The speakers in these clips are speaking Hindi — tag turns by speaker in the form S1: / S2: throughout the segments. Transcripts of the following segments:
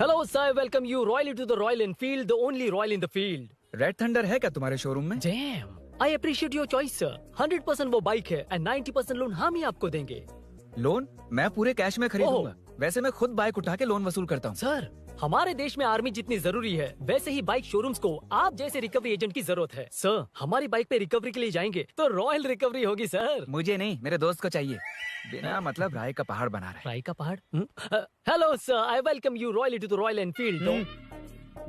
S1: Hello sir, welcome you royally to the Royal Enfield, the only royal in the field.
S2: Red Thunder है क्या तुम्हारे शोरूम में?
S1: Damn, I appreciate your choice sir. 100% वो बाइक है एंड 90% लोन हम ही आपको देंगे।
S2: लोन? मैं पूरे कैश में खरीदूंगा। वैसे मैं खुद बाइक उठा के लोन वसूल करता हूँ।
S1: सर, हमारे देश में आर्मी जितनी जरूरी है वैसे ही बाइक शोरूम्स को आप जैसे रिकवरी एजेंट की जरूरत है। सर, हमारी बाइक पे रिकवरी के लिए जाएंगे तो रॉयल रिकवरी होगी सर।
S2: मुझे नहीं, मेरे दोस्त को चाहिए। बिना मतलब राय का पहाड़ बना रहा है।
S1: राय का पहाड़? Hello sir, I welcome you royally to the Royal Enfield.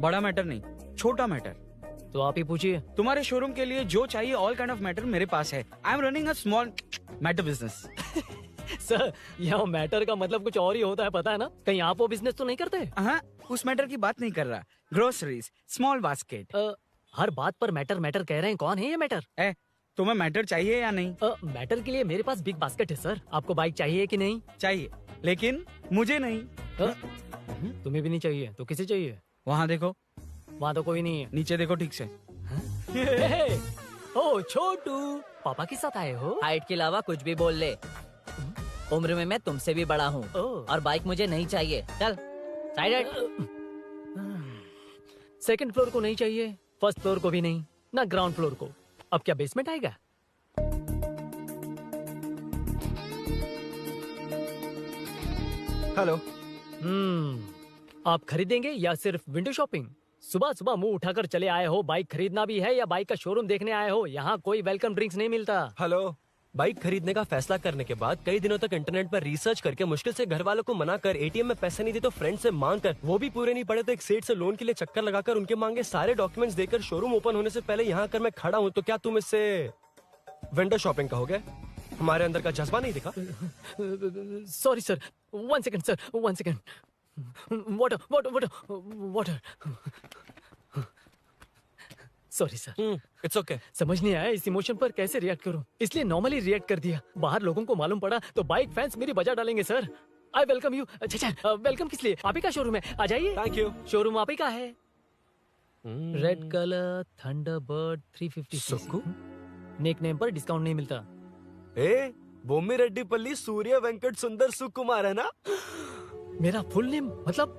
S3: बड़ा मैटर नहीं, छोटा मैटर।
S1: तो आप ही पूछिए।
S3: तुम्हारे शोरूम के लिए जो चाहिए ऑल काइंड ऑफ मैटर मेरे पास है। I am running a small matter business.
S1: Sir, यहाँ मैटर का मतलब कुछ और ही होता है, पता है ना? कहीं आप वो बिजनेस तो नहीं करते?
S3: हाँ, उस मैटर की बात नहीं कर रहा। Groceries, small basket.
S1: हर बात पर मैटर मैटर कह रहे हैं, कौन है ये मैटर?
S3: तुम्हें मैटर चाहिए या नहीं?
S1: मैटर के लिए मेरे पास बिग बास्केट है सर। आपको बाइक चाहिए कि नहीं?
S3: चाहिए, लेकिन मुझे नहीं।
S1: तुम्हें भी नहीं चाहिए तो किसे चाहिए?
S3: वहाँ देखो।
S1: वहाँ तो कोई नहीं है।
S3: नीचे देखो ठीक से।
S1: ओ छोटू, पापा के साथ आए हो?
S4: हाइट के अलावा कुछ भी बोल ले। उम्र में मैं तुमसे भी बड़ा हूँ और बाइक मुझे नहीं चाहिए। चल साइड।
S1: सेकंड फ्लोर को नहीं चाहिए, फर्स्ट फ्लोर को भी नहीं, ना ग्राउंड फ्लोर को। अब क्या बेसमेंट आएगा?
S5: हेलो।
S1: आप खरीदेंगे या सिर्फ विंडो शॉपिंग? सुबह सुबह मुंह उठाकर चले आए हो। बाइक खरीदना भी है या बाइक का शोरूम देखने आए हो? यहाँ कोई वेलकम ड्रिंक्स नहीं मिलता।
S5: हेलो। बाइक खरीदने का फैसला करने के बाद कई दिनों तक इंटरनेट पर रिसर्च करके मुश्किल से घर वालों को मना कर, एटीएम में पैसे नहीं दी तो फ्रेंड से मांग कर, वो भी पूरे नहीं पड़े तो एक सेठ से लोन के लिए चक्कर लगाकर उनके मांगे सारे डॉक्यूमेंट्स देकर शोरूम ओपन होने से पहले यहाँ कर मैं खड़ा हूँ, तो क्या तुम इससे विंडो शॉपिंग कहोगे? हमारे अंदर का जज्बा नहीं दिखा?
S1: Sorry sir, 1 second sir, 1 second. Water water water water. Sorry sir.
S5: It's okay.
S1: समझ नहीं आया इस इमोशन पर कैसे रिएक्ट करूं, इसलिए नॉर्मली रिएक्ट कर दिया। बाहर लोगों को मालूम पड़ा तो बाइक फैंस मेरी बजा डालेंगे सर। I welcome you. अच्छा, वेलकम किस लिए? आप ही का शोरूम है, आ जाइए।
S5: Thank you.
S1: शोरूम आप ही का है। Red colour Thunderbird 350
S5: Sukku?
S1: Nickname पर डिस्काउंट नहीं मिलता।
S5: बोम्मी रेड्डीपल्ली सूर्य वेंकट सुंदर सुकुमार है ना?
S1: मेरा फुल नेम मतलब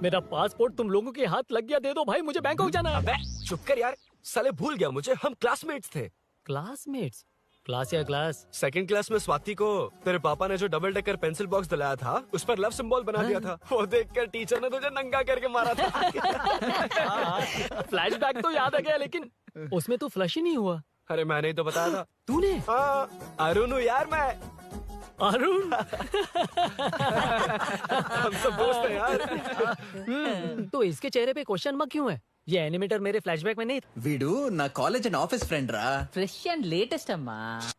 S1: मेरा पासपोर्ट तुम लोगों के हाथ लग गया, दे दो भाई, मुझे बैंकॉक जाना है।
S5: अबे चुप कर यार, साले भूल गया मुझे, हम क्लासमेट्स थे।
S1: क्लासमेट्स? क्लास या क्लास?
S5: सेकंड क्लास में स्वाति को तेरे पापा ने जो डबल डेकर पेंसिल बॉक्स दिलाया था उस पर लव सिंबल बना दिया था। वो देखकर टीचर ने तुझे नंगा करके मारा था।
S1: फ्लैशबैक तो याद आ गया, लेकिन उसमें तो फ्लश ही नहीं हुआ।
S5: अरे मैंने ही तो बताया था।
S1: तूने?
S5: हाँ, अरुण हूँ यार मैं।
S1: अरुण?
S5: हम सब दोस्त हैं यार।
S1: तो इसके चेहरे पे क्वेश्चन मार्क क्यों है? ये एनिमेटर मेरे फ्लैशबैक में नहीं था।
S6: వీడు నా కాలేజ్ అండ్ ఆఫీస్ ఫ్రెండ్ రా.
S4: फ्रेश एंड लेटेस्ट अम्मा।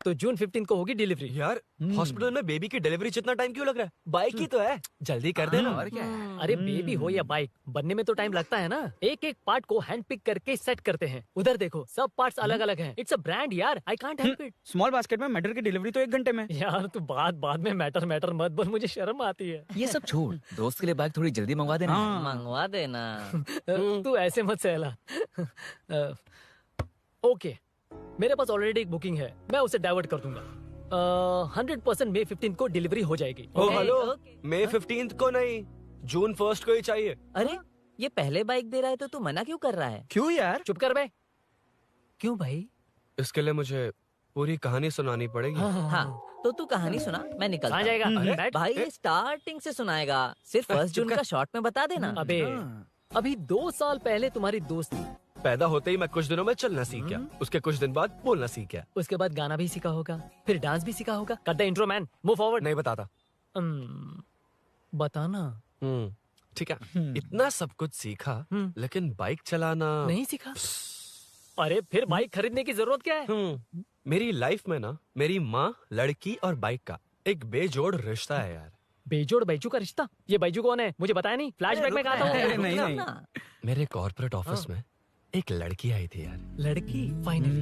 S1: तो जून 15 को होगी डिलीवरी।
S5: यार हॉस्पिटल में बेबी की डिलीवरी जितना टाइम क्यों लग रहा है? बाइक ही तो है, जल्दी कर देना।
S2: और क्या है?
S1: अरे बेबी हो या बाइक, बनने में तो टाइम लगता है ना। एक एक पार्ट को हैंड पिक करके सेट करते हैं। उधर देखो, सब पार्ट्स अलग अलग हैं। इट्स अ ब्रांड यार, I can't help it.
S3: Small basket में मैटर की डिलीवरी तो 1 घंटे में।
S1: यार तू बाद में मैटर मैटर मत बोल, मुझे शर्म आती है।
S2: ये सब छोड़, दोस्त के लिए बाइक थोड़ी जल्दी मंगवा देना।
S4: मंगवा देना।
S1: तू ऐसे मत सहला। ओके, मेरे पास ऑलरेडी एक बुकिंग है, मैं उसे डाइवर्ट कर दूंगा। 100% मई 15 को डिलीवरी हो जाएगी।
S5: ओ हेलो,
S4: ओके।
S5: मई 15 को नहीं, जून 1 को ही चाहिए।
S4: अरे ये पहले बाइक दे रहा है तो तू मना क्यों कर रहा है?
S3: क्यों यार?
S1: चुप कर बे। क्यों भाई?
S5: इसके लिए मुझे पूरी कहानी सुनानी पड़ेगी।
S4: हाँ, तो तू कहानी सुना, मैं निकलता
S1: कहाँ जाएगा?
S4: हूँ।
S1: बैठ।
S4: भाई ये स्टार्टिंग से सुनाएगा, सिर्फ 1 जून का शॉर्ट में बता देना।
S1: अबे अभी 2 साल पहले तुम्हारी दोस्ती,
S5: पैदा होते ही मैं कुछ दिनों में चलना सीख गया, उसके कुछ दिन बाद बोलना सीख गया।
S1: उसके बाद गाना भी सीखा होगा, फिर डांस भी सीखा होगा। Cut the intro man, move forward.
S5: नहीं बताता।
S1: बताना।
S5: ठीक है, इतना सब कुछ सीखा लेकिन बाइक चलाना
S1: नहीं सीखा? अरे फिर बाइक खरीदने की जरूरत क्या है?
S5: मेरी लाइफ में ना, मेरी माँ, लड़की और बाइक का एक बेजोड़ रिश्ता है यार।
S1: बेजोड़ बैजू का रिश्ता? ये बैजू कौन है? मुझे बताया नहीं। फ्लैशबैक में कहा था
S3: अरे
S1: वो।
S3: नहीं।
S5: मेरे कॉर्पोरेट ऑफिस में एक लड़की आई थी यार।
S1: लड़की? फाइनली।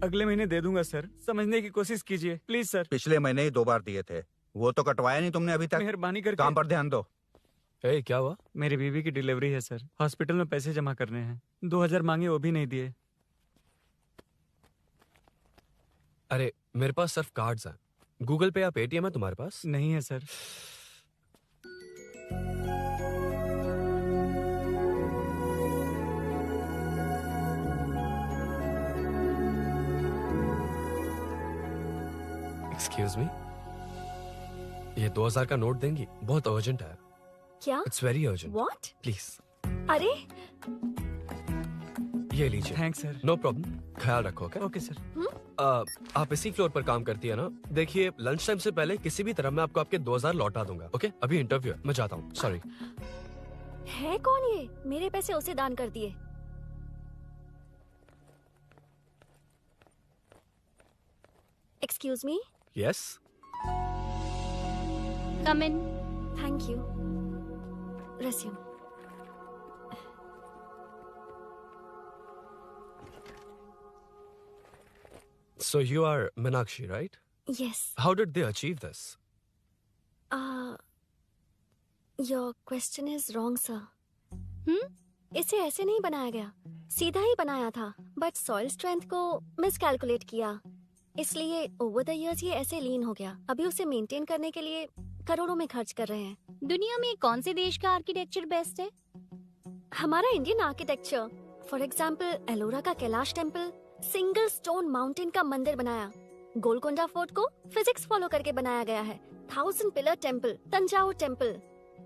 S3: अगले महीने दे दूंगा सर, समझने की कोशिश कीजिए प्लीज सर।
S7: पिछले महीने ही 2 बार दिए थे, वो तो कटवाया नहीं तुमने अभी तक।
S3: मेहरबानी करके।
S7: काम पर ध्यान दो।
S5: क्या हुआ?
S3: मेरी बीवी की डिलीवरी है सर, हॉस्पिटल में पैसे जमा करने हैं। 2000 मांगे, वो भी नहीं दिए।
S5: अरे मेरे पास सिर्फ कार्ड्स हैं। गूगल पे या पेटीएम है तुम्हारे पास?
S3: नहीं है सर।
S5: एक्सक्यूज मी, ये 2000 का नोट देंगी? बहुत अर्जेंट है।
S8: क्या?
S5: It's very urgent.
S8: What?
S5: Please
S8: अरे
S5: ये लीजिए।
S3: Thanks sir.
S5: नो प्रॉब्लम, ख्याल रखो।
S3: Okay sir.
S5: आप इसी फ्लोर पर काम करती है ना? देखिए, लंच टाइम से पहले किसी भी तरह मैं आपको आपके 2000 लौटा दूंगा। ओके, अभी इंटरव्यू है, मैं जाता हूँ। सॉरी।
S8: है कौन ये? मेरे पैसे उसे दान कर दिए। Excuse me.
S5: Yes.
S8: Come in. Thank you. Resume.
S5: So you are Meenakshi, right?
S8: Yes.
S5: How did they achieve this?
S8: Your question is wrong, sir. इसे ऐसे नहीं बनाया गया, सीधा ही बनाया था, बट सॉइल स्ट्रेंथ को मिसकैलकुलेट किया, इसलिए ओवर द इयर्स ये ऐसे लीन हो गया। अभी उसे मेंटेन करने के लिए करोड़ों में खर्च कर रहे हैं।
S9: दुनिया में कौन से देश का आर्किटेक्चर बेस्ट है?
S8: हमारा Indian architecture. For example Ellora का Kailash temple, single stone mountain का मंदिर बनाया। गोलकोंडा फोर्ट को फिजिक्स फॉलो करके बनाया गया है। 1000 पिलर टेम्पल, तंजावुर टेम्पल,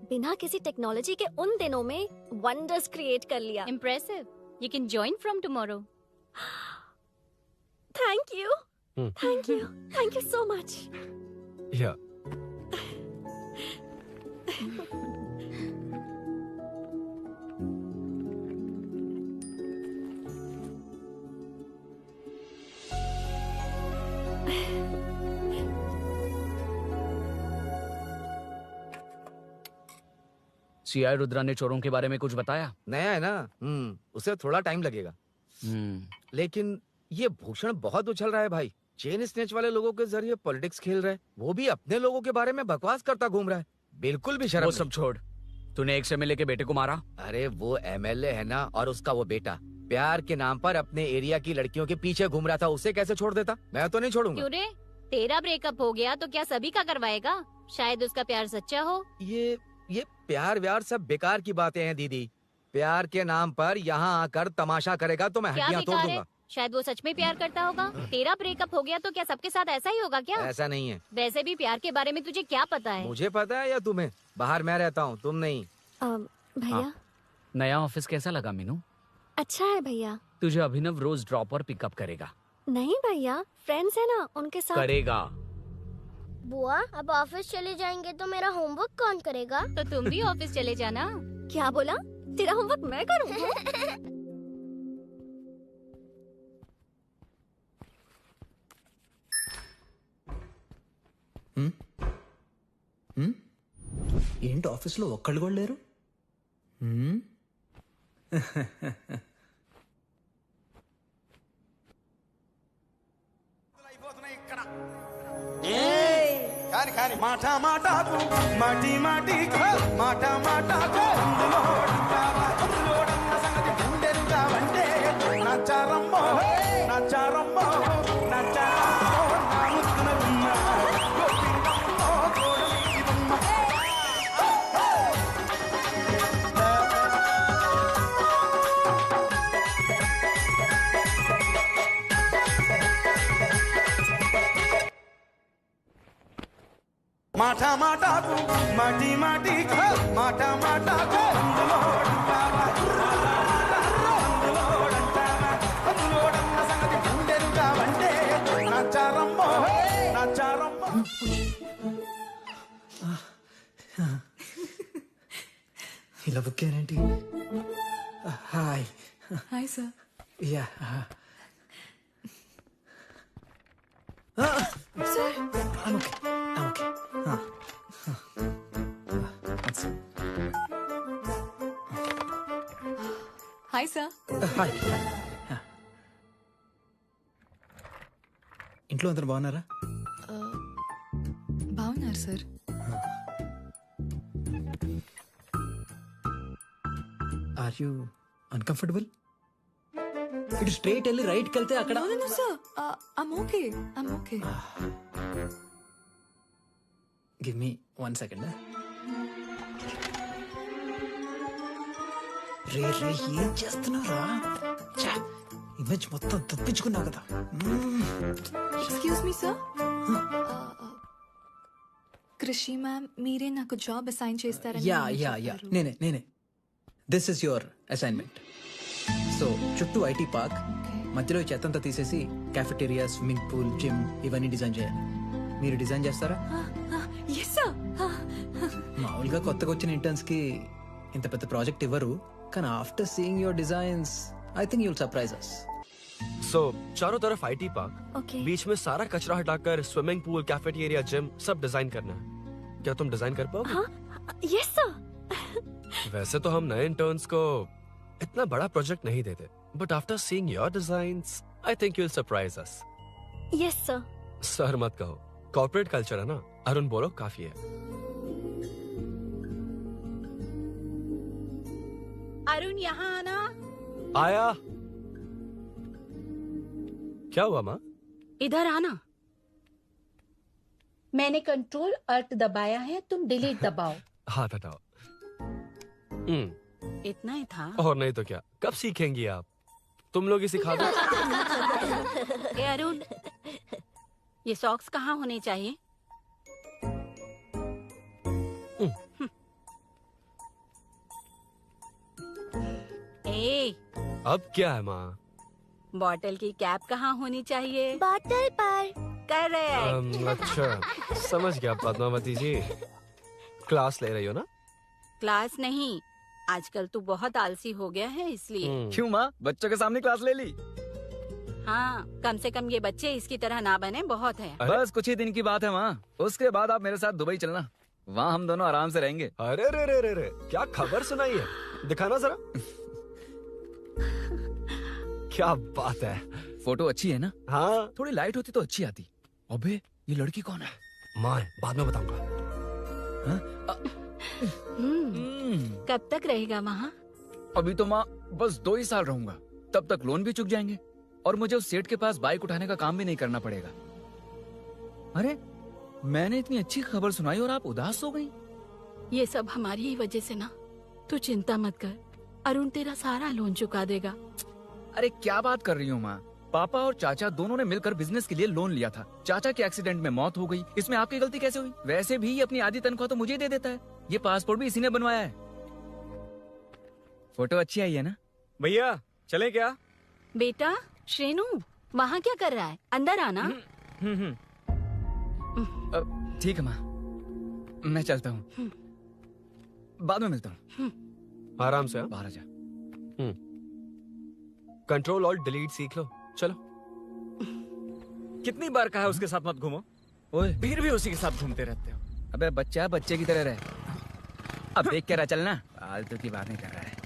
S8: बिना किसी टेक्नोलॉजी के उन दिनों में वंडर्स क्रिएट कर लिया।
S9: Impressive. You can join from tomorrow.
S8: Thank you, thank you, thank you so much.
S5: Yeah.
S3: CI Rudra ने चोरों के बारे में कुछ बताया?
S10: नया है ना, उसे थोड़ा टाइम लगेगा। लेकिन ये भूषण बहुत उछल रहा है भाई। चेन स्नेच वाले लोगों के जरिए पॉलिटिक्स खेल रहा है, वो भी अपने लोगों के बारे में बकवास करता घूम रहा है। बिल्कुल भी शर्म
S3: वो
S10: नहीं।
S3: सब छोड़, तूने एक एमएलए के बेटे को मारा।
S10: अरे वो एमएलए है ना, और उसका वो बेटा प्यार के नाम पर अपने एरिया की लड़कियों के पीछे घूम रहा था, उसे कैसे छोड़ देता? मैं तो नहीं छोड़ूंगा।
S9: क्यों रे? तेरा ब्रेकअप हो गया तो क्या सभी का करवाएगा? शायद उसका प्यार सच्चा हो।
S10: ये प्यार व्यार सब बेकार की बातें हैं दीदी। प्यार के नाम पर यहाँ आकर तमाशा करेगा तो मैं
S9: क्या
S10: हड्डियां तोड़
S9: बेकार है?
S10: दूंगा।
S9: शायद वो सच में प्यार करता होगा। तेरा ब्रेकअप हो गया तो क्या सबके साथ ऐसा ही होगा क्या?
S10: ऐसा नहीं है।
S9: वैसे भी प्यार के बारे में तुझे क्या पता है?
S10: मुझे पता है या तुम्हें? बाहर मैं रहता हूँ, तुम नहीं।
S8: भैया,
S3: नया ऑफिस कैसा लगा मीनू?
S8: अच्छा है भैया।
S3: तुझे अभिनव रोज ड्रॉप और पिकअप करेगा।
S8: नहीं भैया, फ्रेंड्स है ना, उनके साथ
S3: करेगा।
S11: बुआ, अब ऑफिस चले जाएंगे तो मेरा होमवर्क कौन करेगा?
S9: तो तुम भी ऑफिस चले जाना।
S8: क्या बोला? तेरा होमवर्क मैं करूँ?
S6: ఏంటి ఆఫీస్లో ఒక్కళ్ళు కూడా లేరు?
S12: కాని మాట మాటకు మాటి మాటికు మాట మాటకు అందులోడంత సంగతి గుండెరుగా వంటే నచ్చారమ్మో నచ్చారమ్మో నచ్చారమ్మో నా ముద్దున గుమ్మ గోపిందమ్మో గోడలి బొమ్మ. మాట మాటకు మాటి మాటికు మాట మాటకు అందులోడంత సంగతి గుండెరుగా వంటే నచ్చారమ్మో నచ్చారమ్మో.
S6: ఇలా బుక్ అయ్యారేంటి? Hi.
S13: Hi sir.
S6: Yeah.
S13: Sir.
S6: Okay.
S13: Hi sir.
S6: Hi. ఇంట్లో అందరు బాగున్నారా?
S13: బాగున్నారు సార్.
S6: Are you uncomfortable? ఇటు స్ట్రైట్ వెళ్ళి రైట్కి వెళ్తే అక్కడ.
S13: No, sir. I'm okay.
S6: Give me 1 second. రే ఏం చేస్తున్నావురా? ఇమేజ్ మొత్తం తప్పించుకున్నావు కదా.
S13: Excuse me, sir. Krishi ma'am మీరే నాకు జాబ్ అసైన్ చేస్తారని
S6: యా
S13: మమ్మీ
S6: యా యా
S13: చెప్పారు.
S6: నేనే this is your assignment. So చుట్టూ ఐటీ పార్క్, మధ్యలో ఈ చెత్తంతా తీసేసి క్యాఫెటేరియా, స్విమ్మింగ్ పూల్, జిమ్ ఇవన్నీ డిజైన్ చేయాలి. మీరు డిజైన్ చేస్తారా?
S13: Yes sir.
S6: మామూలుగా కొత్తగా వచ్చిన ఇంటర్న్స్ కి ఇంత పెద్ద ప్రాజెక్ట్ ఇవ్వరు, కానీ after seeing your designs I think you'll surprise us.
S5: So चारों तरफ आईटी पार्क,
S8: Okay.
S5: बीच में सारा कचरा हटाकर स्विमिंग पूल, कैफेटेरिया, जिम सब डिजाइन करना है. क्या तुम डिजाइन कर पाओगे?
S8: हाँ, यस सर.
S5: वैसे तो हम नए इंटर्न्स को इतना बड़ा प्रोजेक्ट नहीं देते, but after seeing your designs I think you will surprise us.
S8: Yes sir.
S5: Sir मत कहो, कॉर्पोरेट कल्चर है ना. अरुण बोलो, काफी है.
S9: अरुण यहाँ आना.
S5: आया. क्या हुआ माँ?
S14: इधर आना. मैंने कंट्रोल अल्ट दबाया है, तुम डिलीट दबाओ.
S5: हाथ हटाओ.
S14: इतना ही था.
S5: और नहीं तो क्या, कब सीखेंगी आप? तुम लोग ही सिखा दो.
S14: ए अरुण, ये सॉक्स कहाँ होने चाहिए? ए,
S5: अब क्या है माँ?
S14: बॉटल की कैप कहाँ होनी चाहिए?
S11: बॉटल पर.
S14: करेक्ट.
S5: अच्छा, समझ गया पद्मावती जी. क्लास ले रही हो ना?
S14: क्लास नहीं, आजकल तू बहुत आलसी हो गया है इसलिए.
S2: क्यों माँ, बच्चों के सामने क्लास ले ली?
S14: हाँ, कम से कम ये बच्चे इसकी तरह ना बने, बहुत है.
S2: बस कुछ ही दिन की बात है माँ, उसके बाद आप मेरे साथ दुबई चलना. वहाँ हम दोनों आराम से रहेंगे.
S5: अरे रे रे रे रे, क्या खबर सुनाई है? दिखाना जरा. क्या बात है.
S2: फोटो अच्छी है ना?
S5: हाँ.
S2: थोड़ी लाइट होती तो अच्छी आती. अबे ये लड़की कौन है?
S5: माँ, बाद में बताऊंगा.
S14: कब तक रहेगा वहाँ?
S2: अभी तो माँ बस 2 ही साल रहूंगा, तब तक लोन भी चुक जाएंगे और मुझे उस सेठ के पास बाइक उठाने का काम भी नहीं करना पड़ेगा. अरे मैंने इतनी अच्छी खबर सुनाई और आप उदास हो गई.
S14: ये सब हमारी ही वजह से ना. तू चिंता मत कर, अरुण तेरा सारा लोन चुका देगा.
S2: अरे क्या बात कर रही हो माँ, पापा और चाचा दोनों ने मिलकर बिजनेस के लिए लोन लिया था. चाचा के एक्सीडेंट में मौत हो गई, इसमें आपकी गलती कैसे हुई? वैसे भी ये अपनी आधी तनख्वाह तो मुझे दे देता है. ये पासपोर्ट भी इसी ने बनवाया है. फोटो अच्छी आई है ना?
S5: भैया चले क्या?
S14: बेटा श्रेनु, वहाँ क्या कर रहा है? अंदर आना.
S2: ठीक है माँ, मैं चलता हूँ, बाद में मिलता हूँ.
S5: आराम से.
S2: बाहर आ जा.
S5: कंट्रोल और डिलीट सीख लो. चलो.
S2: कितनी बार कहा है उसके साथ मत घूमो? ओए फिर भी उसी के साथ घूमते रहते हो. अबे बच्चा बच्चे की तरह रहे. अब देख के रहा चलना, फालतू की बात नहीं कर रहा है.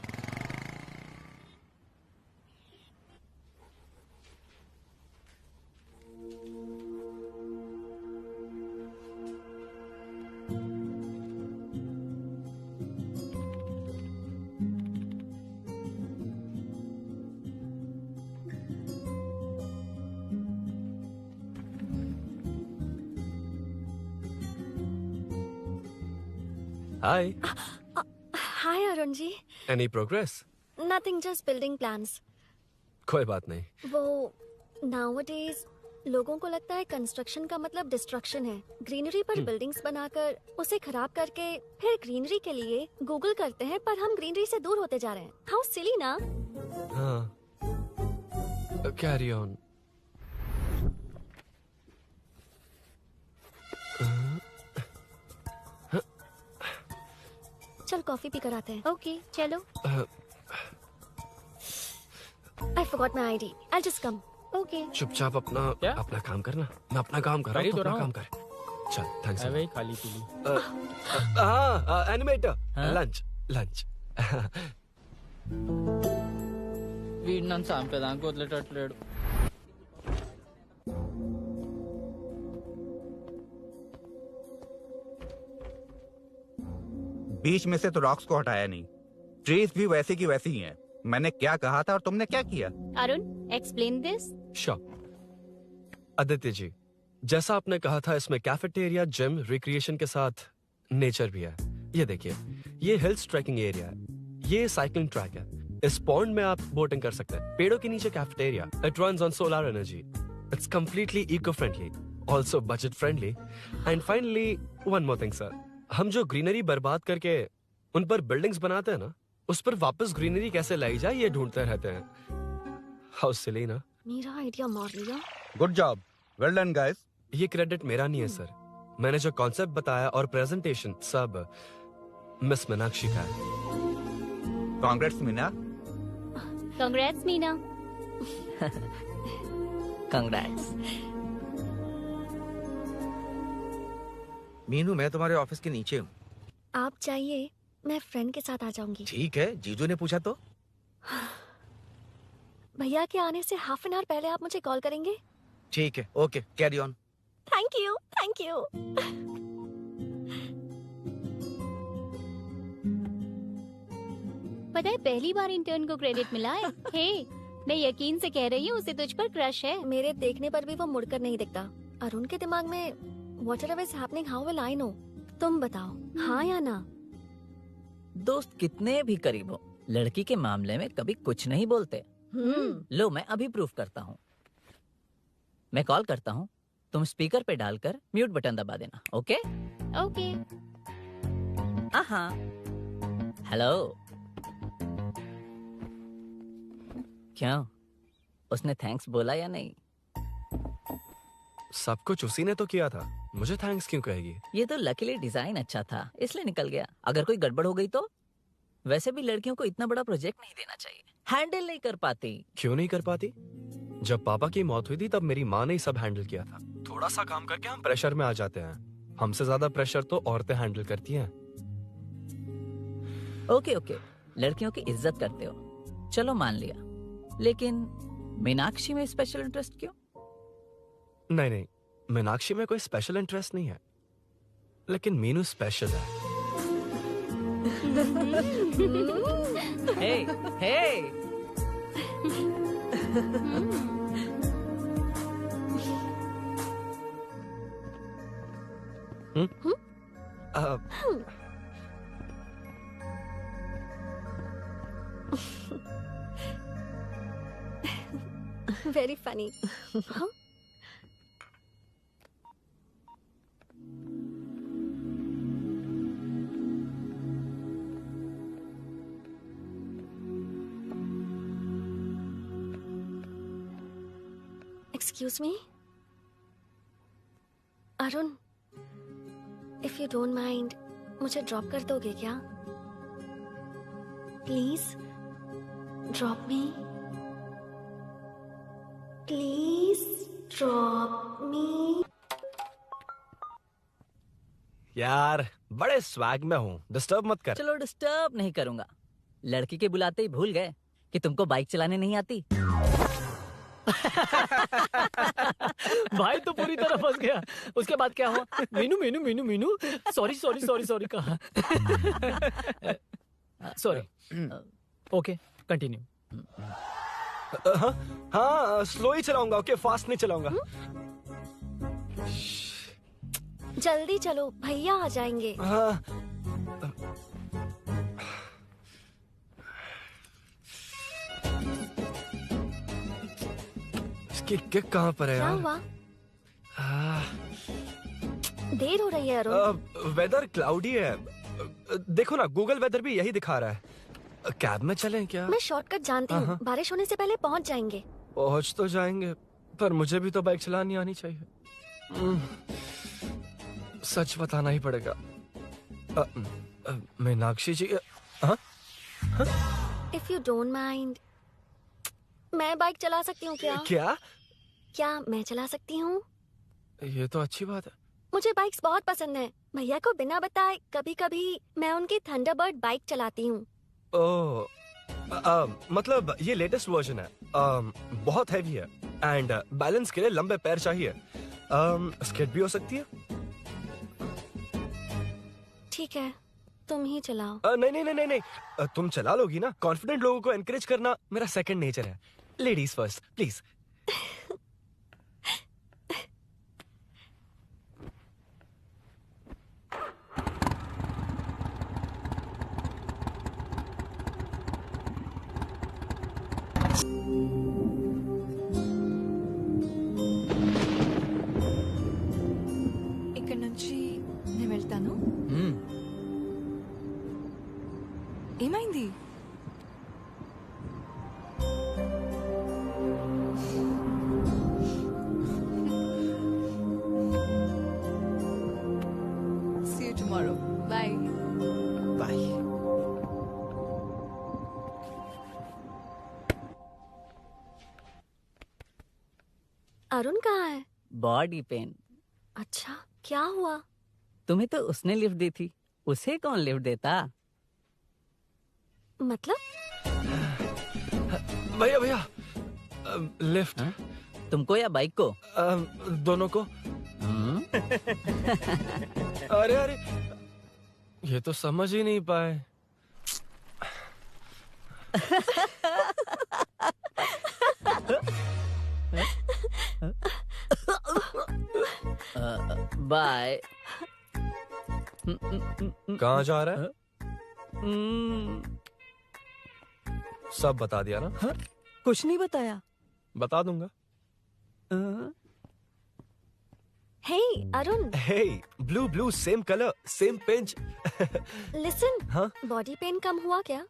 S5: Hi.
S8: Hi Arun ji.
S5: Any progress?
S8: Nothing, just building plans.
S5: कोई बात नहीं.
S8: वो नाउअडेज लोगों को लगता है कंस्ट्रक्शन का मतलब डिस्ट्रक्शन है. ग्रीनरी पर बिल्डिंग्स बनाकर उसे खराब करके फिर ग्रीनरी के लिए गूगल करते हैं, पर हम ग्रीनरी से दूर होते जा रहे हैं. हाउ सिली ना.
S5: हाँ. Carry on.
S8: चल कॉफी पी कर आते हैं.
S9: ओके चलो.
S8: I forgot my ID. I'll just come.
S9: Okay.
S5: चुपचाप अपना काम करना. मैं अपना काम कर रहा हूँ, अपना काम कर. चल, थैंक्स.
S1: वही खाली पीली.
S5: हाँ, एनिमेटर. లంచ్.
S1: వీడు నన్ను చంపేదానికి వదిలేటట్లేడు.
S7: बीच में से तो रॉक्स को हटाया नहीं, ट्रीज भी वैसी की वैसी ही हैं. मैंने क्या कहा था और तुमने क्या किया?
S9: Arun, explain this.
S5: Sure. Aditya ji, जैसा आपने कहा था, इसमें कैफेटेरिया, जिम, रिक्रिएशन के साथ नेचर भी है. ये देखिए, ये हिल्स ट्रैकिंग एरिया है, ये साइकिलिंग ट्रैक है. इस पॉन्ड में आप बोटिंग कर सकते हैं. पेड़ों के नीचे cafeteria. It runs on solar energy. It's completely eco friendly. Also budget friendly and finally one more thing sir, हम जो ग्रीनरी बर्बाद करके उन पर बिल्डिंग्स बनाते हैं ना, उस पर वापस ग्रीनरी कैसे लाई जाए ये ढूंढते रहते हैं। हाउ सिली ना।
S8: मेरा आइडिया मार लिया।
S7: Good job, well done guys.
S5: ये क्रेडिट मेरा नहीं है सर, मैंने जो कॉन्सेप्ट बताया और प्रेजेंटेशन सब मिस मीनाक्षी का है।
S7: Congrats Meena.
S9: Congrats Meena.
S4: Congrats.
S10: Meenu, मैं तुम्हारे ऑफिस के नीचे हूँ।
S8: आप चाहिए मैं फ्रेंड के साथ आ जाऊंगी।
S10: ठीक है, जीजू ने पूछा तो।
S8: भैया के आने से हाफ एन आवर पहले आप मुझे कॉल करेंगे?
S10: ठीक है, okay, carry on.
S8: Thank you, thank you.
S9: पता है पहली बार इंटर्न को क्रेडिट मिला है। हे, मैं यकीन से कह रही हूँ उसे तुझ पर क्रश है।
S8: मेरे देखने पर भी वो मुड़कर नहीं दिखता। अरुण के दिमाग में whatever is happening, how will I know? तुम बताओ, हाँ या ना?
S4: दोस्त कितने भी करीब हो, लड़की के मामले में कभी कुछ नहीं बोलते। लो मैं अभी प्रूफ करता हूँ। मैं कॉल करता हूँ, तुम स्पीकर पे डालकर म्यूट बटन दबा देना। Okay
S9: okay.
S4: हाँ। हेलो। क्यों, उसने थैंक्स बोला या नहीं?
S5: सब कुछ उसी ने तो किया था, मुझे थैंक्स क्यों कहेगी?
S4: ये तो लकीली डिजाइन अच्छा था इसलिए निकल गया। अगर कोई गड़बड़ हो गई तो? वैसे भी लड़कियों को इतना बड़ा प्रोजेक्ट नहीं देना चाहिए, हैंडल नहीं कर पाती।
S5: क्यों नहीं कर पाती? जब पापा की मौत हुई थी तब मेरी माँ ने ही सब हैंडल किया था। थोड़ा सा काम करके हम प्रेशर में आ जाते हैं। हमसे ज्यादा प्रेशर तो औरतें हैंडल करती हैं।
S4: ओके ओके, लड़कियों की इज्जत करते हो, चलो मान लिया। लेकिन मीनाक्षी में स्पेशल इंटरेस्ट क्यों?
S5: नहीं नहीं, मीनाक्षी में कोई स्पेशल इंटरेस्ट नहीं है, लेकिन मीनू स्पेशल है।
S4: हे हे।
S8: Very funny. Huh? Excuse me? Arun, if you don't mind, मुझे ड्रॉप कर दोगे क्या? Please, drop me. Please, drop me.
S5: यार बड़े स्वैग में हूँ, डिस्टर्ब मत कर।
S4: चलो डिस्टर्ब नहीं करूंगा। लड़की के बुलाते ही भूल गए कि तुमको बाइक चलाने नहीं आती।
S1: भाई तो पूरी तरह फंस गया। उसके बाद क्या हुआ? Meenu Meenu Meenu Meenu sorry sorry sorry sorry कहा। सॉरी। Okay, continue.
S5: हाँ, स्लो ही चलाऊंगा। ओके, फास्ट नहीं चलाऊंगा।
S8: जल्दी चलो, भैया आ जाएंगे।
S5: हाँ। इसकी किक कहाँ पर है
S8: क्या
S5: यार?
S8: हुआ? देर हो रही है अरुण।
S5: वेदर क्लाउडी है। देखो ना, गूगल वेदर भी यही दिखा रहा है। कैब में चलें क्या?
S8: मैं शॉर्टकट जानती हूँ, बारिश होने से पहले पहुँच जाएंगे।
S5: पहुँच तो जाएंगे, पर मुझे भी तो बाइक चलानी आनी चाहिए। सच बताना ही पड़ेगा। मीनाक्षी जी।
S8: If you don't mind, मैं बाइक चला सकती हूँ क्या? क्या मैं चला सकती हूँ?
S5: ये तो अच्छी बात है।
S8: मुझे बाइक्स बहुत पसंद है। भैया को बिना बताए कभी कभी मैं उनकी थंडरबर्ड बाइक चलाती हूँ।
S5: ओह, मतलब ये लेटेस्ट वर्जन है। बहुत हैवी है एंड बैलेंस के लिए लंबे पैर चाहिए। स्किड भी हो सकती है।
S8: ठीक है, तुम ही चलाओ।
S5: नहीं नहीं नहीं नहीं नहीं, तुम चला लोगी ना। कॉन्फिडेंट लोगों को एनकरेज करना मेरा सेकंड नेचर है। Ladies first please.
S13: ఏమైంది? See you tomorrow. Bye.
S6: Bye.
S8: Arun कहाँ है?
S4: Body pain.
S8: अच्छा, क्या हुआ?
S4: तुम्हें तो उसने लिफ्ट दी थी, उसे कौन लिफ्ट देता?
S8: मतलब?
S5: भैया भैया लिफ्ट।
S4: तुमको या बाइक को?
S5: दोनों को। अरे अरे ये तो समझ ही नहीं पाए।
S4: बाय।
S5: कहाँ जा रहा है? सब बता दिया ना?
S4: कुछ नहीं बताया।
S5: बता दूंगा।
S8: Hey, Arun.
S5: Hey, blue, same color, same pinch.
S8: Listen.
S5: हाँ?
S8: Body pain कम हुआ क्या?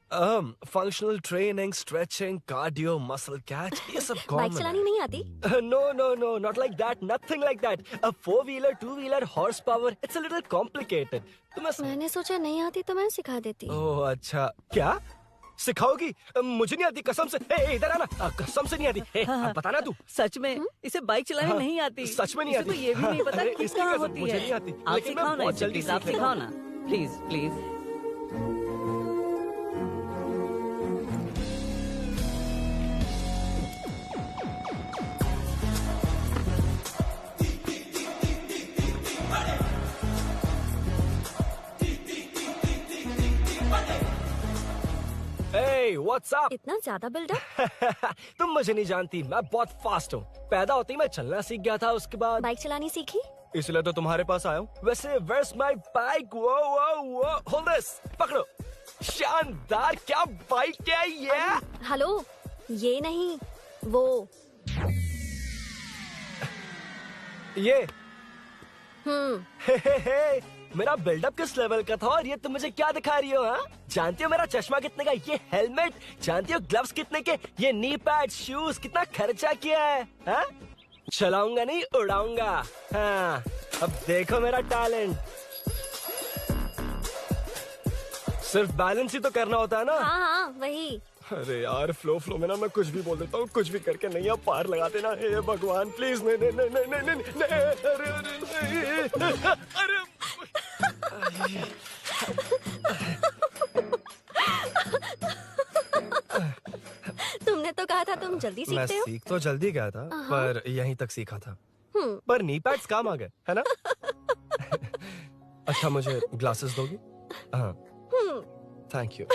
S5: Functional training, stretching, cardio, muscle catch, ये सब common
S8: बाइक चलानी नहीं आती?
S5: No, not like that, nothing like that. A 4-wheeler, 2-wheeler, horsepower, it's a little complicated.
S8: मैंने सोचा नहीं आती तो मैं सिखा देती।
S5: ओह अच्छा, क्या? सिखाओगी? मुझे नहीं आती कसम से। इधर आना, कसम से नहीं आती। अब बताना तू।
S4: सच में इसे बाइक चलानी नहीं आती।
S5: सच में नहीं आती।
S4: इसे तो ये भी नहीं पता कि
S5: इसकी
S4: कहाँ
S5: कसम
S4: होती
S5: मुझे
S4: है।
S5: नहीं आती।
S4: आप
S5: लेकिन मैं
S4: सिखाओ ना
S5: बहुत
S4: इसे,
S5: जल्दी
S4: प्लीज आप
S5: सीख
S4: सिखाओ
S5: लूंगा।
S4: ना, प्लीज।
S5: Hey, what's up?
S8: इतना ज्यादा बिल्डअप?
S5: तुम मुझे नहीं जानती, मैं बहुत फास्ट हूँ। पैदा होते ही मैं चलना सीख गया था, उसके बाद
S8: बाइक चलानी सीखी?
S5: इसलिए तो तुम्हारे पास आया हूँ। वैसे where's my bike? वो hold this, पकड़ो। शानदार, क्या बाइक है ये?
S8: हेलो, ये नहीं, वो।
S5: ये? हे, मेरा बिल्डअप किस लेवल का था और ये तुम मुझे क्या दिखा रही हो? हाँ, जानती हो मेरा चश्मा कितने का, ये हेलमेट, जानती हो ग्लव्स कितने के, ये नी पैड, शूज, कितना खर्चा किया है? हाँ? चलाऊंगा नहीं, उड़ाऊंगा। हाँ, अब देखो मेरा टैलेंट। सिर्फ बैलेंस ही तो करना होता है ना?
S8: हाँ, वही।
S5: अरे यार, फ्लो में ना मैं कुछ भी बोल देता हूँ, कुछ भी करके नहीं आप पार लगा देना। हे भगवान प्लीज, नहीं, अरे
S8: तुमने तो कहा था तुम जल्दी
S5: मैं
S8: सीखते हो।
S5: सीख तो जल्दी गया था,
S8: हाँ।
S5: पर यहीं तक सीखा था। पर नी पैड्स काम आ गए, है ना? अच्छा, मुझे ग्लासेस दोगी? हाँ, थैंक यू।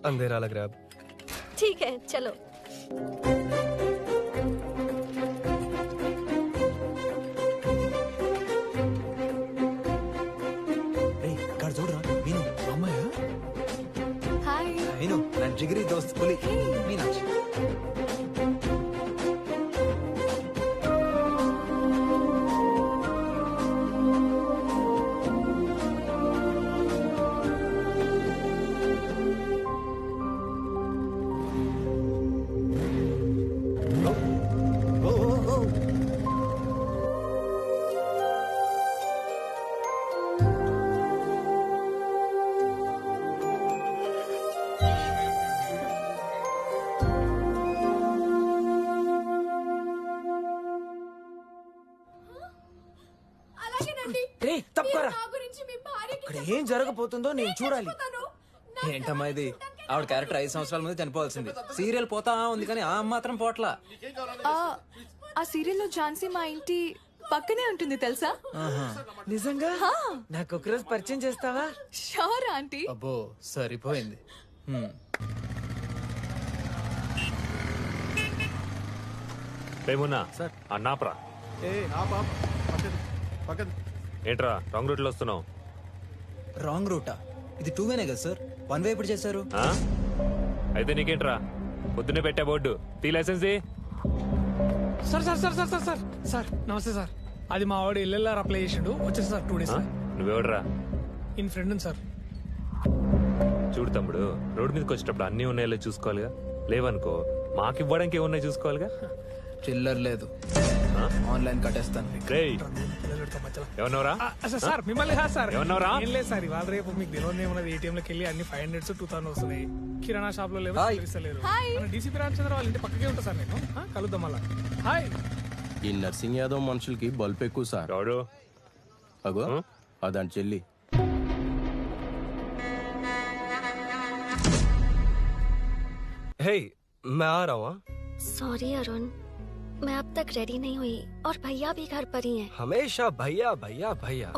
S5: अंधेरा लग रहा है अब।
S8: ठीक है, चलो।
S6: कर जोड़ रहा मीनू मामा है।
S13: हाय
S6: मीनू ना जिगरी दोस्त पुली मीनाक्षी।
S10: తప్పరా ఇక్కడ ఏం జరగబోతుందో నేను చూడాలి.
S6: ఏంటమ్మా ఇది? ఆవిడ క్యారెక్టర్ 5 సంవత్సరాల ముందు చనిపోవాల్సింది. సీరియల్ పోతా ఉంది కానీ ఆ మాత్రం పోట్లా.
S13: ఆ సీరియల్లో ఝాన్సీ మా ఇంటి పక్కనే ఉంటుంది తెలుసా?
S10: నిజంగా? నాకు ఒక రోజు పరిచయం చేస్తావా?
S13: Sure aunty.
S6: అబ్బో సరిపోయింది.
S15: ఏమున్నా సార్ అన్నాప్రా ఏంట్రా రాంగ్ రూట్ లో వస్తున్నావు?
S6: రాంగ్ రూటా? ఇది 2 వేనే కదా సార్, 1 వే ఎప్పుడు చేశారు?
S15: అయితే నీకేంట్రా పొద్దునే పెట్టా బోర్డు, తీ లైసెన్స్
S16: సార్ నమస్తే సార్. అది మా వాడు ఎల్ఎల్ఆర్ అప్లై చేసిండు, వచ్చేసి సార్ 2 డేస్.
S15: నువ్వెవడరా?
S16: ఇన్ ఫ్రెండ్ సార్.
S15: చూడు తమ్ముడు రోడ్ మీదకి వచ్చేటప్పుడు అన్ని ఉన్నాయో చూసుకోవాలిగా లేవనుకో మాకు ఇవ్వడానికి ఏమున్నాయి చూసుకోవాలిగా
S6: చిల్లర లేదు ఆన్లైన్ కట్టేస్తాను
S15: రేయ్ ఏమన్నావురా
S16: సార్ మిమ్మల్ని కాదు సార్
S15: ఏమన్నావురా?
S16: ఏం లేదు సార్ ఇవాళ రేపు మీకు తెలియదు ఏమన్నది ఏటీఎం లోకి వెళ్ళి అన్ని 500 2000 వస్తున్నాయి కిరాణా షాప్ లో లేవు తెలుస్తలేరు డీసీపీ రామచంద్ర వాళ్ళ ఇంటి పక్కకే ఉంటా సార్ నేను కలుద్దాం మళ్ళా హాయ్
S17: ఈ నర్సింగ్ యాదవ్ మనుషులకి బల్బ్ ఎక్కువ సార్ అగో అదాని చెల్లి
S5: हे मैं आ रहा हूँ हाँ?
S8: सॉरी अरुण, मैं अब तक रेडी नहीं हुई और भैया भी घर पर ही हैं।
S5: हमेशा भैया भैया भैया।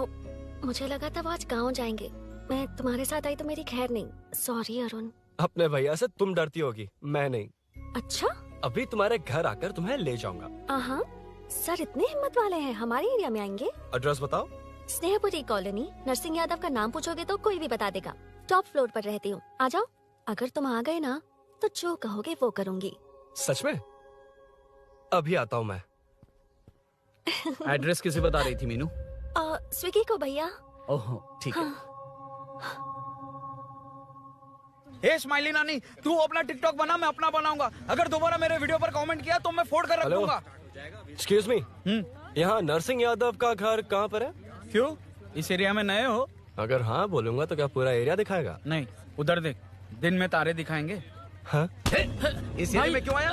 S8: मुझे लगा था वो आज गाँव जाएंगे। मैं तुम्हारे साथ आई तो मेरी खैर नहीं। सॉरी अरुण।
S5: अपने भैया से तुम डरती होगी, मैं नहीं।
S8: अच्छा?
S5: अभी तुम्हारे घर आकर तुम्हें ले जाऊंगा।
S8: हाँ, सर इतने हिम्मत वाले हैं, हमारे एरिया में आएंगे?
S5: एड्रेस बताओ।
S8: स्नेहपुरी कॉलोनी। नरसिंह यादव का नाम पूछोगे तो कोई भी बता देगा। टॉप फ्लोर पर रहती हूँ, आ जाओ। अगर तुम आ गए ना तो जो कहोगे वो करूँगी।
S5: सच में? अभी आता हूँ मैं।
S3: एड्रेस किसे बता रही थी मीनू?
S8: स्विगी को भैया।
S3: ओह ठीक है। ए स्माइली नानी, तू अपना टिकटॉक बना, मैं अपना बनाऊंगा। अगर दोबारा मेरे वीडियो पर कमेंट किया तो मैं फोड़ कर रख दूंगा।
S5: एक्सक्यूज मी, यहाँ नरसिंह यादव का घर कहाँ पर है?
S3: क्यों, इस एरिया में नए हो?
S5: अगर हाँ बोलूंगा तो क्या पूरा एरिया दिखाएगा?
S3: नहीं, उधर देख, दिन में तारे दिखाएंगे।
S5: हाँ?
S3: इस एरिया में क्यों आया?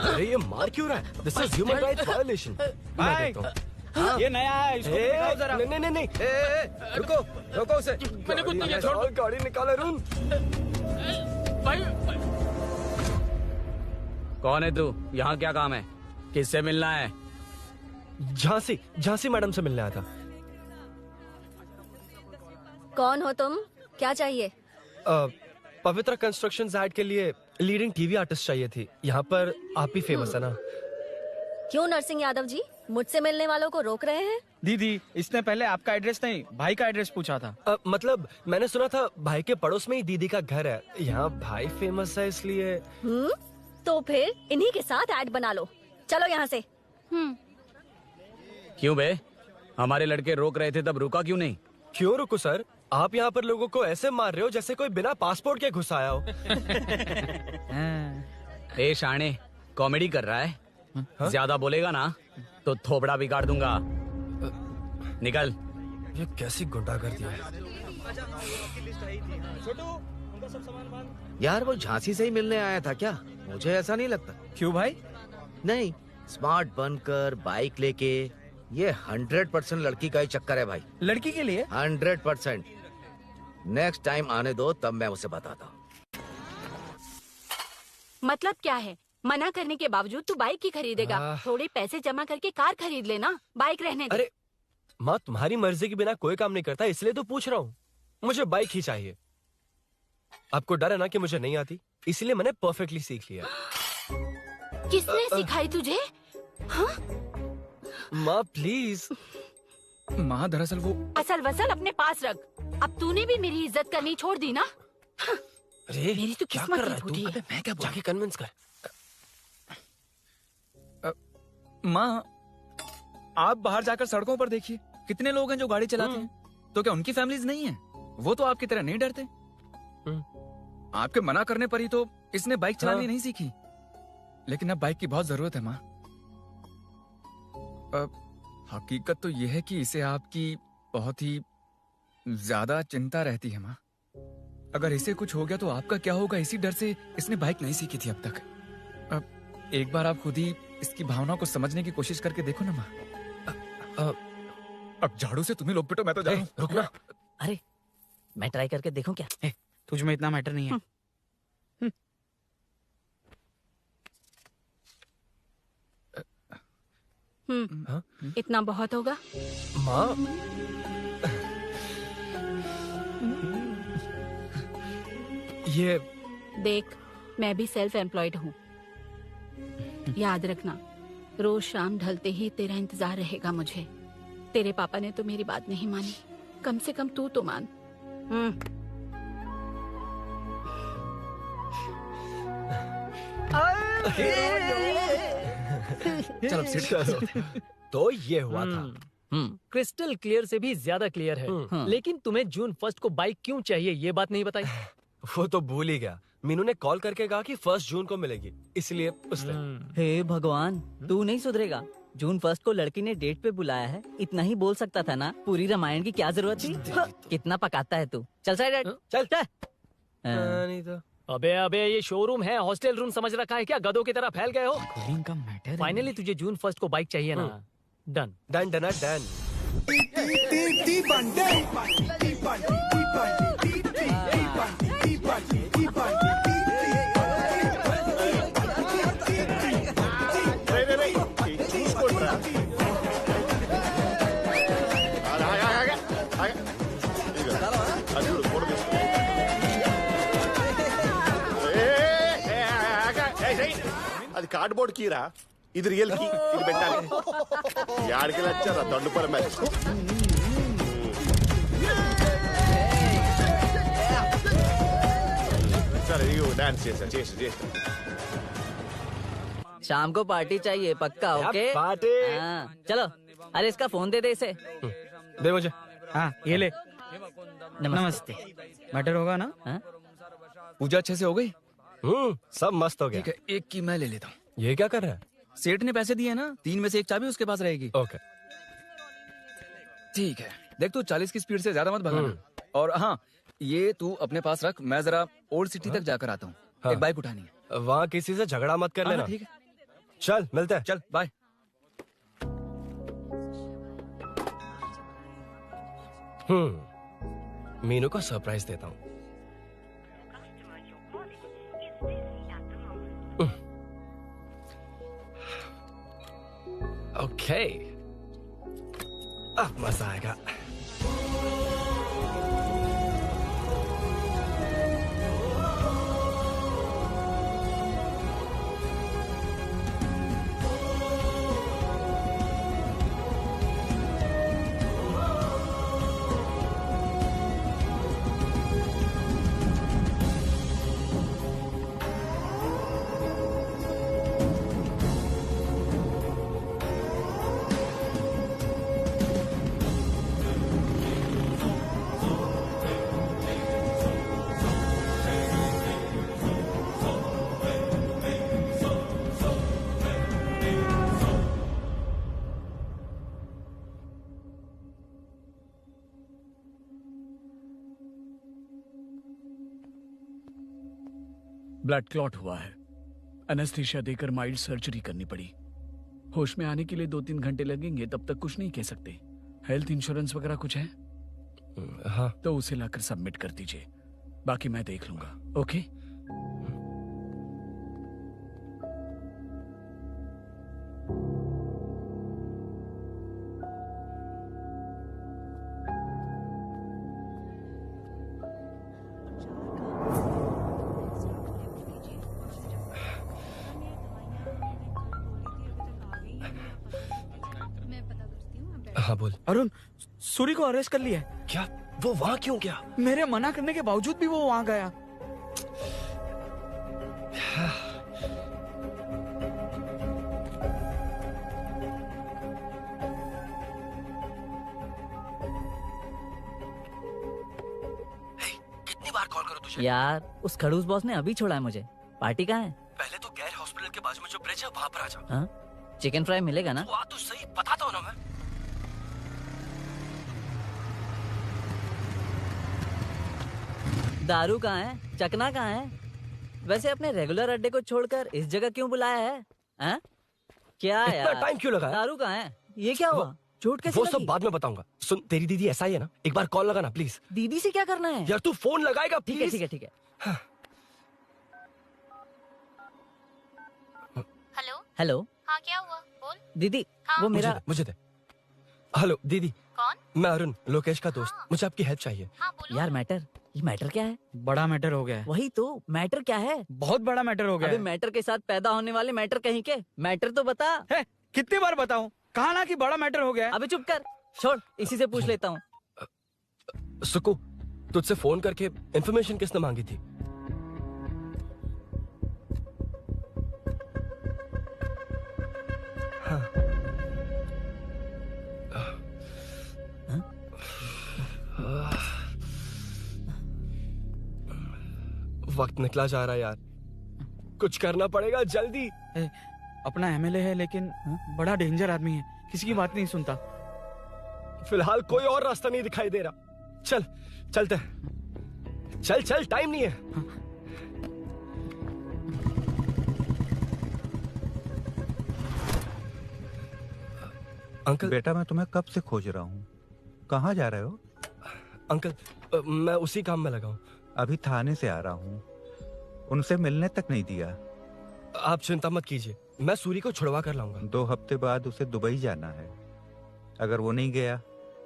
S5: अरे ये मार क्यों रहा है? This is human rights violation।
S3: भाई, ये नया है, इसको दिखाओ जरा।
S5: नहीं नहीं
S3: रुको रुको उसे।
S5: मैंने कुछ नहीं किया, छोड़। गाड़ी निकाले रूम।
S3: कौन है तू? यहाँ क्या काम है? किससे मिलना है?
S5: झांसी मैडम से मिलने आया था।
S8: कौन हो तुम? क्या चाहिए?
S5: पवित्र कंस्ट्रक्शन ऐड के लिए लीडिंग टीवी आर्टिस्ट चाहिए थी। यहाँ पर आप ही फेमस है ना?
S8: क्यों नरसिंह यादव जी मुझसे मिलने वालों को रोक रहे हैं?
S3: दीदी, इसने पहले आपका एड्रेस नहीं, भाई का एड्रेस पूछा था।
S5: मतलब मैंने सुना था भाई के पड़ोस में ही दीदी का घर है। यहाँ भाई फेमस है इसलिए।
S8: तो फिर इन्हीं के साथ ऐड बना लो। चलो यहाँ से।
S3: क्यों बे? हमारे लड़के रोक रहे थे तब रुका क्यों नहीं?
S5: क्यों रुको सर? आप यहाँ पर लोगों को ऐसे मार रहे हो जैसे कोई बिना पासपोर्ट के घुस आया हो।
S3: ए शाणे, कॉमेडी कर रहा है? ज्यादा बोलेगा ना तो थोबड़ा बिगाड़ दूंगा। निकल।
S5: ये कैसी गुंडागर्दी है?
S10: यार वो झांसी से ही मिलने आया था क्या? मुझे ऐसा नहीं लगता।
S3: क्यों भाई?
S10: नहीं, स्मार्ट बनकर बाइक लेके, ये 100% लड़की का ही चक्कर है भाई।
S3: लड़की के लिए?
S10: 100%। नेक्स्ट टाइम आने दो, तब मैं उसे बताता हूँ।
S14: मतलब क्या है? मना करने के बावजूद तू बाइक ही खरीदेगा? थोड़े पैसे जमा करके कार खरीद लेना, बाइक रहने दे।
S5: अरे माँ, तुम्हारी मर्जी के बिना कोई काम नहीं करता, इसलिए तो पूछ रहा हूँ। मुझे बाइक ही चाहिए। आपको डर है ना कि मुझे नहीं आती, इसलिए मैंने परफेक्टली सीख लिया।
S14: किसने सिखाई तुझे? हाँ?
S5: माँ प्लीज।
S2: माँ दरअसल वो
S14: असल वसल अपने पास रख। अब तूने भी मेरी इज्जत करनी छोड़ दी ना?
S5: अरे
S14: मेरी तो
S5: क्या
S14: किस्मत
S5: कर
S14: ही
S5: रहा है
S14: फूटी
S5: तू?
S14: है।
S5: मैं क्या जाके कन्विंस कर।
S2: माँ, आप बाहर जाकर सड़कों पर देखिए, कितने लोग हैं जो गाड़ी चलाते हैं। तो क्या उनकी फैमिलीज नहीं है? वो तो आपकी तरह नहीं डरते। आपके मना करने पर ही तो इसने बाइक चलानी नहीं सीखी। लेकिन अब बाइक की बहुत जरूरत है माँ। हकीकत तो यह है कि इसे आपकी बहुत ही ज्यादा चिंता रहती है माँ। अगर इसे कुछ हो गया तो आपका क्या होगा, इसी डर से इसने बाइक नहीं सीखी थी अब तक। अब एक बार आप खुद ही इसकी भावना को समझने की कोशिश करके देखो ना माँ। अब झाड़ू से तुम्हें लोग पिटो, मैं तो जा रहा हूं।
S4: रुकना। अरे मैं ट्राई करके देखूं क्या?
S3: तुझ में इतना मैटर नहीं है।
S14: इतना बहुत होगा?
S5: माँ, ये
S14: देख, मैं भी सेल्फ एम्प्लॉयड हूँ। याद रखना, रोज शाम ढलते ही तेरा इंतजार रहेगा मुझे। तेरे पापा ने तो मेरी बात नहीं मानी, कम से कम तू तो मान।
S5: चलो सीट। तो ये हुआ था।
S1: क्रिस्टल क्लियर से भी ज्यादा क्लियर है। लेकिन तुम्हें जून 1 को बाइक क्यों चाहिए, ये बात नहीं बताई।
S5: वो तो भूल ही गया। मीनू ने कॉल करके कहा कि 1 जून को मिलेगी, इसलिए उसने।
S4: हे भगवान, तू नहीं सुधरेगा। जून 1 को लड़की ने डेट पे बुलाया है, इतना ही बोल सकता था ना। पूरी रामायण की क्या जरूरत थी? कितना पकाता है तू। चल साइड चल चल।
S5: नहीं तो
S1: अबे ये शोरूम है, हॉस्टल रूम समझ रखा है क्या? गधों की तरह फैल गए हो।
S4: का मैटर।
S1: फाइनली तुझे जून 1 को बाइक चाहिए ना? Done
S5: done done done.
S18: అది కార్డ్బోర్డ్ కీరా, ఇది రియల్ కీ. ఇది పెట్టాలి. యాడికి వచ్చారా దొండపర మ్యాచ్. సరే ఇగో డాన్స్ చేసా.
S4: शाम को पार्टी चाहिए पक्का? Okay
S5: party.
S4: हाँ, चलो। अरे इसका फोन दे दे इसे।
S5: दे मुझे।
S10: हाँ ये ले।
S4: नमस्ते।
S10: मैटर होगा ना?
S2: पूजा अच्छे से हो गई?
S5: सब मस्त हो गया।
S2: ठीक है, एक की मैं ले लेता हूँ।
S5: ये क्या कर रहा है?
S2: सेठ ने पैसे दिए ना, 3 में से 1 चाबी उसके पास रहेगी।
S5: ओके
S2: ठीक है, देख तू 40 की स्पीड से ज्यादा मत भगाना। और हाँ, ये तू अपने पास रख, मैं जरा ओल्ड सिटी तक जाकर आता हूँ। एक बाइक उठानी है।
S5: वहाँ किसी से झगड़ा मत कर लेना।
S2: ठीक है,
S5: चल मिलते हैं।
S2: चल बाय।
S5: मीनू को सरप्राइज देता हूँ। ओके, अब मजा आएगा।
S19: ब्लड क्लॉट हुआ है। एनेस्थीसिया देकर माइल्ड सर्जरी करनी पड़ी। होश में आने के लिए 2-3 घंटे लगेंगे, तब तक कुछ नहीं कह सकते। हेल्थ इंश्योरेंस वगैरह कुछ है?
S5: हाँ।
S19: तो उसे लाकर सबमिट कर दीजिए, बाकी मैं देख लूंगा। ओके?
S5: हाँ बोल।
S10: अरुण, सूरी को अरेस्ट कर लिया है।
S5: क्या? वो वहाँ क्यों गया?
S10: मेरे मना करने के बावजूद भी वो वहाँ गया।
S5: कितनी बार कॉल करो तुझे?
S4: यार, उस खड़ूस बॉस ने अभी छोड़ा है मुझे। पार्टी कहाँ है?
S5: पहले तो गैर हॉस्पिटल के बाजू में जो ब्रिज है वहाँ पर आ जा।
S4: हाँ? चिकन फ्राई मिलेगा ना?
S5: वो तो सही बताता हूँ ना मैं।
S4: दारू कहाँ है? चकना कहाँ है? वैसे अपने रेगुलर अड्डे को छोड़कर इस जगह क्यों बुलाया है? हाँ? क्या
S5: इतना
S4: यार?
S5: टाइम क्यों लगा?
S4: दारू कहाँ है? ये क्या हुआ? चोट कैसे
S5: वो
S4: लगी?
S5: सब बाद में बताऊंगा। सुन, तेरी दीदी ऐसा ही है ना, एक बार कॉल लगाना प्लीज।
S4: दीदी से क्या करना है?
S5: यार तू फोन लगाएगा
S4: ठीक है
S5: प्लीज?
S4: ठीक है ठीक है।
S9: Hello
S4: hello.
S9: हाँ क्या हुआ बोल।
S4: दीदी,
S9: हाँ?
S4: वो मेरा
S5: मुझे दे। हेलो दीदी।
S9: कौन?
S5: मैं अरुण, लोकेश का दोस्त। मुझे आपकी हेल्प चाहिए।
S4: यार मैटर, ये मैटर क्या है?
S10: बड़ा मैटर हो गया है।
S4: वही तो, मैटर क्या है?
S10: बहुत बड़ा मैटर हो गया
S4: अबे
S10: है।
S4: मैटर के साथ पैदा होने वाले मैटर कहीं के। मैटर तो बता।
S10: है, कितनी बार बताऊं? कहा ना कि बड़ा मैटर हो गया है।
S4: अबे चुप कर, छोड़, इसी से पूछ लेता हूँ।
S5: सुकू, तुझसे फोन करके इन्फॉर्मेशन किसने मांगी थी? वक्त निकला जा रहा है यार, कुछ करना पड़ेगा जल्दी।
S20: अपना एमएलए है लेकिन बड़ा डेंजर आदमी है, किसी की बात नहीं सुनता।
S5: फिलहाल कोई और रास्ता नहीं दिखाई दे रहा। चल चलते हैं, चल चल, टाइम नहीं है।
S7: अंकल बेटा, मैं तुम्हें कब से खोज रहा हूँ, कहाँ जा रहे हो?
S5: अंकल मैं उसी काम में लगा हूँ।
S7: अभी थाने से आ रहा हूँ, उनसे मिलने तक नहीं दिया।
S5: आप चिंता मत कीजिए, मैं सूरी को छुड़वा कर लाऊंगा।
S7: 2 हफ्ते बाद उसे दुबई जाना है, अगर वो नहीं गया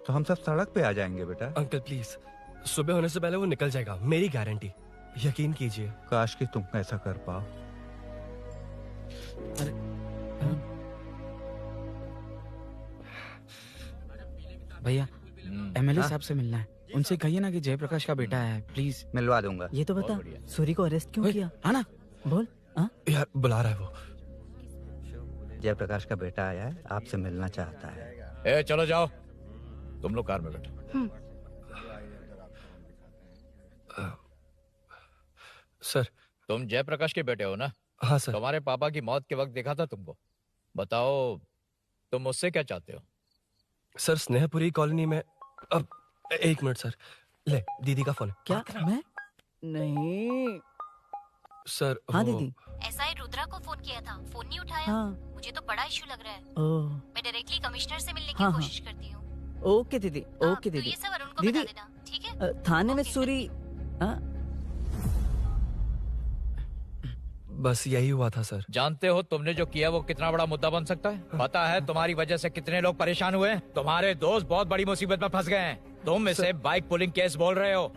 S7: तो हम सब सड़क पे आ जाएंगे बेटा।
S5: अंकल प्लीज, सुबह होने से पहले वो निकल जाएगा, मेरी गारंटी, यकीन कीजिए।
S7: काश कि तुम ऐसा कर पाओ।
S20: भैया एमएलए साहब से मिलना है, उनसे कहिए ना कि जयप्रकाश का बेटा है, प्लीज।
S7: मिलवा दूंगा।
S4: ये तो बता, सूरी को अरेस्ट क्यों किया?
S20: आना
S4: बोल।
S5: यार बुला रहा है वो।
S7: जयप्रकाश का बेटा आया है, आपसे मिलना चाहता है।
S21: ए चलो जाओ, तुम लोग कार में बैठो।
S5: सर
S21: तुम जयप्रकाश के बेटे हो ना?
S5: हाँ सर।
S21: तुम्हारे पापा की मौत के वक्त देखा था तुमको। बताओ तुम मुझसे क्या चाहते हो?
S5: सर स्नेहपुरी कॉलोनी में। अब 1 मिनट सर, ले दीदी का फोन।
S4: क्या? मैं नहीं
S5: सर।
S4: हाँ दीदी।
S9: एसआई रुद्रा को फोन किया था, फोन नहीं उठाया।
S4: हाँ।
S9: मुझे तो बड़ा इशू लग रहा है।
S4: ओह।
S9: मैं डायरेक्टली कमिश्नर से मिलने की
S4: हाँ,
S9: कोशिश करती हूँ।
S4: ओके दीदी, ओके दीदी।
S9: ये सब अरुण को
S4: दीदी,
S9: बता देना, ठीक है?
S4: थाने में सूरी।
S5: बस यही हुआ था सर।
S21: जानते हो तुमने जो किया वो कितना बड़ा मुद्दा बन सकता है? पता है तुम्हारी वजह से कितने लोग परेशान हुए हैं? तुम्हारे दोस्त बहुत बड़ी मुसीबत में फंस गए हैं। तुम इसे बाइक पुलिंग केस बोल रहे हो,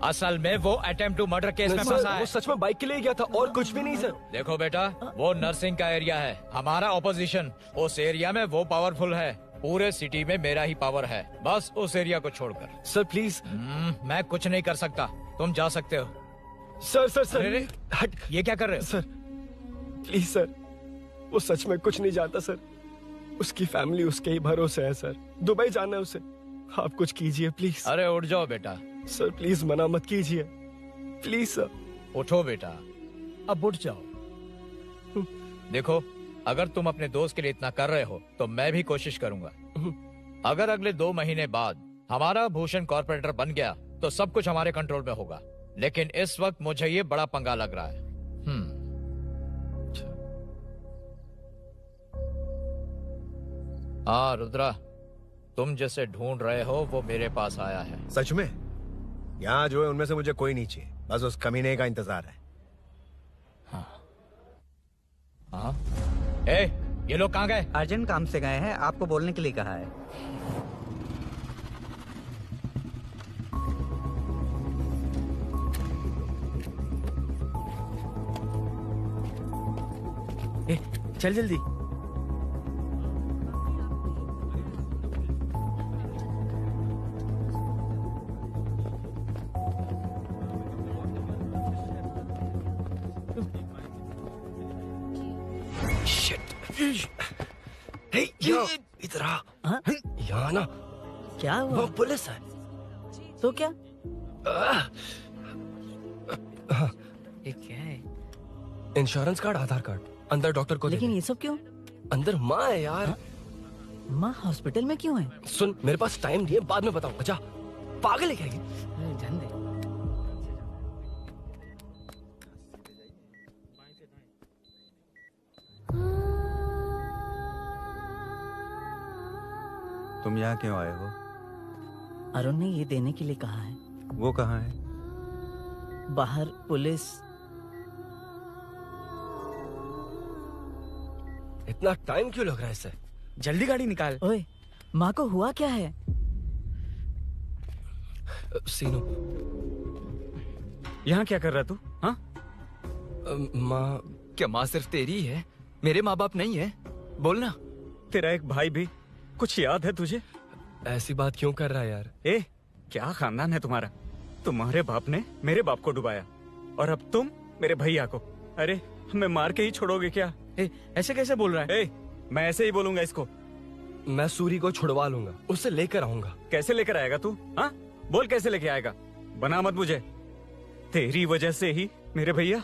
S21: असल में वो अटेम्प्ट टू मर्डर केस में फंसा है।
S5: वो सच में बाइक के लिए गया था और कुछ भी नहीं सर।
S21: देखो बेटा, वो नर्सिंग का एरिया है, हमारा ऑपोजिशन उस एरिया में वो पावरफुल है। पूरे सिटी में मेरा ही पावर है, बस उस एरिया को छोड़कर।
S5: Sir please.
S21: मैं कुछ नहीं कर सकता, तुम जा सकते हो।
S5: Sir sir sir.
S21: अरे हट, ये क्या कर रहे हो?
S5: सर प्लीज सर, वो सच में कुछ नहीं जानता सर। उसकी फैमिली उसके ही भरोसे है सर, दुबई जाना है उसे। आप कुछ कीजिए प्लीज।
S21: अरे उठ जाओ बेटा।
S5: सर प्लीज मना मत कीजिए, प्लीज सर।
S21: उठो बेटा, अब उठ जाओ। देखो, अगर तुम अपने दोस्त के लिए इतना कर रहे हो तो मैं भी कोशिश करूंगा। अगर अगले 2 महीने बाद हमारा भूषण कॉर्पोरेटर बन गया तो सब कुछ हमारे कंट्रोल में होगा, लेकिन इस वक्त मुझे ये बड़ा पंगा लग रहा है। हाँ रुद्रा, तुम जिसे ढूंढ रहे हो वो मेरे पास आया है।
S22: सच में? यहाँ जो है उनमें से मुझे कोई नहीं चाहिए, बस उस कमीने का इंतजार है।
S21: हाँ? ए, ये लोग कहाँ गए?
S7: अर्जेंट काम से गए हैं, आपको बोलने के लिए कहा है।
S20: ए, चल जल्दी।
S5: इधर आ। यहाँ ना
S4: क्या हुआ?
S5: वो पुलिस है।
S4: तो क्या?
S5: ये क्या है? इंश्योरेंस कार्ड, आधार कार्ड, अंदर डॉक्टर को।
S4: लेकिन ये सब क्यों?
S5: अंदर माँ है यार।
S4: माँ हॉस्पिटल में क्यों है?
S5: सुन, मेरे पास टाइम नहीं है, बाद में बताऊंगा। जा, पागल है क्या ये?
S4: जान दे।
S7: तुम यहाँ क्यों आए हो?
S4: अरुण ने ये देने के लिए कहा है।
S7: वो कहाँ है?
S4: बाहर पुलिस।
S5: इतना टाइम क्यों लग रहा है इससे?
S20: जल्दी गाड़ी निकाल।
S4: ओए, माँ को हुआ क्या है?
S5: सीनू,
S2: यहाँ क्या कर रहा तू? हाँ?
S5: माँ।
S2: क्या माँ सिर्फ तेरी है? मेरे माँ बाप नहीं है? बोलना। तेरा एक भाई भी, कुछ याद है तुझे?
S5: ऐसी बात क्यों कर रहा है यार?
S2: ए, क्या खानदान है तुम्हारा? तुम्हारे बाप ने मेरे बाप को डुबाया और अब तुम मेरे भैया को। अरे हमें मार के ही छोड़ोगे क्या?
S20: ए, ऐसे कैसे बोल रहा है?
S2: ए, मैं ऐसे ही बोलूंगा इसको।
S5: मैं सूरी को छुड़वा लूंगा, उससे लेकर आऊंगा।
S2: कैसे लेकर आएगा तू? हाँ, बोल कैसे लेके आएगा? बना मत मुझे। तेरी वजह से ही
S20: मेरे भैया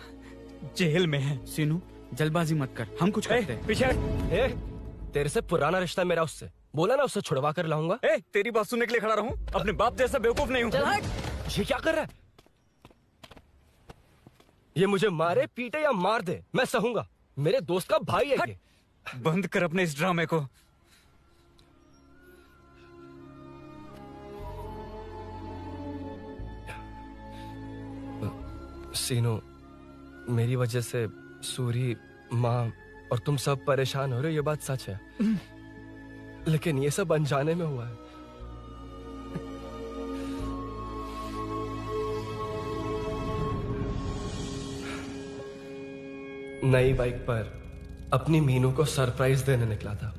S20: जेल में है। सीनू जल्दबाजी मत कर, हम कुछ करते हैं।
S5: पीछे तेरे से पुराना रिश्ता मेरा उससे, बोला ना उससे छुड़वा कर लाऊंगा।
S20: तेरी बात सुनने के लिए खड़ा रहूं? अपने बाप जैसा बेवकूफ नहीं हूं।
S5: ये क्या कर रहा है? ये मुझे मारे पीटे या मार दे, मैं सहूंगा। मेरे दोस्त का भाई है ये।
S20: बंद कर अपने इस ड्रामे को।
S5: सीनू, मेरी वजह से सूरी, माँ और तुम सब परेशान हो रहे हो, ये बात सच है। लेकिन ये सब अनजाने में हुआ है। नई बाइक पर अपनी मीनू को सरप्राइज देने निकला था।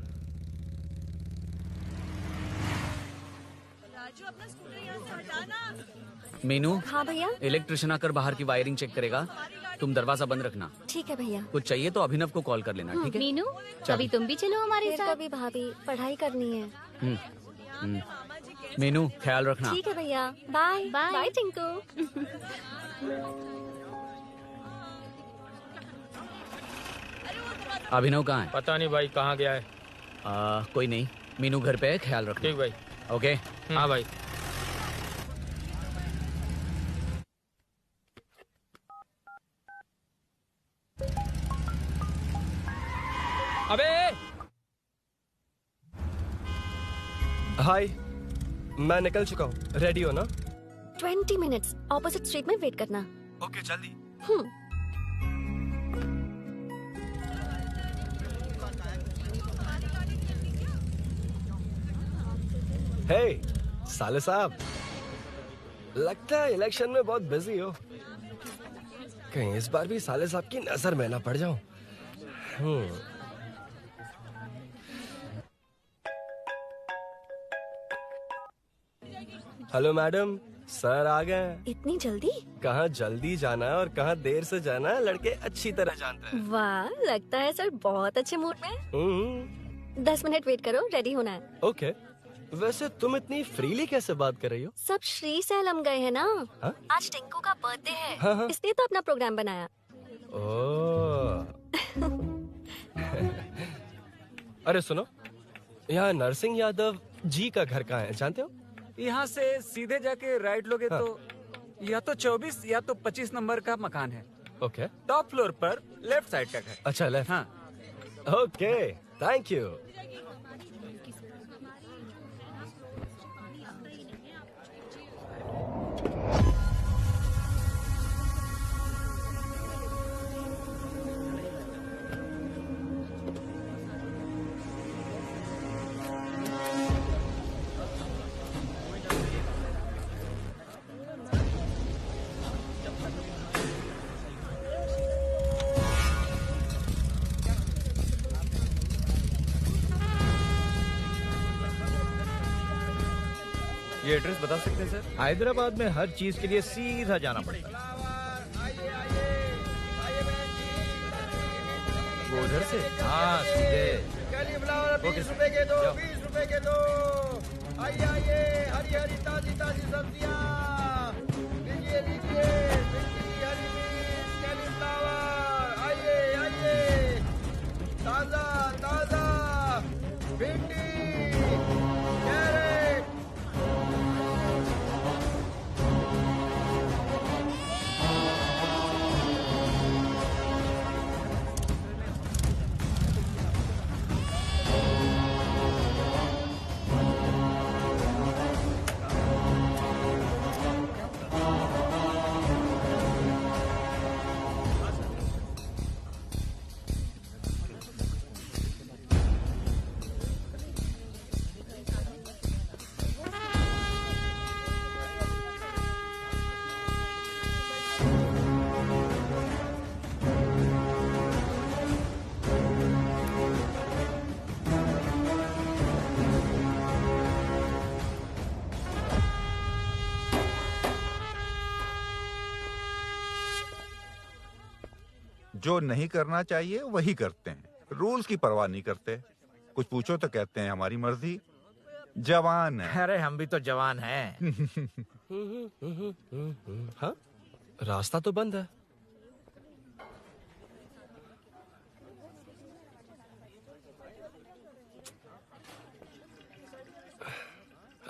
S3: मीनू।
S8: हाँ भैया।
S3: इलेक्ट्रिशियन आकर बाहर की वायरिंग चेक करेगा, तुम दरवाजा बंद रखना।
S8: ठीक है भैया।
S3: कुछ चाहिए तो अभिनव को कॉल कर लेना, ठीक है?
S9: मीनू,
S3: चल।
S9: कभी तुम भी चलो हमारे साथ।
S8: कभी भाभी, पढ़ाई करनी है।
S3: मीनू ख्याल रखना।
S8: ठीक है भैया, बाय बाय टिंकू।
S3: अभिनव कहाँ है?
S11: पता नहीं भाई, कहाँ गया है।
S3: कोई नहीं, मीनू घर पे है, ख्याल रखना।
S11: ठीक भाई।
S3: ओके।
S11: हाँ भाई।
S5: अबे हाय, मैं निकल चुका हूँ, रेडी हो ना?
S8: 20 मिनट्स ऑपोजिट स्ट्रीट में वेट करना।
S5: ओके, जल्दी। हे साले साहब, लगता है इलेक्शन में बहुत बिजी हो। कहीं इस बार भी साले साहब की नजर में ना पड़ जाऊं। हेलो मैडम, सर आ गए।
S8: इतनी जल्दी?
S5: कहाँ जल्दी जाना है और कहाँ देर से जाना है, लड़के अच्छी तरह जानते हैं।
S8: वाह, लगता है सर बहुत अच्छे मूड में। 10 मिनट वेट करो, रेडी होना है।
S5: ओके। वैसे तुम इतनी फ्रीली कैसे बात कर रही हो?
S8: सब श्री सैलम गए हैं ना।
S5: हा?
S8: आज टिंकू का बर्थडे है।
S5: हाँ।
S8: इसलिए तो अपना प्रोग्राम बनाया।
S5: ओह। अरे सुनो, यहाँ नरसिंह यादव जी का घर कहाँ है, जानते हो?
S20: यहाँ से सीधे जाके राइट लोगे तो या तो 24 या तो 25 नंबर का मकान है।
S5: ओके।
S20: टॉप फ्लोर पर लेफ्ट साइड का घर।
S5: अच्छा, लेफ्ट।
S20: हाँ।
S5: Okay, thank you.
S21: ये एड्रेस बता सकते हैं सर? हैदराबाद में हर चीज के लिए सीधा जाना पड़ता है।
S5: वो उधर से?
S21: हाँ, सीधे।
S10: 20 रुपए के दो, 20 रुपए के दो। आइए आइए, हरी हरी ताजी ताजी सब्जियाँ लीजिए लीजिए। भिंडी, हरी मिर्च, कैलीफ्लावर। आइए आइए, ताजा ताजा भिंडी, कैरेट।
S7: जो नहीं करना चाहिए वही करते हैं, रूल्स की परवाह नहीं करते। कुछ पूछो तो कहते हैं हमारी मर्जी। जवान है।
S21: अरे हम भी तो जवान हैं।
S5: हाँ, रास्ता तो बंद है,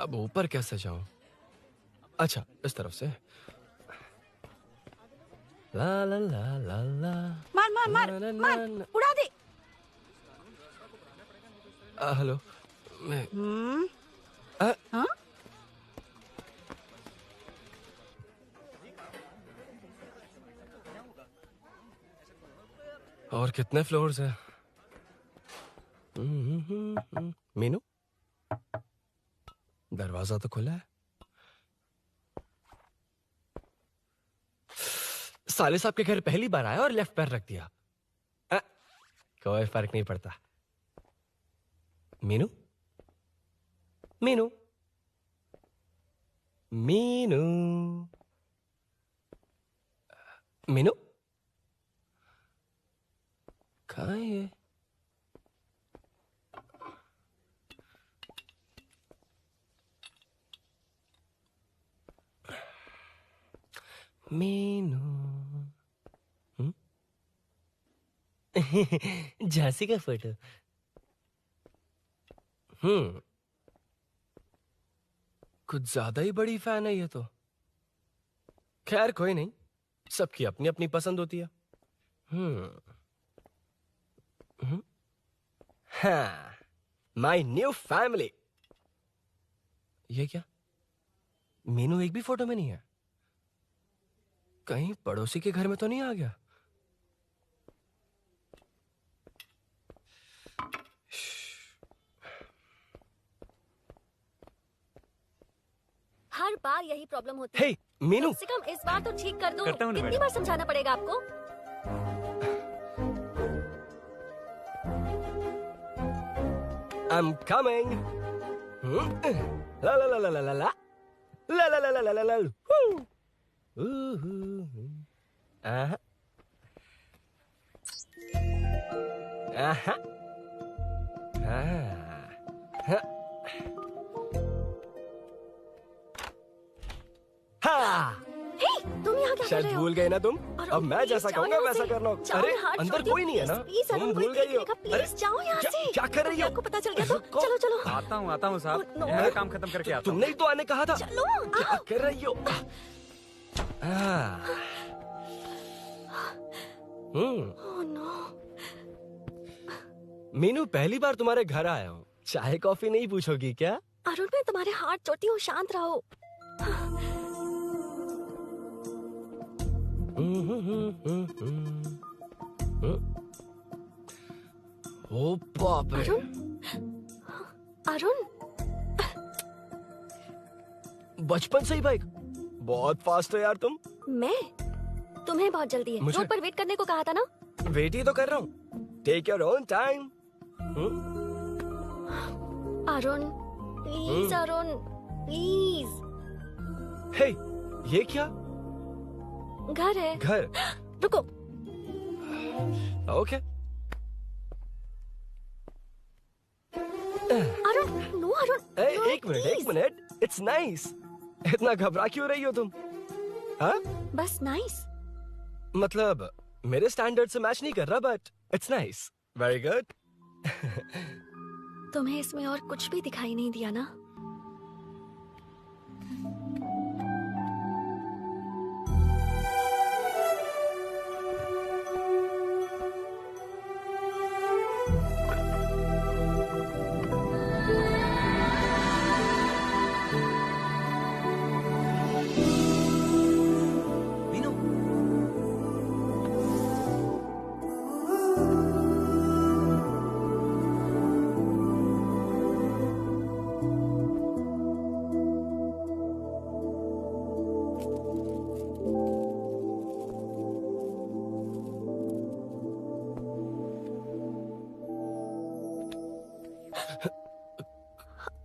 S5: अब ऊपर कैसे जाऊं? अच्छा, इस तरफ से। ला ला ला ला ला।
S14: मार मार मार मार, उड़ा दे।
S5: हेलो, मैं
S14: हाँ?
S5: और कितने फ्लोर्स हैं? मीनू, दरवाजा तो खुला है। साले साहब के घर पहली बार आया और लेफ्ट पैर रख दिया। कोई फर्क नहीं पड़ता। मीनू, मीनू, मीनू, मीनू, कहाँ है ये? मीनू, झांसी का फोटो। कुछ ज्यादा ही बड़ी फैन है ये तो। खैर कोई नहीं, सबकी अपनी अपनी पसंद होती है। हाँ, माय न्यू फैमिली। ये क्या? मीनू एक भी फोटो में नहीं है। कहीं पड़ोसी के घर में तो नहीं आ गया?
S8: हर बार यही प्रॉब्लम होती है।
S5: हे, मीनू।
S8: कम से कम इस बार तो ठीक कर दो।
S5: करता हूँ ना
S8: कितनी
S5: मैडम।
S8: बार समझाना पड़ेगा आपको?
S5: I'm coming. La la la la la la la. La la la la la la la. Aha. Aha. हाँ।
S8: हे, तुम यहाँ क्या कर
S5: शायद
S8: रहे हो?
S5: भूल गए ना तुम?
S8: अरे
S5: अब मैं
S8: प्लीज
S5: जैसा
S8: जाओ
S5: कहूँगा
S8: यहाँ
S5: वैसा
S8: से।
S5: करना।
S8: जाओ,
S5: अरे
S8: हाथ
S5: अंदर
S8: छोड़
S5: कोई नहीं है ना?
S8: प्लीज,
S5: तुम
S8: अरुण,
S5: भूल
S8: कोई
S5: गई हो।
S8: देखेगा, प्लीज जाओ यहाँ से।
S5: क्या कर रही हो?
S8: आपको पता चल गया तो चलो चलो।
S12: आता हूँ साहब।
S8: नो।
S12: मेरा काम खत्म करके आता हूँ।
S5: तुमने ही तो आने कहा था।
S8: चलो।
S5: क्या कर रही हो?
S8: Oh no.
S5: मीनू, पहली बार तुम्हारे घर आया हूँ। चाय कॉफी नहीं पूछोगी क्या?
S8: अरुण, मैं तुम्हारे हाथ चोटी हूँ, शांत रहो।
S5: ओ बाप रे।
S8: अरुण,
S5: बचपन से ही बाइक। बहुत फास्ट है यार तुम।
S8: मैं? तुम्हें बहुत जल्दी है।
S5: मुझे-
S8: रोड पर वेट करने को कहा था ना?
S5: वेट ही तो कर रहा हूँ। Take your own time.
S8: Arun, please Arun, please.
S5: Hey, ये क्या?
S8: घर है।
S5: घर?
S8: रुको।
S5: ओके।
S8: अरुण, नो अरुण।
S5: एक मिनट। It's nice. इतना घबरा क्यों रही हो तुम? हाँ?
S8: बस नाइस।
S5: मतलब मेरे स्टैंडर्ड से मैच नहीं कर रहा, but it's nice. Very good.
S8: तुम्हें इसमें और कुछ भी दिखाई नहीं दिया ना?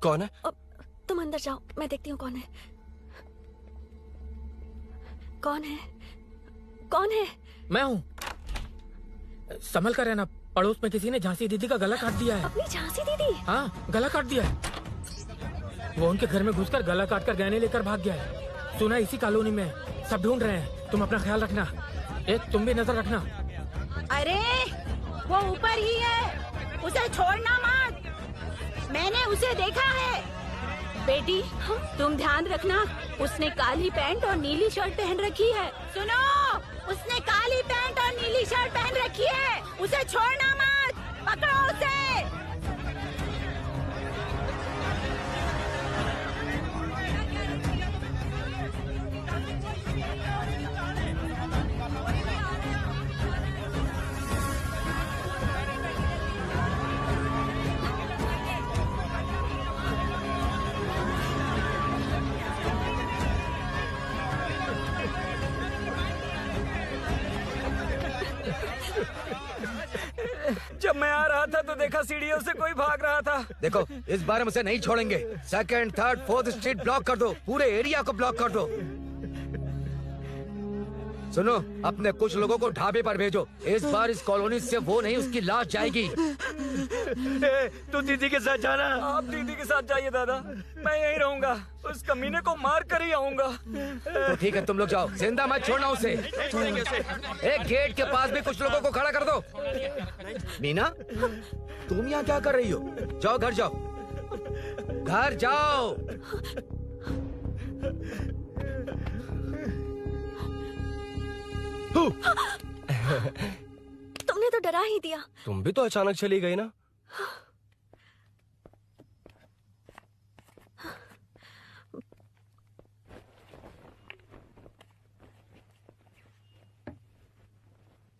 S5: कौन है?
S8: तुम अंदर जाओ, मैं देखती हूँ कौन है। कौन है? कौन है?
S11: मैं हूँ। संभल कर रहना, पड़ोस में किसी ने झांसी दीदी का गला काट दिया है।
S8: अपनी झांसी दीदी?
S11: हाँ, गला काट दिया है। वो उनके घर में घुसकर गला काट कर गहने लेकर भाग गया है। सुना इसी कॉलोनी में, सब ढूंढ रहे हैं। तुम अपना ख्याल रखना। तुम भी नजर रखना।
S14: अरे वो ऊपर ही है, उसे छोड़ना मत। मैंने उसे देखा है, बेटी तुम ध्यान रखना, उसने काली पैंट और नीली शर्ट पहन रखी है। सुनो, उसने काली पैंट और नीली शर्ट पहन रखी है, उसे छोड़ना मत, पकड़ो उसे।
S10: जब मैं आ रहा था तो देखा सीढ़ियों से कोई भाग रहा था। देखो, इस बार हम उसे नहीं छोड़ेंगे। Second, third, fourth street block कर दो, पूरे एरिया को ब्लॉक कर दो। सुनो, अपने कुछ लोगों को ढाबे पर भेजो। इस बार इस कॉलोनी से वो नहीं, उसकी लाश जाएगी।
S5: तू दीदी के साथ जाना।
S10: आप दीदी के साथ जाइए दादा, मैं यहीं रहूंगा। उस कमीने को मार कर ही आऊंगा। तो ठीक है, तुम लोग जाओ, जिंदा मत छोड़ना उसे। एक गेट के पास भी कुछ लोगों को खड़ा कर दो। मीना, तुम यहाँ क्या कर रही हो? जाओ घर जाओ, घर जाओ।
S8: तुमने तो डरा ही दिया।
S5: तुम भी तो अचानक चली गई ना।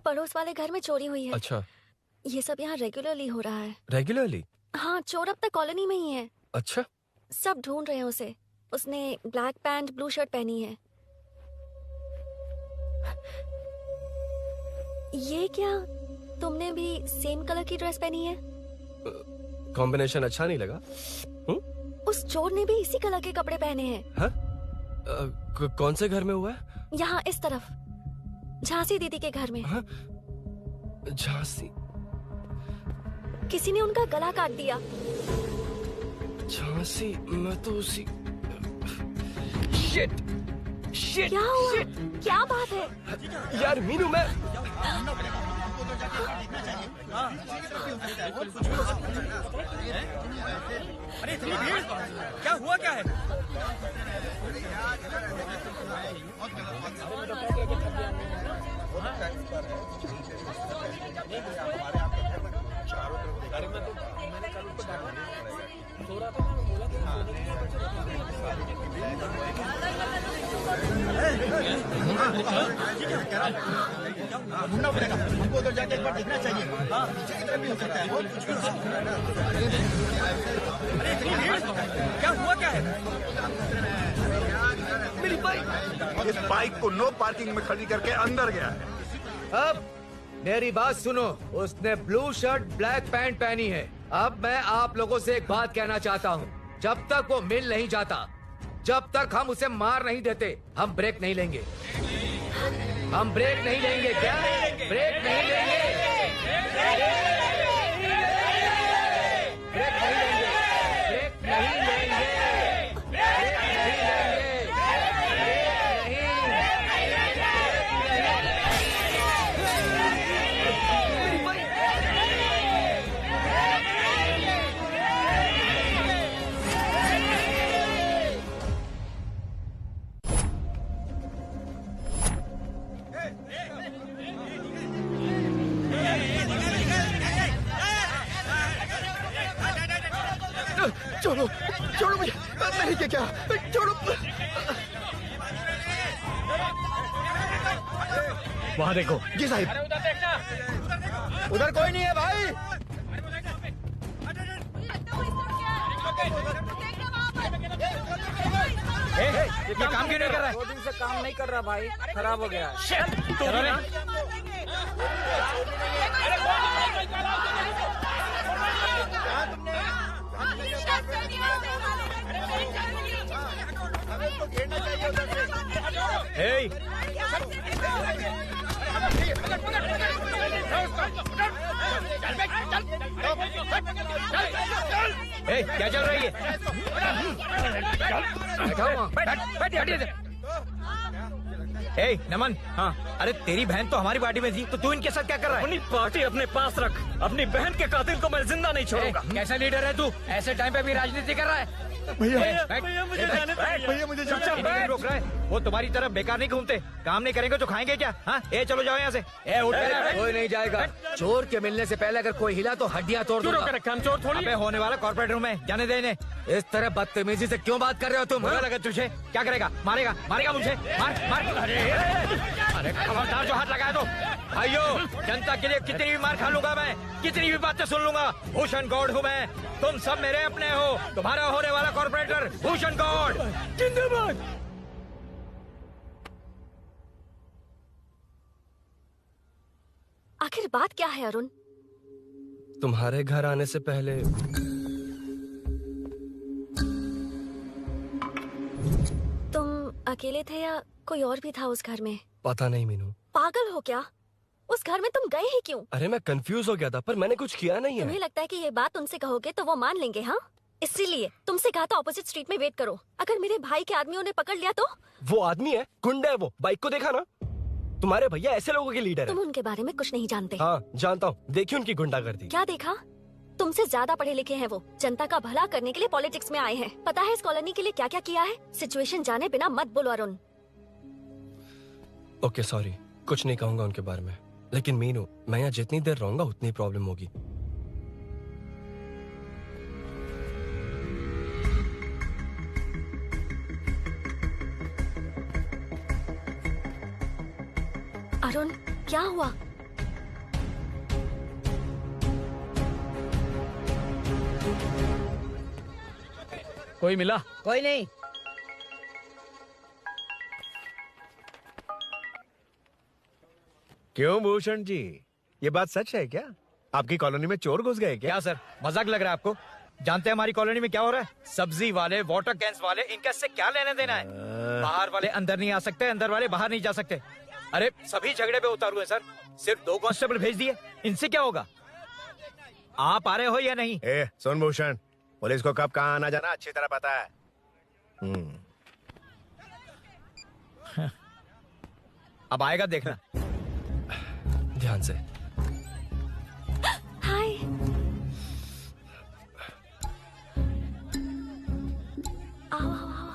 S8: पड़ोस वाले घर में चोरी हुई है।
S5: अच्छा,
S8: ये सब यहाँ रेगुलरली हो रहा है।
S5: रेगुलरली?
S8: हाँ, चोर अब तक कॉलोनी में ही है।
S5: अच्छा,
S8: सब ढूंढ रहे हैं उसे। उसने ब्लैक पैंट ब्लू शर्ट पहनी है। ये क्या, तुमने भी सेम कलर की ड्रेस पहनी है?
S5: कॉम्बिनेशन अच्छा नहीं लगा?
S8: उस चोर ने भी इसी कलर के कपड़े पहने हैं।
S5: हाँ? कौन से घर में हुआ है?
S8: यहाँ इस तरफ, झांसी दीदी के घर में।
S5: हाँ? झांसी?
S8: किसी ने उनका गला काट दिया।
S5: झांसी? मैं तो उसी... शिट! शिट!
S8: क्या हुआ? क्या बात है?
S5: यार मीनू, मैं...
S10: अरे इतनी भीड़, क्या हुआ, क्या है?
S6: ढूंढना पड़ेगा हमको, उधर जाके एक बार देखना चाहिए। हाँ, किसी तरह भी हो सकता है।
S10: क्या हुआ, क्या है?
S7: मेरी बाइक, इस बाइक को नो पार्किंग में खड़ी करके अंदर गया है।
S10: अब मेरी बात सुनो, उसने ब्लू शर्ट ब्लैक पैंट पहनी है। अब मैं आप लोगों से एक बात कहना चाहता हूँ, जब तक वो मिल नहीं जाता, जब तक हम उसे मार नहीं देते, हम ब्रेक नहीं लेंगे। हम ब्रेक नहीं लेंगे। क्या ब्रेक नहीं लेंगे? ब्रेक नहीं लेंगे। ब्रेक नहीं लेंगे। ब्रेक नहीं लेंगे।
S6: छोड़ो, छोड़ो मुझे, नहीं क्या क्या, छोड़ो।
S3: वहाँ देखो।
S6: जी साहिब।
S10: उधर कोई नहीं है भाई।
S20: ये काम क्यों नहीं कर रहा है? 2 दिन से काम नहीं कर रहा भाई, खराब हो गया। चलो रे।
S10: क्या चल रही है?
S20: नमन, हाँ, अरे तेरी बहन तो हमारी पार्टी में थी, तो तू इनके साथ क्या कर रहा है?
S10: अपनी पार्टी अपने पास रख। अपनी बहन के कातिल को मैं जिंदा नहीं छोड़ूंगा।
S20: कैसा लीडर है तू? ऐसे टाइम पे भी राजनीति कर रहा है?
S16: भैया मुझे जाने दो। भैया मुझे
S21: चुपचाप बैठ। रोक रहा है वो तुम्हारी तरफ बेकार नहीं घूमते, काम नहीं करेंगे तो खाएंगे क्या? हाँ ए चलो जाओ यहाँ से। ए उठ
S10: कोई नहीं जाएगा। चोर के मिलने से पहले अगर कोई हिला तो हड्डियां तोड़ दूंगा।
S21: हम चोर थोड़ी। अबे होने वाला कॉर्पोरेट रूम है, जाने देने।
S10: इस तरह बदतमीजी से क्यों बात कर रहे हो तुम?
S21: बुरा लगा तुझे? क्या करेगा? मारेगा मारेगा मुझे? मार मार। अरे खबरदार जो हाथ लगाया तो। भाइयों जनता के लिए कितनी भी मार खा लूंगा मैं, कितनी भी बातें सुन लूंगा। भूषण गौड़ हूँ मैं, तुम सब मेरे अपने हो। तुम्हारा होने वाला कॉर्पोरेटर भूषण गौड़ जिंदाबाद।
S8: आखिर बात क्या है अरुण?
S5: तुम्हारे घर आने से पहले
S8: तुम अकेले थे या कोई और भी था उस घर में?
S5: पता नहीं मीनू।
S8: पागल हो क्या? उस घर में तुम गए ही क्यों?
S5: अरे मैं कंफ्यूज हो गया था, पर मैंने कुछ किया नहीं है।
S8: तुम्हें लगता है कि ये बात उनसे कहोगे तो वो मान लेंगे? हाँ, इसीलिए तुमसे कहा था ऑपोजिट स्ट्रीट में वेट करो। अगर मेरे भाई के आदमियों ने पकड़ लिया तो?
S5: वो आदमी है, गुंडा है वो। बाइक को देखा ना? तुम्हारे भैया ऐसे लोगों के लीडर है।
S8: तुम उनके बारे में कुछ नहीं जानते।
S5: हाँ जानता हूँ, देखिए उनकी गुंडागर्दी।
S8: क्या देखा? तुमसे ज्यादा पढ़े लिखे हैं वो। जनता का भला करने के लिए पॉलिटिक्स में आए हैं। पता है इस कॉलोनी के लिए क्या क्या किया है? सिचुएशन जाने बिना मत बोलो अरुण।
S5: ओके सॉरी, कुछ नहीं कहूंगा उनके बारे में। लेकिन मीनू, मैं यहाँ जितनी देर रहूंगा उतनी प्रॉब्लम होगी।
S8: अरुण क्या हुआ?
S19: कोई मिला?
S4: कोई नहीं।
S22: क्यों भूषण जी, ये बात सच है क्या? आपकी कॉलोनी में चोर घुस गए क्या?
S21: क्या सर मजाक लग रहा है आपको? जानते हैं हमारी कॉलोनी में क्या हो रहा है? सब्जी वाले, वाटर कैंस वाले, इनका इससे क्या लेना देना है? बाहर वाले अंदर नहीं आ सकते, अंदर वाले बाहर नहीं जा सकते। अरे सभी झगड़े पे उतारू है सर। सिर्फ 2 कांस्टेबल भेज दिए, इनसे क्या होगा? आप आ रहे हो या नहीं?
S22: ए सुन भूषण, पुलिस को कब कहाँ आना जाना अच्छी तरह पता है।
S21: अब आएगा देखना।
S5: ध्यान से।
S8: हाय। आओ आओ आओ।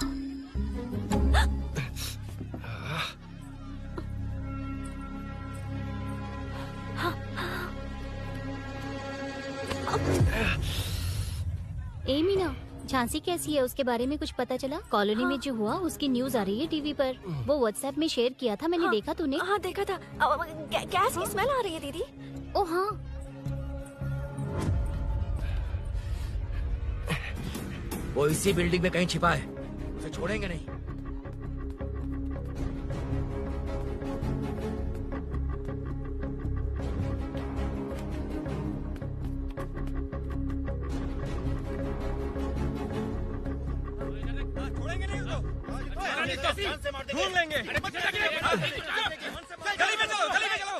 S9: ए मीना, झांसी कैसी है? उसके बारे में कुछ पता चला? कॉलोनी में जो हुआ उसकी न्यूज आ रही है टीवी पर। वो व्हाट्सएप में शेयर किया था मैंने। देखा तूने?
S8: हाँ देखा था। गैस की स्मेल आ रही है दीदी।
S9: ओ हाँ।
S10: वो इसी बिल्डिंग में कहीं छिपा है, उसे छोड़ेंगे नहीं।
S16: ढूंढ लेंगे। गली में चलो, गली में चलो।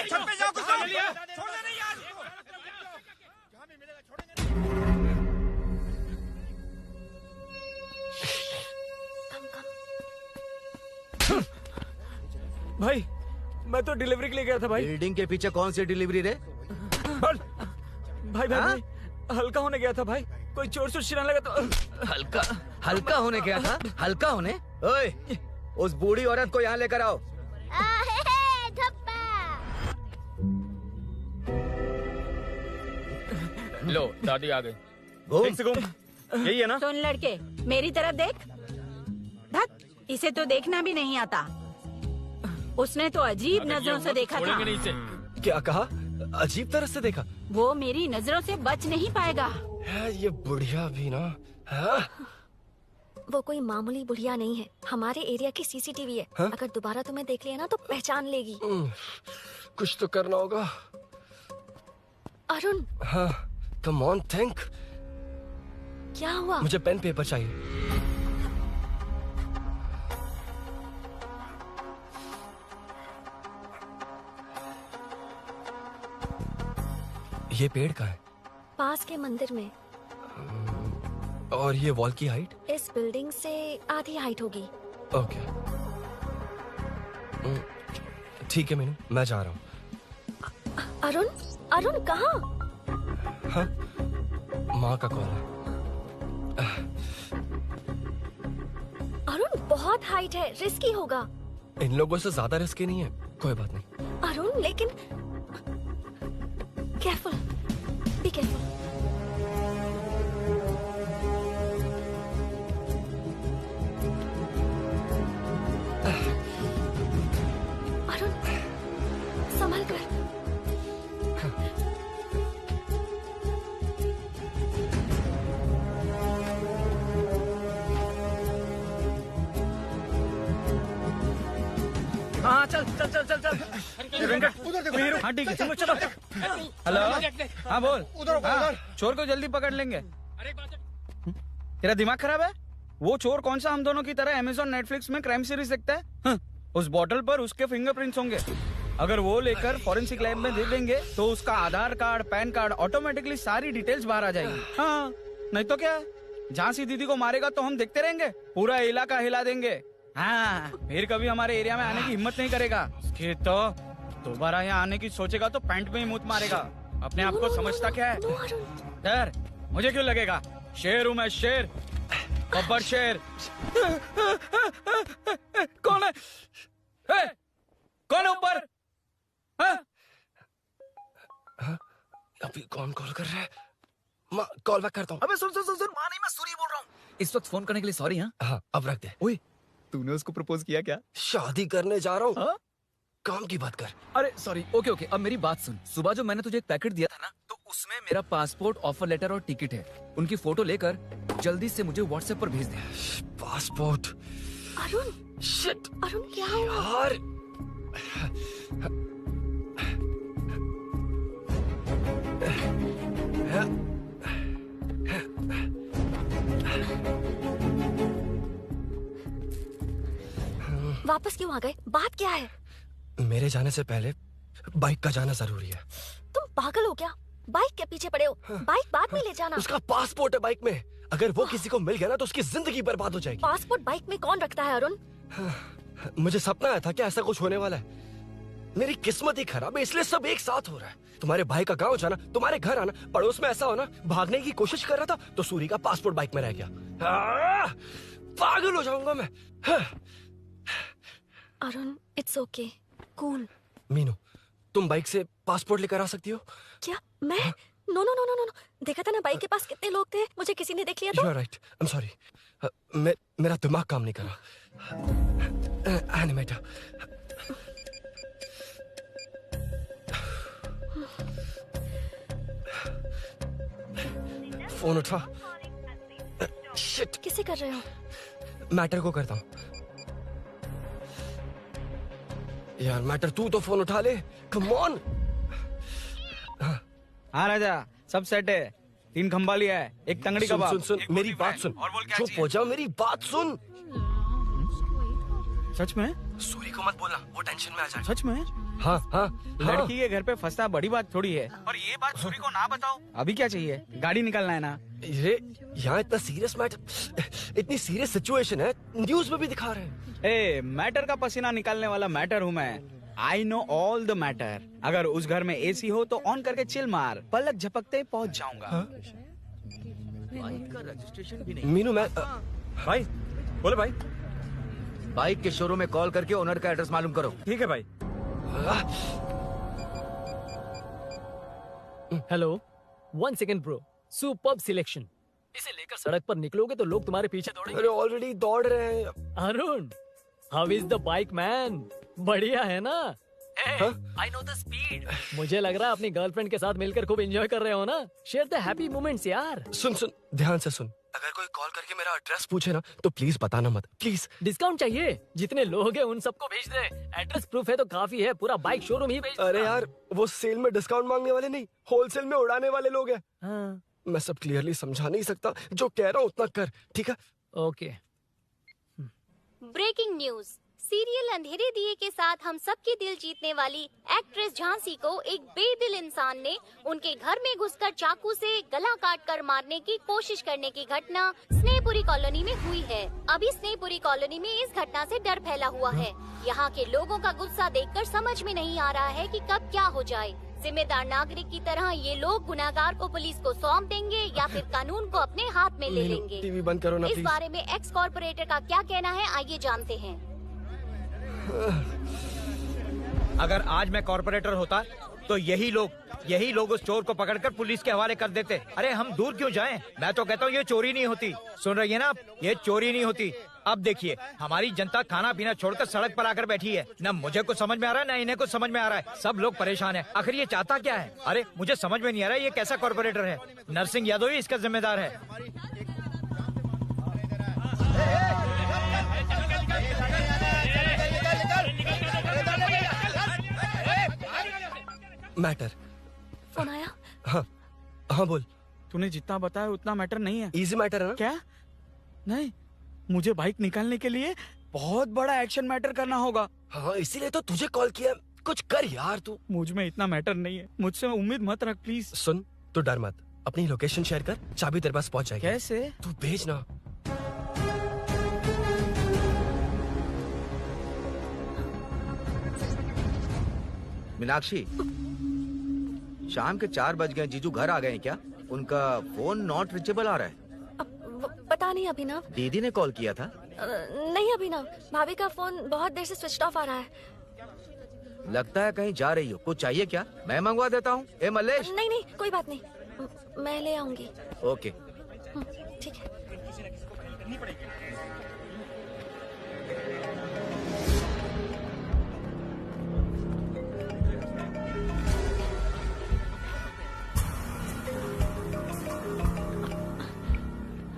S16: छत पे जाओ, कुछ छोड़ना नहीं यार।
S5: भाई मैं तो डिलीवरी के लिए गया था भाई।
S10: बिल्डिंग के पीछे कौन सी डिलीवरी रे?
S5: भाई भाई, भाई हल्का होने गया था भाई। कोई चोर से चिल्लाने लगा तो।
S10: हल्का हल्का होने गया था? हल्का होने? ओए, उस बूढ़ी औरत को यहाँ लेकर आओ।
S11: लो दादी आ गई।
S10: घूम।
S11: यही है ना?
S14: सुन लड़के, मेरी तरफ देख। धत, इसे तो देखना भी नहीं आता। उसने तो अजीब नजरों से देखा था।
S5: क्या कहा? अजीब तरह से देखा?
S14: वो मेरी नजरों से बच नहीं पाएगा।
S5: ये बुढ़िया भी ना। हाँ?
S8: वो कोई मामूली बुढ़िया नहीं है, हमारे एरिया की सीसीटीवी है।
S5: हाँ?
S8: अगर दोबारा तुम्हें देख लिया ना तो पहचान लेगी।
S5: कुछ तो करना होगा।
S8: अरुण।
S5: हाँ, कम ऑन थिंक।
S8: क्या हुआ?
S5: मुझे पेन पेपर चाहिए। ये पेड़ का है?
S8: पास के मंदिर में।
S5: और ये वॉल की हाइट?
S8: इस बिल्डिंग से आधी हाइट होगी।
S5: ओके ठीक है मीनू, मैं जा रहा हूँ।
S8: अरुण, अरुण कहाँ?
S5: हाँ, माँ का कॉल है।
S8: अरुण बहुत हाइट है, रिस्की होगा।
S12: इन लोगों से ज्यादा रिस्की नहीं है, कोई बात नहीं।
S8: अरुण लेकिन केयरफुल, बी केयरफुल। अरुण संभल कर।
S20: हाँ चल चल चल चल चल। हाँ ठीक है चलो चलो। हेलो हाँ बोल। हाँ, चोर को जल्दी पकड़ लेंगे। तेरा दिमाग खराब है? वो चोर कौन सा हम दोनों की तरह अमेज़न नेटफ्लिक्स में क्राइम सीरीज देखता है? हाँ, उस बॉटल पर उसके फिंगरप्रिंट्स होंगे। अगर वो लेकर फॉरेंसिक लैब में दे देंगे तो उसका आधार कार्ड, पैन कार्ड, ऑटोमेटिकली सारी डिटेल्स बाहर आ जाएगी। हाँ नहीं तो क्या, झांसी दीदी को मारेगा तो हम देखते रहेंगे, पूरा इलाका हिला देंगे। हाँ फिर कभी हमारे एरिया में आने की हिम्मत नहीं करेगा। कि तो दोबारा यहाँ आने की सोचेगा तो पैंट में ही मुंह मारेगा। अपने आप को समझता क्या है? डर मुझे क्यों लगेगा? शेर हूँ मैं, शेर, गब्बर शेर। कौन है? कौन है ऊपर?
S12: अभी कौन कॉल कर रहा है? माँ कॉल बैक करता हूँ।
S2: अबे सुन सुन सुन सुन, माँ नहीं, मैं सूरी बोल रहा हूँ। इस वक्त फोन करने के लिए सॉरी।
S12: हाँ अब रख दे।
S2: ओए तूने उसको प्रपोज किया क्या?
S12: शादी करने जा रहा हूँ। काम की बात कर।
S2: अरे सॉरी, ओके ओके, अब मेरी बात सुन। सुबह जो मैंने तुझे एक पैकेट दिया था ना, तो उसमें मेरा पासपोर्ट, ऑफर लेटर और टिकट है। उनकी फोटो लेकर जल्दी से मुझे व्हाट्सएप पर भेज दे।
S12: पासपोर्ट?
S8: अरुण
S12: शिट।
S8: अरुण क्या हुआ?
S12: यार
S8: वापस क्यों आ गए? बात क्या है?
S12: मेरे जाने से पहले बाइक का जाना जरूरी है।
S8: तुम पागल हो क्या? बाइक के पीछे पड़े हो? बाइक बाद में ले जाना।
S12: उसका पासपोर्ट है बाइक में, अगर वो किसी को मिल गया ना तो उसकी जिंदगी बर्बाद हो जाएगी।
S8: पासपोर्ट बाइक में कौन रखता है अरुण?
S12: मुझे सपना आया था कि ऐसा कुछ होने वाला है। मेरी किस्मत ही खराब है, इसलिए सब एक साथ हो रहा है। तुम्हारे भाई का गांव जाना, तुम्हारे घर आना, पड़ोस में ऐसा होना। भागने की कोशिश कर रहा था तो सूरी का पासपोर्ट बाइक में रह गया। पागल हो जाऊंगा मैं।
S8: Arun it's okay, cool.
S12: Meenu तुम बाइक से पासपोर्ट लेकर आ सकती हो?
S8: क्या मैं? No no no no no, देखा था ना बाइक के पास कितने लोग थे, मुझे किसी ने देख लिया तो।
S12: You are right. I'm sorry. मेरा दिमाग काम नहीं कर रहा। एनिमेटर। फोन उठा। शिट।
S8: किसे कर रहे हो?
S12: मैटर को करता हूँ। यार मैटर तू तो फोन उठा ले। Come on.
S20: हाँ राजा, सब सेट है। 3 खंबा लिया है, एक तंगड़ी
S12: सुन,
S20: कबाब।
S12: सुन सुन मेरी बात सुन। चुप हो जा, मेरी बात सुन।
S20: सच में?
S12: सूरी को मत बोलना, वो टेंशन में आ जाए।
S20: सच में?
S12: हाँ हाँ।
S20: लड़की के घर पे फंसना बड़ी बात थोड़ी है। और ये बात सूरी को ना बताओ। अभी क्या चाहिए? गाड़ी निकलना है ना?
S12: ये यहाँ इतना सीरियस मैटर, इतनी सीरियस सिचुएशन है, न्यूज में भी दिखा रहे हैं।
S20: ए, मैटर का पसीना निकालने वाला मैटर हूँ मैं। I know all the matter. अगर उस घर में एसी हो तो ऑन करके चिल मार, पलक झपकते पहुंच जाऊंगा।
S12: मीनू मैं
S10: भाई बोले भाई, बाइक के शोरूम में कॉल करके ओनर का एड्रेस मालूम करो।
S5: ठीक है भाई।
S1: Hello, 1 second bro. Superb selection. इसे लेकर सड़क पर निकलोगे तो लोग तुम्हारे पीछे दौड़ेंगे।
S12: अरे ऑलरेडी दौड़ रहे हैं।
S1: Arun, how is the bike man? बढ़िया है ना? I know the speed. मुझे लग रहा है अपनी गर्लफ्रेंड के साथ मिलकर खूब एंजॉय कर रहे हो ना? शेयर द हैप्पी मोमेंट्स यार।
S12: सुन सुन ध्यान से सुन, अगर कोई कॉल करके मेरा एड्रेस पूछे ना तो प्लीज बताना मत, प्लीज।
S1: डिस्काउंट चाहिए? जितने लोग हैं उन सबको भेज दे। एड्रेस प्रूफ है तो काफी है, पूरा बाइक शोरूम ही भेज दे।
S12: अरे यार वो सेल में डिस्काउंट मांगने वाले नहीं, होलसेल में उड़ाने वाले लोग हैं।
S1: हाँ।
S12: मैं सब क्लियरली समझा नहीं सकता, जो कह रहा हूँ उतना कर, ठीक है?
S1: ओके।
S9: Breaking news. सीरियल अंधेरे दिए के साथ हम सबकी दिल जीतने वाली एक्ट्रेस झांसी को एक बेदिल इंसान ने उनके घर में घुसकर चाकू से गला काटकर मारने की कोशिश करने की घटना स्नेहपुरी कॉलोनी में हुई है। अभी स्नेहपुरी कॉलोनी में इस घटना से डर फैला हुआ है। यहाँ के लोगों का गुस्सा देखकर समझ में नहीं आ रहा है कि कब क्या हो जाए। जिम्मेदार नागरिक की तरह ये लोग गुनाहगार को पुलिस को सौंप देंगे या फिर कानून को अपने हाथ में ले लेंगे।
S12: टीवी बंद करो ना
S9: इस
S12: प्लीज।
S9: बारे में एक्स कॉर्पोरेटर का क्या कहना है, आइए जानते हैं।
S21: अगर आज मैं कॉर्पोरेटर होता तो यही लोग उस चोर को पकड़कर पुलिस के हवाले कर देते। अरे हम दूर क्यों जाएं? मैं तो कहता हूँ ये चोरी नहीं होती। सुन रही है ना आप? ये चोरी नहीं होती। अब देखिए हमारी जनता खाना पीना छोड़कर सड़क पर आकर बैठी है। न मुझे कुछ समझ में आ रहा है, न इन्हें कुछ समझ में आ रहा है। सब लोग परेशान हैं। आखिर ये चाहता क्या है? अरे मुझे समझ में नहीं आ रहा है, ये कैसा कॉर्पोरेटर है? नरसिंह यादव ही इसका जिम्मेदार है।
S12: मैटर।
S8: फोन आया?
S12: हाँ हाँ बोल।
S20: तूने जितना बताया उतना मैटर नहीं है।
S12: इजी मैटर है ना?
S20: क्या? नहीं, मुझे बाइक निकालने के लिए बहुत बड़ा एक्शन मैटर करना होगा।
S12: हाँ इसीलिए तो तुझे कॉल किया। कुछ कर यार तू।
S20: मुझ में इतना मैटर नहीं है, मुझसे उम्मीद मत रख प्लीज।
S12: सुन तू डर मत, अपनी लोकेशन शेयर कर, चाबी तेरे पास पहुंच जाएगी।
S20: कैसे?
S12: तू भेज ना।
S10: मीनाक्षी, शाम के 4 बज गए, जीजू घर आ गए हैं क्या? उनका फोन नॉट रिचेबल आ रहा है।
S8: पता नहीं अभिनव।
S10: दीदी ने कॉल किया था?
S8: नहीं अभिनव, भाभी का फोन बहुत देर से स्विच ऑफ आ रहा है।
S10: लगता है कहीं जा रही हो। कुछ चाहिए क्या? मैं मंगवा देता हूँ। ए मल्लेश।
S8: नहीं नहीं कोई बात नहीं, मैं ले आऊंगी।
S10: ओके
S8: ठीक है।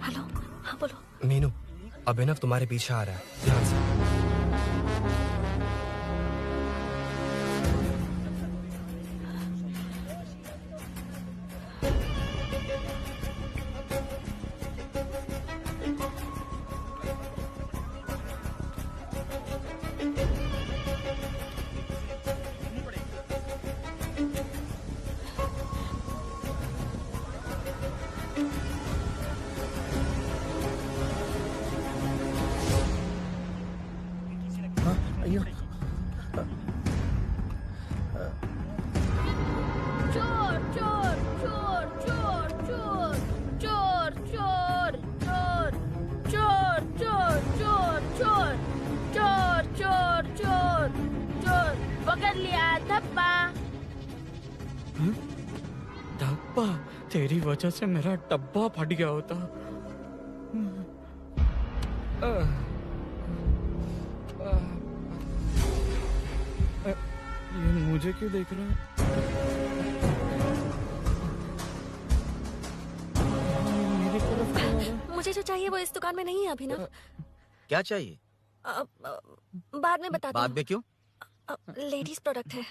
S8: हेलो, हाँ बोलो।
S12: मीनू, अभिनव तुम्हारे पीछे आ रहा है, ध्यान से।
S13: चोर चोर चोर चोर चोर चोर चोर चोर चोर चोर चोर चोर चोर चोर चोर चोर पकड़ लिया धप्पा।
S20: डब्बा? तेरी वजह से मेरा डब्बा फट गया होता। ये मुझे क्यों देख रहा है? मेरी तरफ क्यों आ रहा है?
S8: मुझे जो चाहिए वो इस दुकान में नहीं है अभिनव।
S10: क्या चाहिए?
S8: बाद में बताता
S10: बाद में क्यों?
S8: लेडीज प्रोडक्ट है।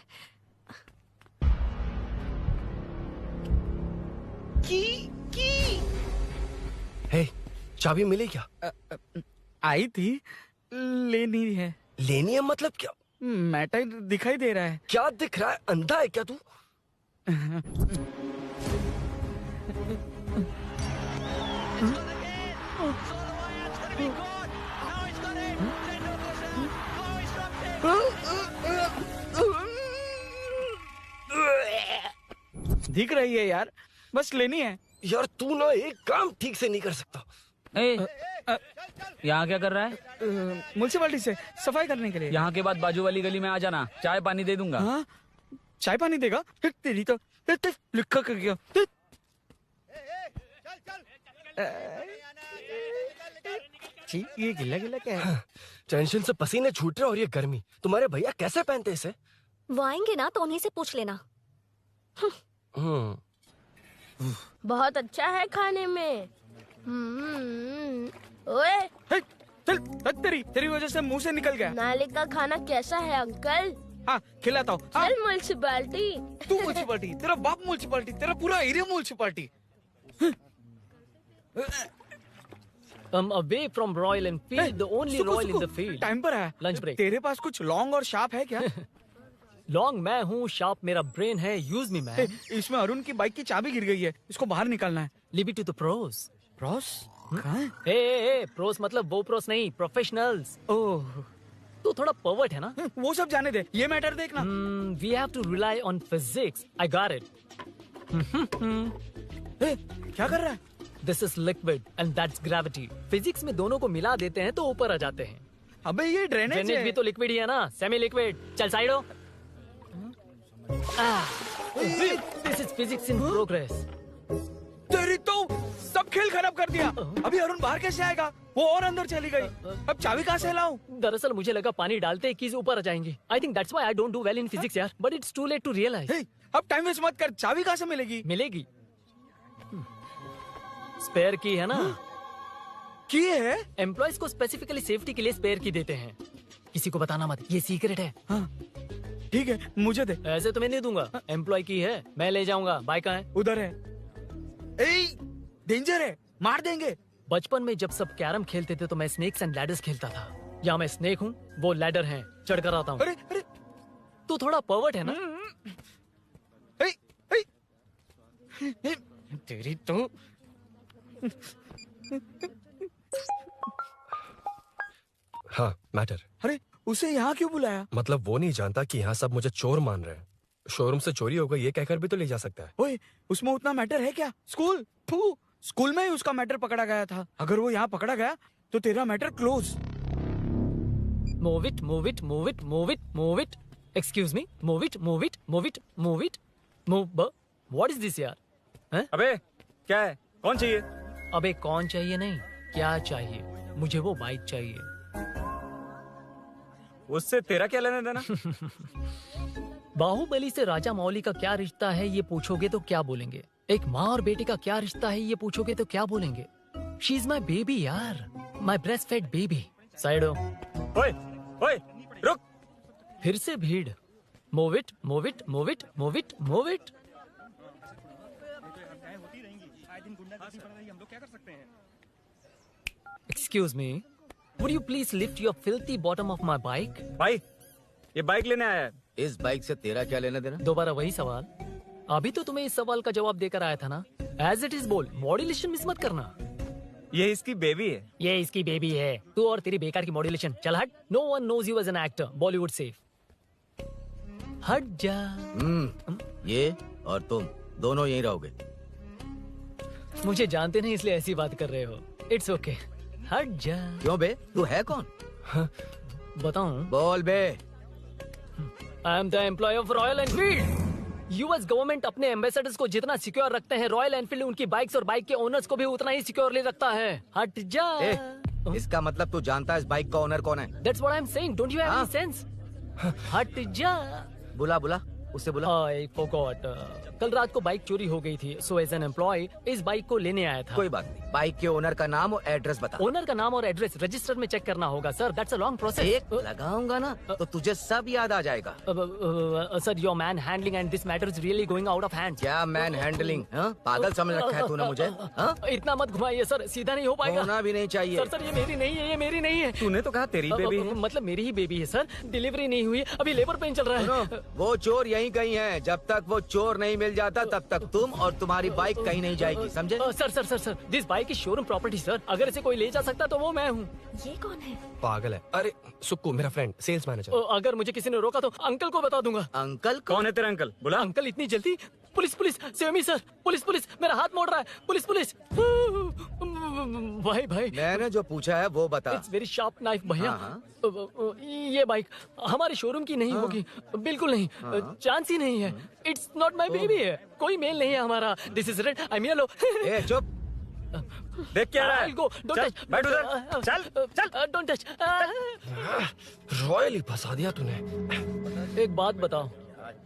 S12: हे, चाबी मिली क्या?
S20: आई थी, लेनी है।
S12: लेनी है मतलब क्या?
S20: मैटर दिखाई दे रहा है।
S12: क्या दिख रहा है? अंधा है क्या तू?
S20: दिख रही है यार, बस लेनी है।
S12: यार तू ना एक काम ठीक से नहीं कर सकता।
S3: यहाँ क्या कर रहा है?
S20: म्युनिसिपैलिटी से सफाई करने के लिए।
S3: यहाँ के बाद बाजू वाली गली में आ जाना, चाय पानी दे दूंगा।
S20: हाँ? चाय पानी देगा? तेरी तो लिखा कर गया। ये गिला गिला क्या है?
S12: टेंशन से पसीने छूट रहे और ये गर्मी। तुम्हारे भैया कैसे पहनते इसे?
S8: वो आएंगे ना तो उन्हीं से पूछ लेना।
S13: बहुत अच्छा है खाने में। ओए
S20: चल, तेरी वजह से मुंह से निकल गया।
S13: नाले का खाना कैसा है अंकल?
S20: हाँ खिलाता हूँ।
S13: चल म्युनिसिपैलिटी।
S20: तू म्युनिसिपैलिटी, तेरा बाप म्युनिसिपैलिटी, तेरा पूरा area municipality.
S1: Away from Royal Enfield, the only Royal in the field.
S20: Time पर है।
S1: Lunch break.
S20: तेरे पास कुछ लॉन्ग और शार्प है क्या?
S1: लॉन्ग मैं हूँ, शार्प मेरा ब्रेन है। Use me man.
S20: इसमें अरुण की बाइक की चाबी गिर गई है, इसको बाहर निकालना है।
S1: Leave it to the pros.
S20: Pros? कहाँ है?
S1: ए प्रोस मतलब वो प्रोस नहीं, प्रोफेशनल्स।
S20: ओह
S1: तू थोड़ा पर्वर्ट है ना?
S20: वो सब जाने दे, ये मैटर देखना।
S1: We have to rely on physics. I got it.
S20: क्या कर रहा है?
S1: This is liquid and that's gravity. Physics में दोनों को मिला देते हैं तो ऊपर आ जाते हैं।
S20: अबे ये ड्रेनेज है।
S1: भी तो लिक्विड ही है ना, सेमी लिक्विड। चल साइड हो। This is physics in progress.
S20: तेरी तो सब खेल खराब कर दिया। अभी अरुण बाहर कैसे आएगा? वो और अंदर चली गई। अब चाबी कहाँ से लाऊं?
S1: दरअसल मुझे लगा पानी डालते ही कीज ऊपर आ जाएंगी। I think that's why I don't do well in physics यार। But it's too late to realize.
S20: अब टाइम वेस्ट मत कर, चाबी कहाँ से मिलेगी?
S1: मिलेगी। स्पेयर की है ना?
S20: की है?
S1: एम्प्लॉयज को स्पेसिफिकली सेफ्टी के लिए स्पेयर की देते हैं। किसी को बताना मत, ये सीक्रेट है।
S20: ठीक है, मुझे दे।
S1: ऐसे तो मैं नहीं दूंगा। एम्प्लॉय की है, मैं ले जाऊंगा। बाइक कहाँ है?
S20: उधर है। डेंजर है, मार देंगे।
S1: बचपन में जब सब कैरम खेलते थे तो मैं स्नेक्स एंड लैडर्स खेलता था। या मैं स्नेक हूँ, वो लैडर है, चढ़ कर आता हूँ।
S20: अरे
S1: तू थोड़ा पर्वर्ट है ना? तेरी तो
S12: हाँ, मैटर।
S20: अरे उसे यहाँ क्यों बुलाया?
S12: मतलब वो नहीं जानता कि यहाँ सब मुझे चोर मान रहे हैं। शोरूम से चोरी हो गई ये कहकर भी तो ले जा सकता है।
S20: ओए, उसमें उतना मैटर है क्या? स्कूल में ही उसका मैटर पकड़ा गया था। अगर वो यहाँ पकड़ा गया तो तेरा matter close.
S1: Move it, move it, move it, move it, move it. Excuse me, move it, move it, move it, move it, move. What is this यार? हैं?
S20: अबे क्या है? कौन चाहिए?
S1: अबे कौन चाहिए नहीं, क्या चाहिए? मुझे वो बाइक चाहिए।
S20: उससे तेरा क्या लेना देना?
S1: बाहुबली से राजा मौली का क्या रिश्ता है ये पूछोगे तो क्या बोलेंगे? एक माँ और बेटे का क्या रिश्ता है ये पूछोगे तो क्या बोलेंगे? शी इज माई बेबी यार, my breastfed baby. Side हो।
S20: ओए, रुक।
S1: फिर से भीड़। Move it, move it, move it, move it, move it. Excuse me, would you please lift your filthy bottom of my bike?
S20: भाई, ये बाइक लेने आया है। इस बाइक से तेरा क्या लेना देना?
S1: दोबारा वही सवाल। अभी तो तुम्हें इस सवाल का जवाब देकर आया था ना। As it is बोल, मॉड्यूलेशन मिस मत करना।
S20: ये इसकी बेबी है।
S1: ये इसकी बेबी है। तू और तेरी बेकार की मॉड्यूलेशन। चल हट। No one knows you as an actor. Bollywood safe. हट जा।
S10: ये और तुम दोनों यहीं रहोगे।
S1: मुझे जानते नहीं इसलिए ऐसी बात कर रहे हो। It's okay. हट जा।
S10: क्यों बे? तू है कौन?
S1: बताऊं?
S10: बोल बे।
S1: I am the employee of Royal Enfield. US government अपने एम्बेसडर्स को जितना सिक्योर रखते हैं, रॉयल एनफील्ड उनकी बाइक्स और बाइक के ओनर्स को भी उतना ही सिक्योरली रखता है। हट जा।
S10: इसका मतलब तू जानता है इस बाइक का ओनर कौन है?
S1: That's what I'm saying. Don't you have any sense? हट जा।
S10: बुला उससे बुला।
S1: I forgot. कल रात को बाइक चोरी हो गई थी, so as an employee इस बाइक को लेने आया था।
S10: कोई बात नहीं, बाइक के ओनर का नाम और एड्रेस बता।
S1: ओनर का नाम और एड्रेस रजिस्टर में चेक करना होगा sir. That's a long process.
S10: एक लगाऊंगा ना तो तुझे सब याद आ जाएगा।
S1: Sir, your man handling and this matter is really going out of hand.
S10: क्या मैन हैंडलिंग? पागल समझ रखा है तूने मुझे?
S1: इतना मत घुमाइए सर, सीधा नहीं हो पाएगा।
S10: होना भी नहीं चाहिए।
S1: सर, ये मेरी नहीं है, ये मेरी नहीं है।
S20: तूने तो कहा तेरी बेबी है।
S1: मतलब मेरी ही बेबी है सर। डिलीवरी नहीं हुई, अभी लेबर पेन चल रहा है।
S10: वो चोर यहीं कहीं है। जब तक वो चोर नहीं मिल जाता तब तक तुम और तुम्हारी बाइक कहीं नहीं जाएगी, समझे?
S1: Sir, this bike is showroom property sir. अगर इसे कोई ले जा सकता तो वो मैं हूँ।
S8: ये कौन है?
S12: पागल है। अरे सुक्कू, मेरा फ्रेंड, सेल्स मैनेजर।
S1: अगर मुझे किसी ने रोका तो अंकल को बता दूंगा।
S10: अंकल?
S20: कौन है तेरा अंकल? बुला।
S1: अंकल इतनी जल्दी? Police, save me sir. Police, मेरा हाथ मोड़ रहा है। पुलिस। भाई
S10: मैंने जो पूछा है वो बता।
S1: इट्स वेरी शार्प नाइफ भैया। ये बाइक हमारे शोरूम की नहीं होगी, बिल्कुल नहीं। चांस ही नहीं है। इट्स नॉट माई बेबी है, कोई मेल नहीं है हमारा। This is red, I mean yellow.
S10: चुप।
S20: देख क्या रहा है?
S1: डोंट
S20: बैठ उधर। चल।
S1: Don't touch.
S12: रॉयल ही फंसा दिया तूने।
S1: एक बात बताओ,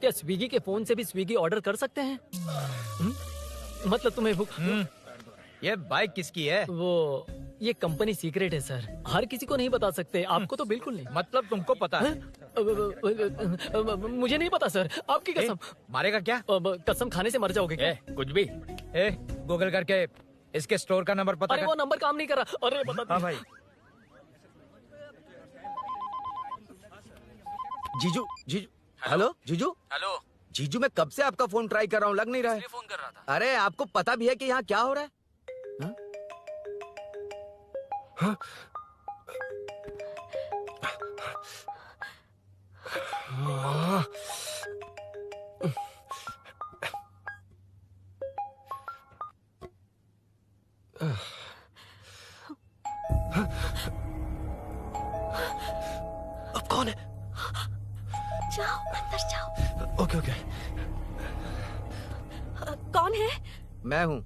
S1: क्या स्विगी के फोन से भी स्विगी ऑर्डर कर सकते हैं? मतलब तुम्हें
S20: ये बाइक किसकी है?
S1: वो ये कंपनी सीक्रेट है सर, हर किसी को नहीं बता सकते। आपको तो बिल्कुल नहीं।
S20: मतलब तुमको पता है?
S1: मुझे नहीं पता सर, आपकी कसम।
S20: मारेगा क्या?
S1: कसम खाने से मर जाओगे क्या?
S20: कुछ भी। गूगल करके इसके स्टोर का नंबर पता
S1: कर। वो नंबर काम नहीं कर रहा। अरे बता।
S20: हाँ भाई।
S10: जीजू। हेलो जीजू।
S2: हेलो
S10: जीजू, मैं कब से आपका फोन ट्राई कर रहा हूँ, लग नहीं रहा है।
S2: फोन कर रहा था।
S10: अरे आपको पता भी है कि यहाँ क्या हो रहा है?
S8: जाओ अंदर जाओ।
S12: Okay okay.
S8: कौन है?
S10: मैं हूँ।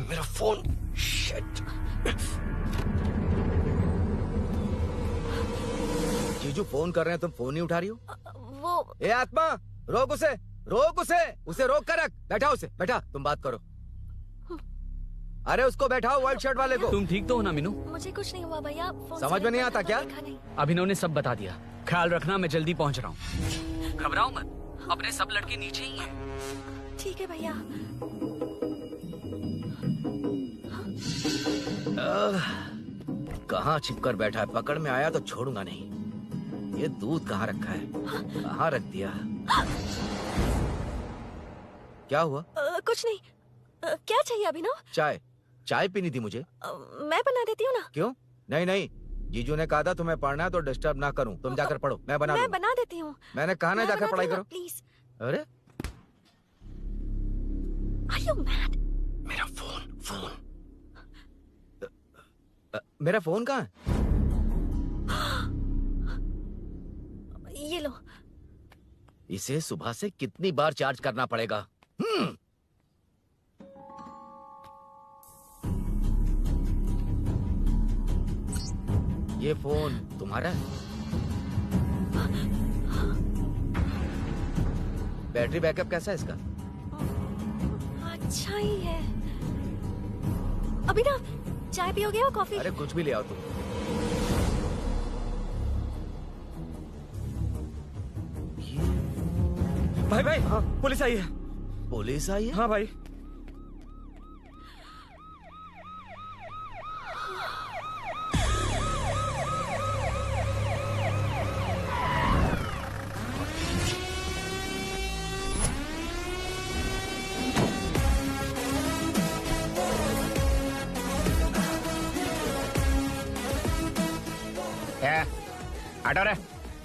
S12: मेरा फोन। शिट।
S10: जीजू फोन कर रहे हैं, तुम फोन नहीं उठा रही हो?
S8: वो
S10: ए आत्मा, रोक उसे, रोक उसे रोक कर रख। बैठा उसे, बैठा, तुम बात करो। अरे उसको बैठाओ, व्हाइट शर्ट वाले को।
S2: तुम ठीक तो हो ना मीनू?
S8: मुझे कुछ नहीं हुआ भैया। फोन
S10: समझ में नहीं आता क्या?
S2: अभिनव ने सब बता दिया। ख्याल रखना, मैं जल्दी पहुंच रहा हूँ। घबराओ मत, अपने सब लड़के नीचे ही हैं।
S8: ठीक है भैया।
S10: कहाँ छिपकर बैठा है, पकड़ में आया तो छोड़ूंगा नहीं। ये दूध कहाँ रखा है, कहाँ रख दिया? क्या हुआ?
S8: कुछ नहीं। क्या चाहिए अभिनव?
S10: चाय पीनी थी मुझे।
S8: मैं बना देती हूँ ना।
S10: क्यों? नहीं, जीजू ने कहा था तुम्हें पढ़ना है तो डिस्टर्ब ना करूं। तुम जाकर पढ़ो, मैं बना
S8: देती हूँ।
S10: मैंने कहा ना जाकर पढ़ाई करो
S8: प्लीज।
S10: अरे
S8: Are you mad?
S12: मेरा फोन।
S10: मेरा फोन कहाँ है?
S8: ये लो।
S10: इसे सुबह से कितनी बार चार्ज करना पड़ेगा? ये फोन तुम्हारा है? बैटरी बैकअप कैसा है इसका?
S8: अच्छा ही है। अभिनव, चाय पियोगे या कॉफी?
S10: अरे कुछ भी ले आओ तुम।
S20: भाई हाँ, पुलिस आई है।
S10: पुलिस आई है?
S20: हाँ भाई।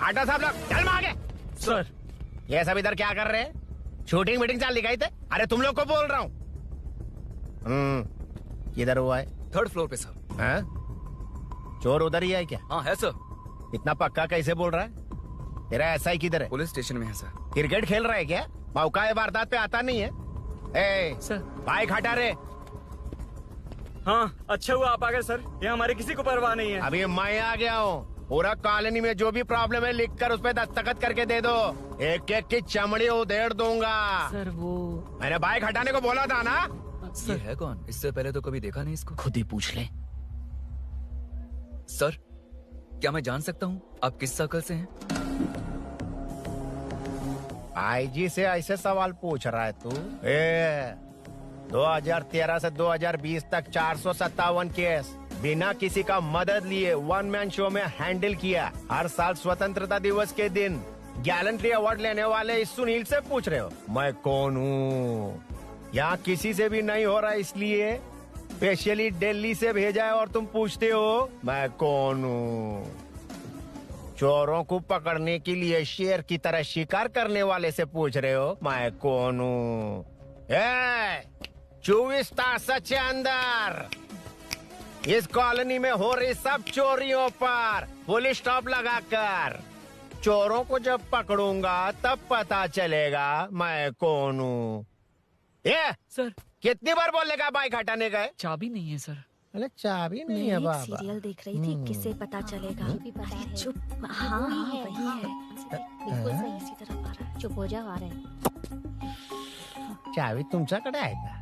S18: आटा साहब लोग चल में आगे।
S20: सर
S18: ये सब इधर क्या कर रहे हैं? शूटिंग मीटिंग चाल दिखाई थे। अरे तुम लोग को बोल रहा हूँ। किधर हुआ है?
S2: 3rd फ्लोर पे सर।
S18: हाँ? चोर उधर ही है क्या?
S2: हाँ है सर।
S18: इतना पक्का कैसे बोल रहा है? तेरा एसआई किधर है?
S2: पुलिस स्टेशन में है सर।
S18: क्रिकेट खेल रहा है क्या? मौका है वारदात पे आता नहीं है। ए
S2: सर
S18: बाइक हटा रे।
S20: हाँ अच्छा हुआ आप आ गए सर, ये हमारे किसी को परवाह नहीं है।
S18: अभी मैं आ गया हूँ। पूरा कॉलोनी में जो भी प्रॉब्लम है लिख कर उस पर दस्तखत करके दे दो। एक एक की चमड़ी उधेड़ दूंगा।
S2: सर वो
S18: मैंने बाइक हटाने को बोला था ना।
S2: ये है कौन? इससे पहले तो कभी देखा नहीं इसको। खुद ही पूछ ले। सर क्या मैं जान सकता हूँ आप किस सर्कल से हैं?
S18: आईजी से ऐसे सवाल पूछ रहा है तू? 2013 से 2020 तक 457 केस बिना किसी का मदद लिए 1 मैन शो में हैंडल किया। हर साल स्वतंत्रता दिवस के दिन गैलेंट्री अवार्ड लेने वाले इस सुनील से पूछ रहे हो मैं कौन हूँ? यहाँ किसी से भी नहीं हो रहा, इसलिए स्पेशली दिल्ली से भेजा है और तुम पूछते हो मैं कौन हूँ? चोरों को पकड़ने के लिए शेर की तरह शिकार करने वाले से पूछ रहे हो मैं कौन हूँ? 24 तास के अंदर इस कॉलोनी में हो रही सब चोरियों पर पुलिस स्टॉप लगाकर चोरों को जब पकड़ूंगा तब पता चलेगा मैं कौन हूँ। ये
S2: सर
S18: कितनी बार बोलेगा बाइक हटाने का?
S2: चाबी नहीं है सर।
S18: अरे चाबी नहीं है बाबा।
S8: सीरियल देख रही थी, किसे पता चलेगा? अरे चुप। हाँ वही है।
S9: बिल्कुल सही, इसी तरफ आ रहा है। चुप हो जाओ, आ रहे हैं।
S18: चाबी तुमच्याकडे आहे का?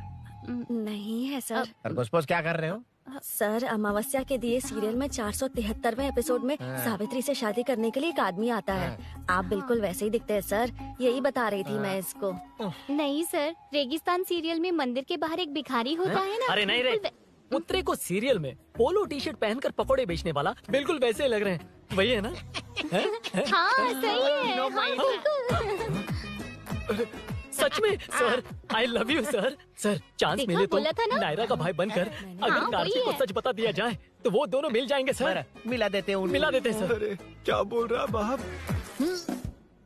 S8: नहीं है सर।
S18: खरगोश क्या कर रहे हो?
S8: सर अमावस्या के दिए सीरियल में 473वें एपिसोड में सावित्री से शादी करने के लिए एक आदमी आता है। आप बिल्कुल वैसे ही दिखते हैं सर, यही बता रही थी मैं इसको।
S9: नहीं सर, रेगिस्तान सीरियल में मंदिर के बाहर एक भिखारी होता है ना।
S1: अरे नहीं रे, पुत्रे को सीरियल में पोलो टी शर्ट पहनकर पकोड़े बेचने वाला बिल्कुल वैसे ही लग रहे हैं। वही है ना?
S9: हाँ सही है, हाँ, बिल्कुल।
S1: सच में sir, I love you sir. Sir chance मिले तो नायरा का भाई बनकर अगर कार्तिक को सच बता दिया जाए तो वो दोनों मिल जाएंगे सर।
S18: मिला देते हैं
S1: मिला देते हैं सर।
S12: अरे क्या बोल रहा बाप?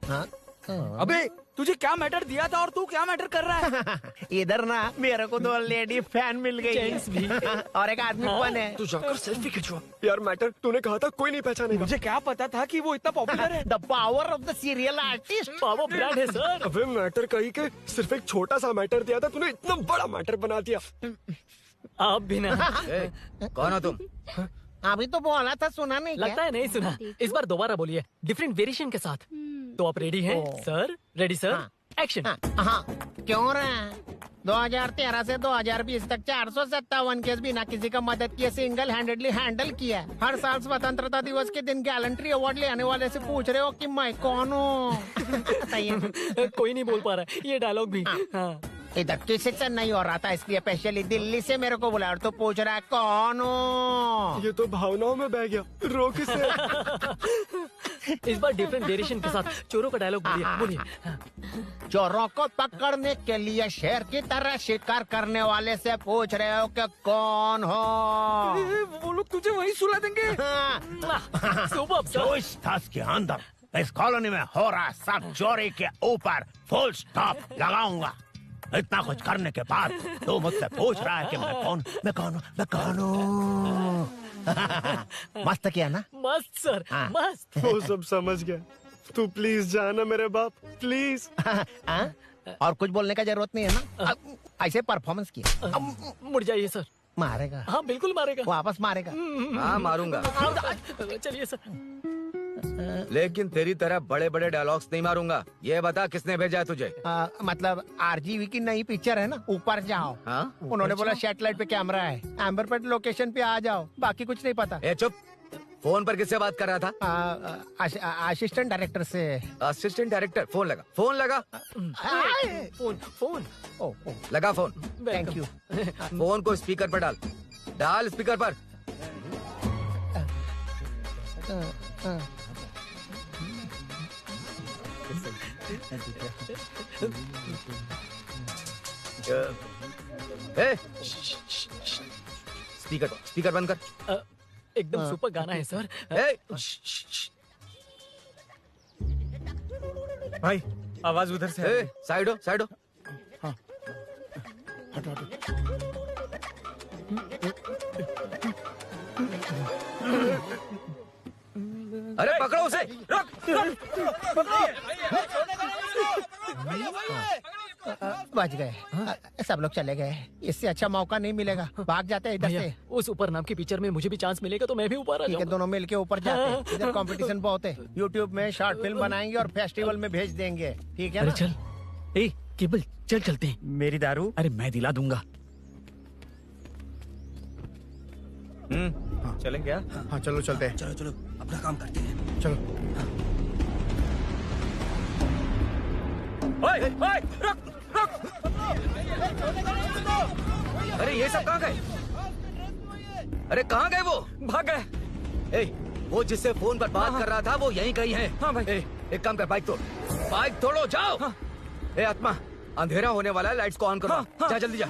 S18: हाँ?
S20: अबे तुझे क्या मैटर दिया था और तू क्या मैटर कर रहा है?
S18: इधर ना मेरे को 2 लेडी फैन मिल गई है। और एक आदमी कौन है?
S12: तू जाकर सेल्फी खिंचवा। यार मैटर तूने कहा था कोई नहीं पहचानेगा।
S20: मुझे क्या पता था कि वो इतना पॉपुलर है।
S18: The power of the serial artist.
S1: Power brand है सर।
S12: अबे मैटर कही के सिर्फ एक छोटा सा मैटर दिया था, तूने इतना बड़ा मैटर बना दिया।
S1: आप भी ना।
S2: कौन हो तुम?
S18: अभी तो बोला था, सुना नहीं क्या?
S1: लगता है नहीं सुना। इस बार दोबारा बोलिए, डिफरेंट वेरिएशन के साथ। तो आप रेडी हैं सर? Ready sir? एक्शन।
S18: हाँ, क्यों रहे? 2013 से 2020 तक 457 केस बिना किसी का मदद किए सिंगल हैंडेडली हैंडल किया। हर साल स्वतंत्रता दिवस के दिन गैलेंट्री अवार्ड लेने वाले से पूछ रहे हो कि मैं कौन हूँ? सही है।
S1: कोई नहीं बोल पा रहा है ये डायलॉग भी। हाँ।
S18: इधर किसी से नहीं हो रहा था, इसलिए स्पेशली दिल्ली से मेरे को बुलाया और तो पूछ रहा है कौन हूँ?
S12: ये तो भावनाओं में बह गया। रो किसे?
S1: इस बार डिफरेंट वेरिएशन के साथ चोरों का डायलॉग बोलिए।
S18: चोरों को पकड़ने के लिए शेर की तरह शिकार करने वाले से पूछ रहे हो कि कौन हो?
S20: वो लोग तुझे वही सुला देंगे।
S18: जो इस ताश के अंदर इस कॉलोनी में हो रहा सब चोरी के ऊपर फुल स्टॉप लगाऊंगा। इतना कुछ करने के बाद तू मुझसे पूछ रहा है कि मैं कौन हूँ? मस्त किया ना?
S1: मस्त सर, मस्त।
S12: वो सब समझ गया। तू प्लीज जाना मेरे बाप, प्लीज।
S18: और कुछ बोलने का जरूरत नहीं है ना? ऐसे परफॉर्मेंस किया।
S1: मुड़ जाइए सर।
S18: मारेगा?
S1: हाँ बिल्कुल मारेगा।
S18: वापस मारेगा?
S2: हाँ मारूंगा।
S1: चलिए सर।
S2: लेकिन तेरी तरह बड़े बड़े डायलॉग्स नहीं मारूंगा। ये बता किसने भेजा है तुझे?
S18: मतलब आरजीवी की नई पिक्चर है ना, ऊपर जाओ।
S2: हाँ?
S18: उन्होंने बोला सैटेलाइट पे कैमरा है, एम्बर पेट लोकेशन पे आ जाओ, बाकी कुछ नहीं पता।
S2: ए चुप। फोन पर किससे बात कर रहा था?
S18: असिस्टेंट डायरेक्टर से।
S2: Assistant director? फोन लगा, फोन लगा।
S1: फोन
S2: लगा फोन।
S18: Thank you.
S2: फोन को स्पीकर पर डाल। डाल स्पीकर पर। स्पीकर बंद कर।
S1: एकदम सुपर गाना है सर।
S20: भाई आवाज उधर से।
S2: साइड हो, साइड हो।
S20: हाँ।
S2: अरे पकड़ो उसे।
S18: बच गए। सब लोग चले गए। इससे अच्छा मौका नहीं मिलेगा। भाग जाते हैं इधर से।
S1: उस ऊपर नाम की पिक्चर में मुझे भी चांस मिलेगा तो मैं भी ऊपर आ जाऊंगा।
S18: दोनों मिलके ऊपर जाते हैं। इधर कंपटीशन बहुत है। यूट्यूब में शॉर्ट फिल्म बनाएंगे और फेस्टिवल में भेज देंगे। ठीक है ना?
S19: चल केबल चल चलते हैं।
S20: मेरी दारू?
S19: अरे मैं दिला दूंगा।
S20: चलेंगे क्या?
S10: हाँ चलो चलते हैं।
S6: चलो अपना काम करते हैं।
S10: चलो।
S2: ओए, ओए, रुक। अरे ये सब कहाँ गए? अरे कहाँ गए वो?
S20: भाग गए।
S2: वो जिससे फोन पर बात कर रहा था वो यहीं कहीं है।
S20: हाँ भाई।
S2: एक काम कर, बाइक तोड़। बाइक तोड़ो, जाओ।
S20: हाँ।
S2: आत्मा, अंधेरा होने वाला है, लाइट्स को ऑन करो। जा जल्दी जा।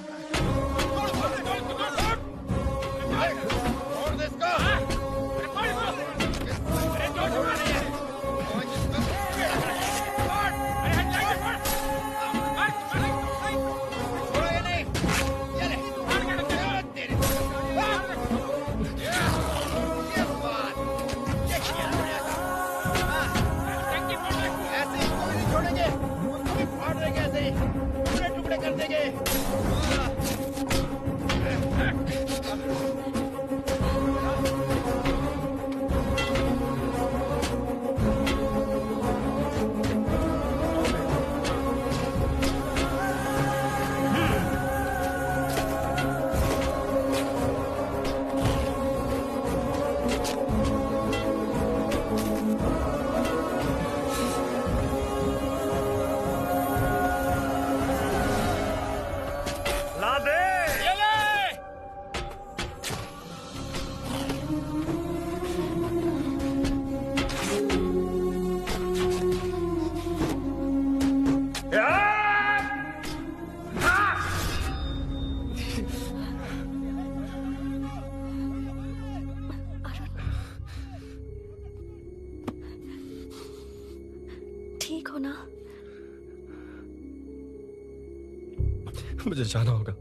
S8: ठीक हो ना?
S12: मुझे जाना होगा।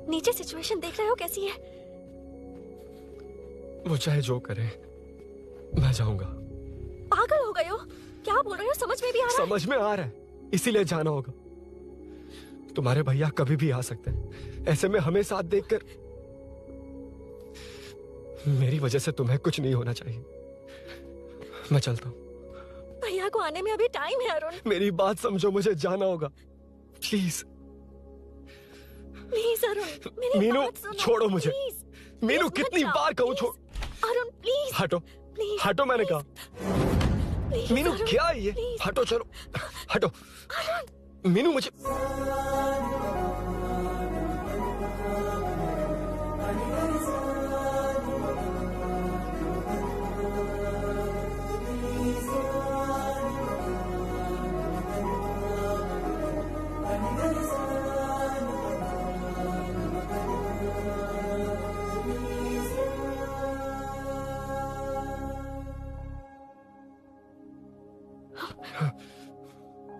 S8: नीचे सिचुएशन देख रहे हो कैसी है?
S12: वो चाहे जो करे, मैं जाऊंगा।
S8: पागल हो गए हो? क्या बोल रहे हो? समझ में भी आ रहा है?
S12: समझ में आ रहा है, इसीलिए जाना होगा। तुम्हारे भैया कभी भी आ सकते हैं, ऐसे में हमें साथ देखकर मेरी वजह से तुम्हें कुछ नहीं होना चाहिए। मैं चलता हूँ।
S8: भैया को आने में अभी टाइम है अरुण।
S12: मेरी बात समझो, मुझे जाना होगा। प्लीज
S8: प्लीज अरुण, मेरी
S12: मीनू,
S8: बात सुनो।
S12: छोड़ो मुझे।
S8: प्लीज,
S12: मीनू,
S8: प्लीज
S12: कितनी
S8: मत
S12: बार
S8: जाओ,
S12: कहूँ छोड़।
S8: अरुण प्लीज।
S12: हटो,
S8: प्लीज,
S12: हटो, मैंने कहा।
S8: प्लीज,
S12: मीनू
S8: अरुण,
S12: क्या है ये?
S8: प्लीज।
S12: हटो, चलो हटो। मीनू मुझे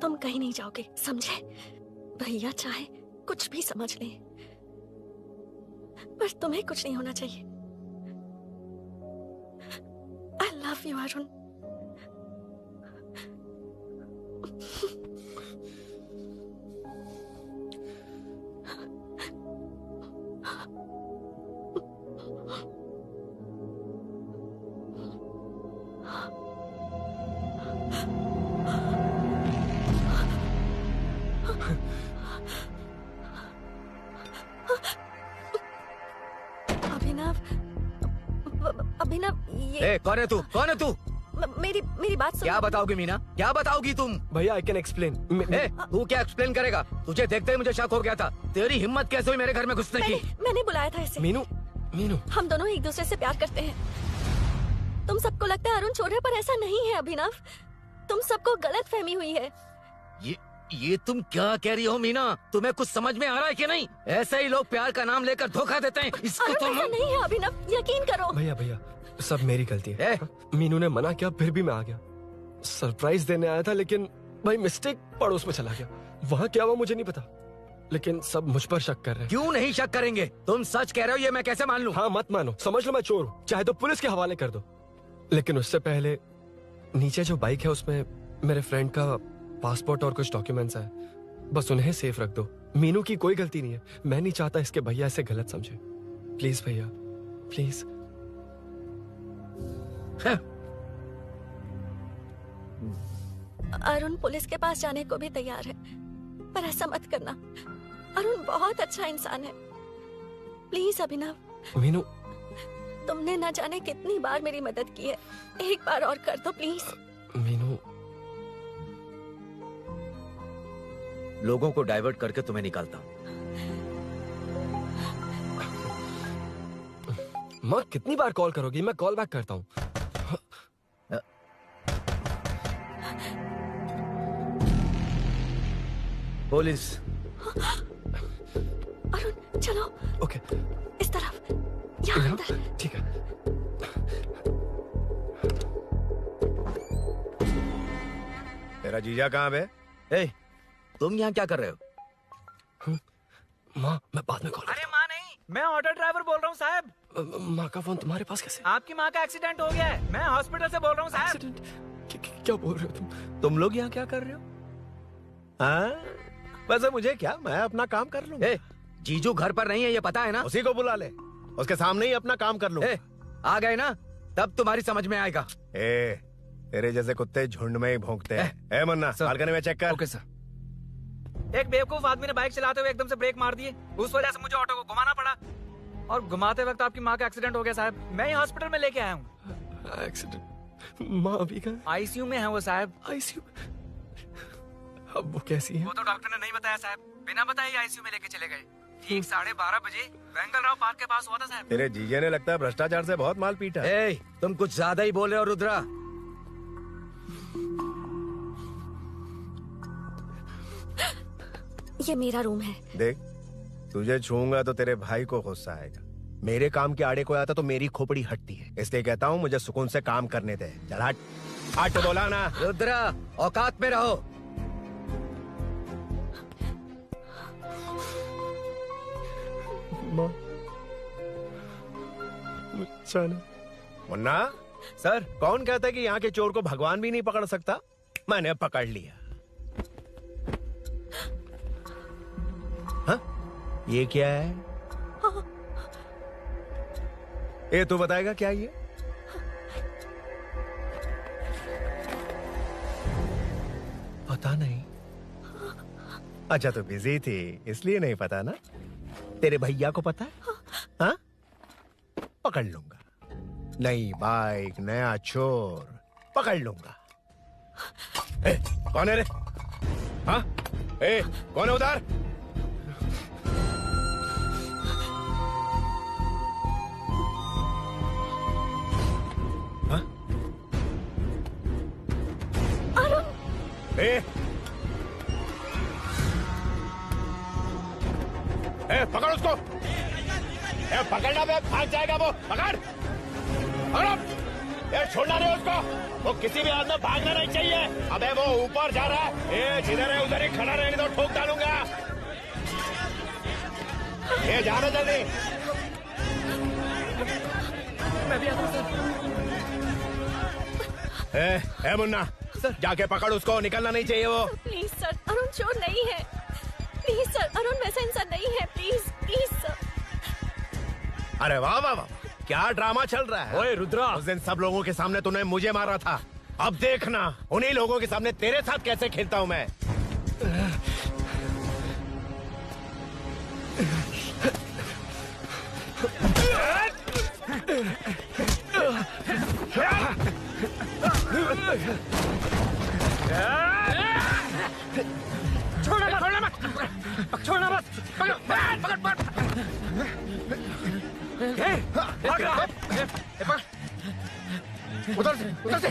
S8: तुम कहीं नहीं जाओगे, समझे? भैया चाहे कुछ भी समझ ले, पर तुम्हें कुछ नहीं होना चाहिए। I love you Arun. Abhinav, ये
S10: कौन है तू? कौन है तू?
S8: मेरी बात सुनो।
S10: क्या बताओगी मीना? क्या बताओगी तुम?
S12: भैया आई कैन एक्सप्लेन।
S10: तू क्या एक्सप्लेन करेगा? तुझे देखते ही मुझे शक हो गया था। तेरी हिम्मत कैसे हुई मेरे घर में घुसने की?
S8: मैंने बुलाया था इसे।
S12: मीनू, मीनू,
S8: हम दोनों एक दूसरे से प्यार करते हैं। तुम सबको लगता है अरुण चोर है, पर ऐसा नहीं है अभिनव। तुम सबको गलत फहमी हुई है।
S10: ये तुम क्या कह रही हो मीना? तुम्हें कुछ समझ में आ रहा है कि नहीं? ऐसे ही लोग प्यार का नाम लेकर धोखा देते हैं। इसको तुम
S8: ऐसा नहीं है अभिनव, यकीन करो।
S12: भैया भैया, सब मेरी गलती है। मीनू ने मना किया, फिर भी मैं आ गया। सरप्राइज देने आया था, लेकिन भाई मिस्टेक पड़ोस में चला गया। वहाँ क्या हुआ मुझे नहीं पता, लेकिन सब मुझ पर शक कर रहे हैं।
S10: क्यों नहीं शक करेंगे? तुम सच कह रहे हो, ये मैं कैसे मान लूं?
S12: हाँ मत मानो, समझ लो मैं चोर हूँ, चाहे तो पुलिस के हवाले कर दो। लेकिन उससे पहले नीचे जो बाइक है उसमें मेरे फ्रेंड का पासपोर्ट और कुछ डॉक्यूमेंट्स है, बस उन्हें सेफ रख दो। मीनू की कोई गलती नहीं है। मैं नहीं चाहता इसके भैया इसे गलत समझे। प्लीज भैया, प्लीज।
S8: अरुण पुलिस के पास जाने को भी तैयार है, पर ऐसा मत करना। अरुण बहुत अच्छा इंसान है। प्लीज अभिनव।
S12: मीनू,
S8: तुमने न जाने कितनी बार मेरी मदद की है, एक बार और कर दो प्लीज।
S12: मीनू,
S10: लोगों को डाइवर्ट करके तुम्हें निकालता हूँ।
S12: माँ कितनी बार कॉल करोगी? मैं कॉल बैक करता हूँ।
S10: पुलिस।
S8: अरुण चलो।
S12: ओके।
S8: इस तरफ, यहाँ अंदर।
S12: ठीक है।
S18: तेरा जीजा कहाँ पे?
S10: तुम यहाँ क्या कर रहे हो?
S12: माँ मैं बाद में कॉल।
S20: अरे माँ नहीं, मैं ऑटो ड्राइवर बोल रहा हूँ साहब।
S12: माँ का फोन तुम्हारे पास कैसे?
S20: आपकी माँ का एक्सीडेंट हो गया है, मैं हॉस्पिटल से बोल रहा हूँ साहब।
S12: क्या बोल रहे हो
S18: तुम लोग यहाँ क्या कर रहे हो? हाँ वैसे मुझे क्या, मैं अपना काम कर लूँ।
S10: जीजू घर पर नहीं है, ये पता है ना?
S18: उसी को बुला ले, उसके सामने ही अपना काम कर लूँ।
S10: आ गए ना, तब तुम्हारी समझ में आएगा।
S18: तेरे जैसे कुत्ते झुंड में ही भौंकते हैं। मुन्ना बालकनी में चेक कर।
S10: Okay sir.
S20: एक बेवकूफ आदमी ने बाइक चलाते हुए एकदम से ब्रेक मार दिए, उस वजह से मुझे ऑटो को घुमाना पड़ा, और घुमाते वक्त आपकी माँ का एक्सीडेंट हो गया साहब। मैं ही हॉस्पिटल में लेके आया हूँ।
S12: एक्सीडेंट? माँ अभी कहाँ?
S20: आईसीयू में है वो साहब।
S12: आईसीयू? अब वो कैसी है?
S20: वो तो डॉक्टर ने नहीं बताया साहब, बिना बताए आईसीयू में लेके चले गए। ठीक 12:30 बजे वेंगल राव पार्क के पास हुआ था साहब।
S18: तेरे जीजे ने लगता है भ्रष्टाचार से बहुत माल पीटा।
S10: तुम कुछ ज्यादा ही बोल रहे हो रुद्रा।
S8: ये मेरा रूम है।
S18: देख, तुझे छूंगा तो तेरे भाई को गुस्सा आएगा। मेरे काम के आड़े को आता तो मेरी खोपड़ी हटती है, इसलिए कहता हूँ मुझे सुकून से काम करने दे। चल हट, हट तो बोला ना।
S10: रुद्रा औकात में रहो।
S18: मुन्ना सर, कौन कहता है कि यहाँ के चोर को भगवान भी नहीं पकड़ सकता? मैंने पकड़ लिया। हाँ? ये क्या है? ये तू बताएगा क्या ये? पता नहीं। अच्छा, तो बिजी थी इसलिए नहीं पता ना? तेरे भैया को पता है? हाँ? पकड़ लूंगा। नई बाइक, नया चोर, पकड़ लूंगा। ए, कौन है रे? हाँ? ए, कौन है उधर? हाँ? ए, पकड़ उसको। पकड़ना बे, भाग जाएगा वो। पकड़, ये छोड़ना नहीं उसको। वो किसी भी हाल में भागना नहीं चाहिए। अबे वो ऊपर जा रहा है। ये जिधर है उधर ही खड़ा रहने दो, ठोक डालूंगा। ये जाना जल्दी।
S1: मैं भी आता हूं सर।
S18: ए मुन्ना सर, जाके पकड़ उसको, निकलना नहीं चाहिए वो।
S8: प्लीज सर, अरुण चोर नहीं है। प्लीज सर, अरुण वैसा इंसान नहीं है। Please please sir.
S18: अरे वाह वाह वाह, क्या ड्रामा चल रहा है।
S12: ओए रुद्रा,
S18: उस दिन सब लोगों के सामने तूने मुझे मारा था। अब देखना उन्हीं लोगों के सामने तेरे साथ कैसे खेलता हूं मैं।
S11: छोड़ना मत। पकड़ पकड़ पकड़।
S18: उधर से, उधर से।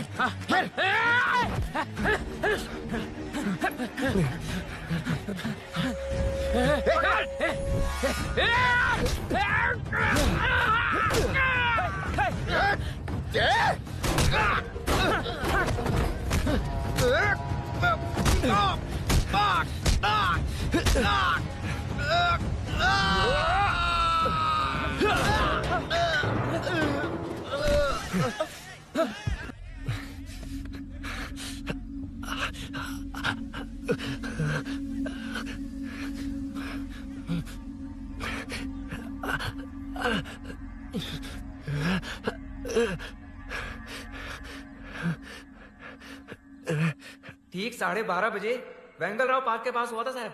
S20: ठीक 12:30 बजे वेंगलराव पार्क के पास हुआ था साहब।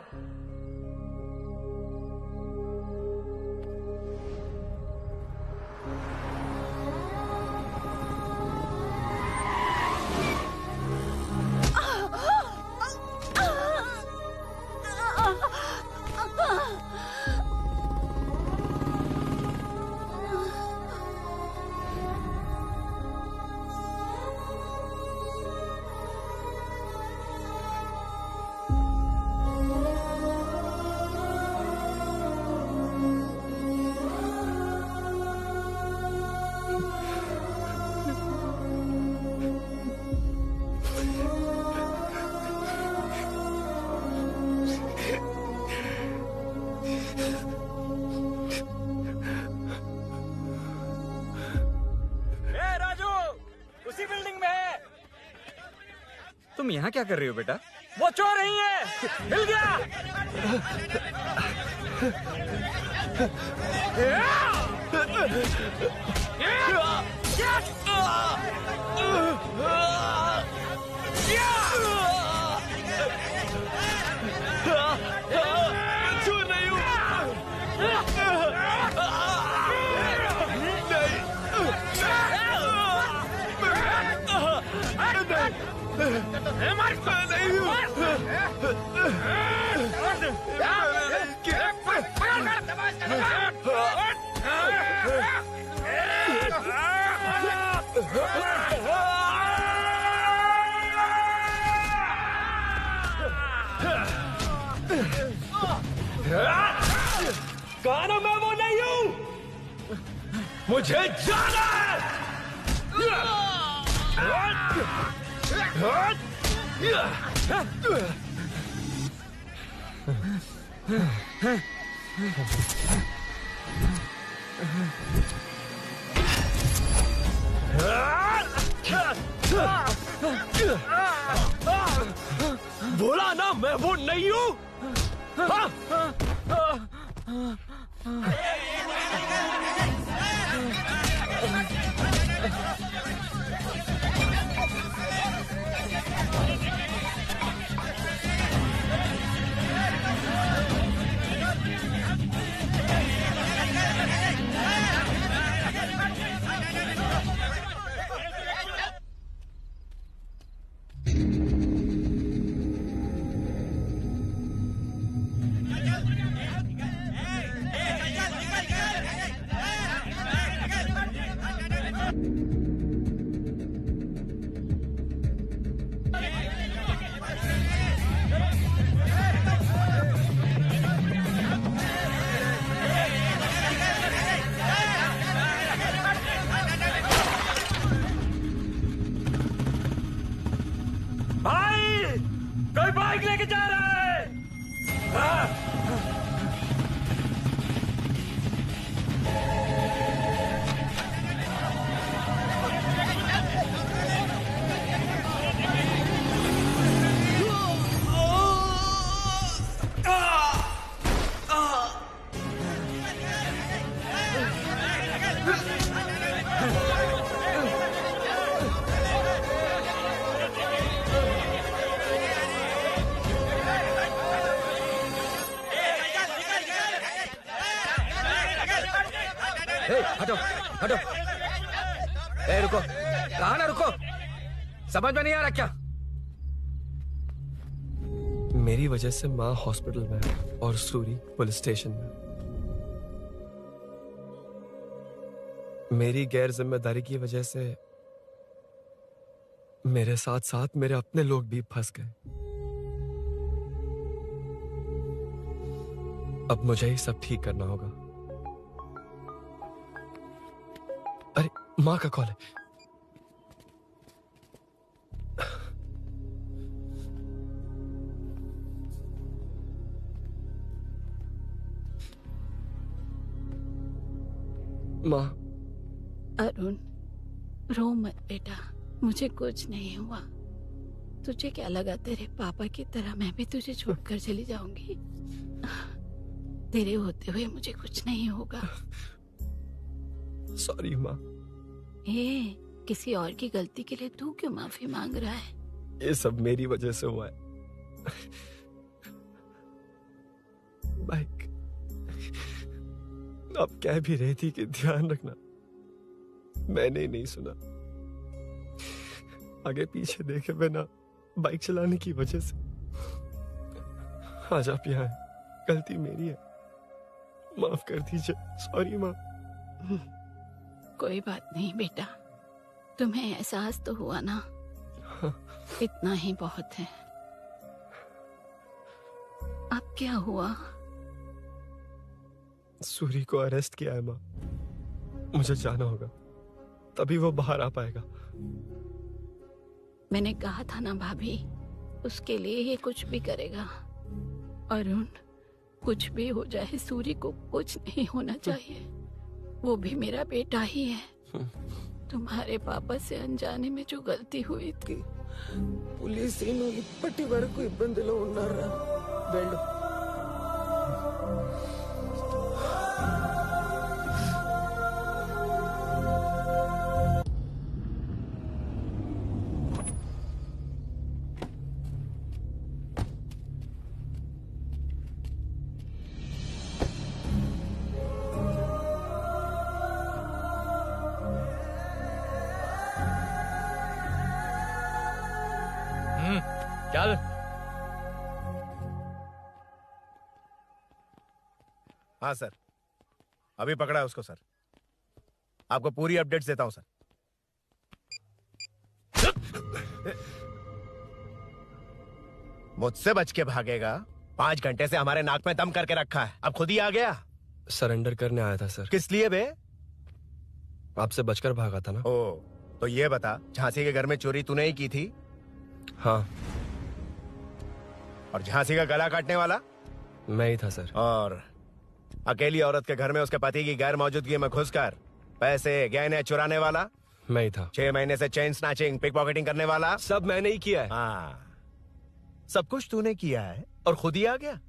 S20: तुम यहाँ क्या कर रही हो बेटा?
S11: वो चोर नहीं है, मिल गया।
S12: चोर नहीं हूँ। कहा मैं वो नहीं हूँ, मुझे जाना है। बोला ना मैं वो नहीं हूँ।
S6: कोई बाइक लेके जा रहा है।
S10: हटो हटो। ए रुको, कहा ना रुको, समझ में नहीं आ रहा क्या?
S12: मेरी वजह से माँ हॉस्पिटल में और सूरी पुलिस स्टेशन में। मेरी गैर जिम्मेदारी की वजह से मेरे साथ साथ मेरे अपने लोग भी फंस गए। अब मुझे ही सब ठीक करना होगा। अरे माँ का कॉल है। माँ।
S14: अरुण, रो मत बेटा, मुझे कुछ नहीं हुआ। तुझे क्या लगा तेरे पापा की तरह मैं भी तुझे छोड़कर चली जाऊंगी? तेरे होते हुए मुझे कुछ नहीं होगा।
S12: सॉरी माँ।
S14: ए, किसी और की गलती के लिए तू क्यों माफी मांग रहा है?
S12: ये सब मेरी वजह से हुआ है। बाइक आप कह भी रही थी कि ध्यान रखना, मैंने ही नहीं सुना। आगे पीछे देखे बिना बाइक चलाने की वजह से आज आप यहाँ हैं। गलती मेरी है, माफ कर दीजिए। सॉरी माँ।
S14: कोई बात नहीं बेटा, तुम्हें एहसास तो हुआ ना? इतना ही बहुत है। अब क्या हुआ?
S12: सूरी को अरेस्ट किया है माँ। मुझे जाना होगा, तभी वो बाहर आ पाएगा।
S14: मैंने कहा था ना भाभी, उसके लिए ये कुछ भी करेगा। अरुण, कुछ भी हो जाए सूरी को कुछ नहीं होना चाहिए। वो भी मेरा बेटा ही है। तुम्हारे पापा से अनजाने में जो गलती हुई थी।
S6: पुलिस इప్పటి వరకు ఇబ్బందిలో ఉన్నారా? వెళ్ళు।
S10: चल।
S18: हाँ सर, अभी पकड़ा है उसको सर। आपको पूरी अपडेट्स देता हूं सर। मुझसे बच के भागेगा? 5 घंटे से हमारे नाक में दम करके रखा है, अब खुद ही आ गया।
S12: सरेंडर करने आया था सर।
S18: किस लिए बे?
S12: आपसे बचकर भागा था ना।
S18: ओ, तो ये बता, झांसी के घर में चोरी तूने ही की थी?
S12: हाँ।
S18: और झांसी का गला काटने वाला?
S12: मैं ही था सर।
S18: और अकेली औरत के घर में उसके पति की गैर मौजूदगी में घुसकर पैसे गहने चुराने वाला
S12: मैं ही था।
S18: 6 महीने से चेन स्नैचिंग, पिक पॉकेटिंग करने वाला
S12: सब मैंने ही किया है।
S18: हाँ, सब कुछ तूने किया है और खुद ही आ गया।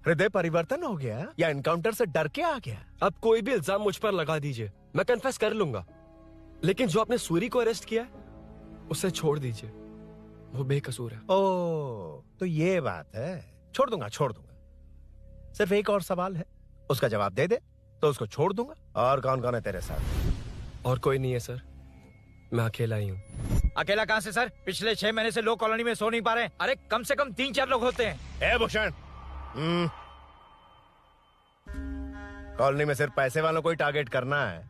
S18: हृदय परिवर्तन हो गया या एनकाउंटर से डर के आ गया?
S12: अब कोई भी इल्जाम मुझ पर लगा दीजिए, मैं कन्फेस कर लूंगा, लेकिन जो आपने सूरी को अरेस्ट किया है उसे छोड़ दीजिए, वो बेकसूर है।
S18: ओ, तो ये बात है। छोड़ दूंगा, छोड़ दूंगा। सिर्फ एक और सवाल है, उसका जवाब दे दे तो उसको छोड़ दूंगा। और कौन कौन है तेरे साथ?
S12: और कोई नहीं है सर, मैं अकेला ही हूँ।
S20: अकेला कहाँ से सर? पिछले 6 महीने से लोग कॉलोनी में सो नहीं पा रहे। अरे कम से कम 3-4 लोग होते हैं।
S18: ए भूषण, कॉलोनी में सिर्फ पैसे वालों को ही टारगेट करना है।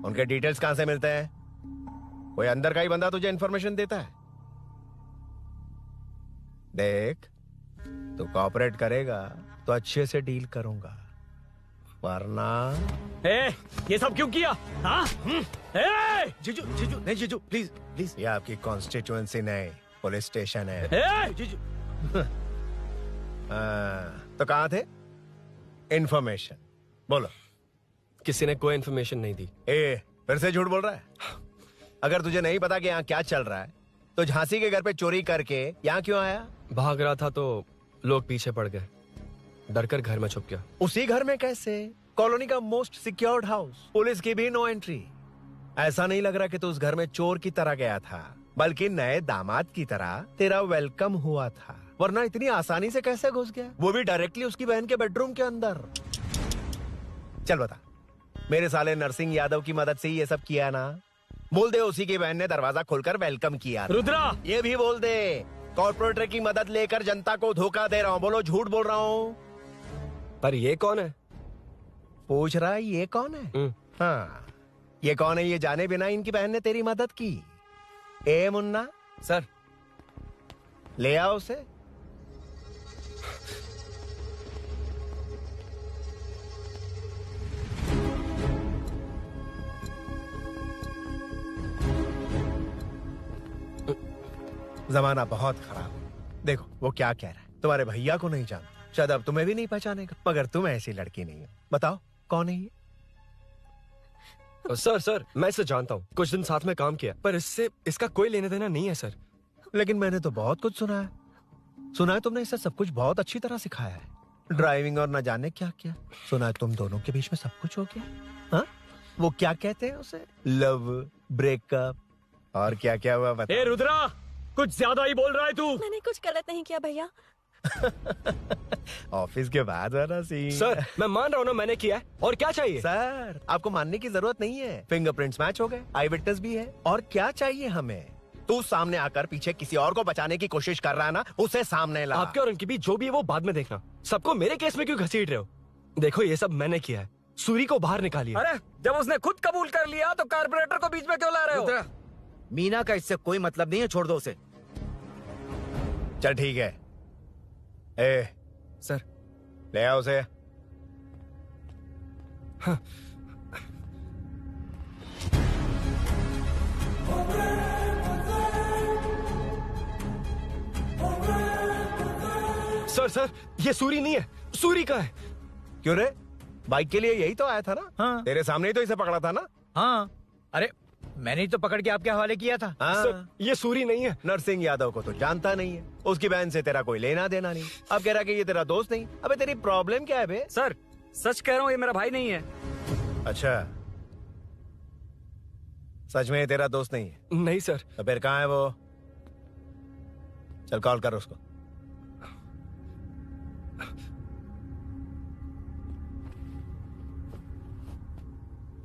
S18: उनके डिटेल्स कहां से मिलते हैं? कोई अंदर का ही बंदा तुझे इन्फॉर्मेशन देता है? देख, तू कॉपरेट करेगा तो अच्छे से डील करूंगा, वरना
S3: ये सब क्यों किया? हाँ?
S18: जीजू, जीजू, नहीं जीजू, प्लीज प्लीज। ये आपकी कॉन्स्टिट्यूएंसी नहीं, पुलिस स्टेशन है। जीजू। तो कहाँ थे? इन्फॉर्मेशन बोलो।
S12: किसी ने कोई इन्फॉर्मेशन नहीं दी।
S18: फिर से झूठ बोल रहा है? अगर तुझे नहीं पता कि यहाँ क्या चल रहा है तो झांसी के घर पे चोरी करके यहाँ क्यों आया?
S12: भाग रहा था तो लोग पीछे पड़ गए, डरकर घर में छुप गया।
S18: उसी घर में कैसे? कॉलोनी का मोस्ट सिक्योर्ड हाउस, पुलिस की भी नो एंट्री। ऐसा नहीं लग रहा कि तू उस घर में चोर की तरह गया था, बल्कि नए दामाद की तरह तेरा वेलकम हुआ था। वरना इतनी आसानी से कैसे घुस गया, वो भी डायरेक्टली उसकी बहन के बेडरूम के अंदर? चल बता, मेरे साले नरसिंह यादव की मदद से ही ये सब किया ना? बोल दे उसी की बहन ने दरवाजा खोलकर वेलकम किया।
S3: रुद्रा,
S18: ये भी बोल दे कॉर्पोरेटर की मदद लेकर जनता को धोखा दे रहा हूँ। बोलो झूठ बोल रहा हूँ?
S12: पर ये कौन है?
S18: पूछ रहा है ये कौन है? हाँ, ये कौन है ये जाने बिना इनकी बहन ने तेरी मदद की। ए मुन्ना
S20: सर,
S18: ले आओ उसे। जमाना बहुत खराब है। देखो वो क्या कह रहा है। तुम्हारे भैया को नहीं जानता, शायद अब तुम्हें भी नहीं पहचानेगा, मगर तुम ऐसी लड़की नहीं हो। बताओ कौन है ये?
S12: सर मैं इसे जानता हूँ, कुछ दिन साथ में काम किया, पर इससे इसका कोई लेने देना नहीं है सर।
S18: लेकिन मैंने तो बहुत कुछ सुना है। सुना है तुमने इसे सब कुछ बहुत अच्छी तरह सिखाया है, ड्राइविंग और न जाने क्या क्या। सुना है तुम दोनों के बीच में सब कुछ हो गया। हाँ, वो क्या कहते हैं उसे, लव, ब्रेकअप और क्या क्या हुआ बता।
S3: ए रुद्रा, कुछ ज्यादा ही बोल रहा है तू।
S8: मैंने कुछ गलत नहीं किया भैया।
S18: ऑफिस के बाद वाला सीन।
S12: सर मैं मान रहा हूँ ना मैंने किया है, और क्या चाहिए?
S18: सर आपको मानने की जरूरत नहीं है, फिंगरप्रिंट्स मैच हो गए, आई विटनेस भी है, और क्या चाहिए हमें? तू सामने आकर पीछे किसी और को बचाने की कोशिश कर रहा है ना, उसे सामने ला।
S12: आपके और उनके बीच जो भी है वो बाद में देखना, सबको मेरे केस में क्यों घसीट रहे हो? देखो ये सब मैंने किया है, सूरी को बाहर निकालिए।
S20: अरे जब उसने खुद कबूल कर लिया तो कारपोरेटर को बीच में क्यों ला रहे हो? मीना का इससे कोई मतलब नहीं है, छोड़ दो उसे।
S18: चल ठीक है। ए
S20: सर,
S18: ले आओ उसे।
S12: हाँ। सर ये सूरी नहीं है, सूरी का है।
S18: क्यों रे? बाइक के लिए यही तो आया था ना?
S20: हाँ।
S18: तेरे सामने ही तो इसे पकड़ा था ना?
S20: हाँ, अरे मैंने ही तो पकड़ के आपके हवाले किया था।
S18: हाँ।
S12: सर ये सूरी नहीं है।
S18: नरसिंह यादव को तो जानता नहीं है, उसकी बहन से तेरा कोई लेना देना नहीं। अब कह रहा कि ये तेरा दोस्त नहीं। अबे तेरी प्रॉब्लम क्या है बे?
S20: सर सच कह रहा हूँ, ये मेरा भाई नहीं है।
S18: अच्छा, सच में ये तेरा दोस्त नहीं है?
S12: नहीं सर।
S18: तो फिर कहाँ है वो? चल कॉल कर उसको।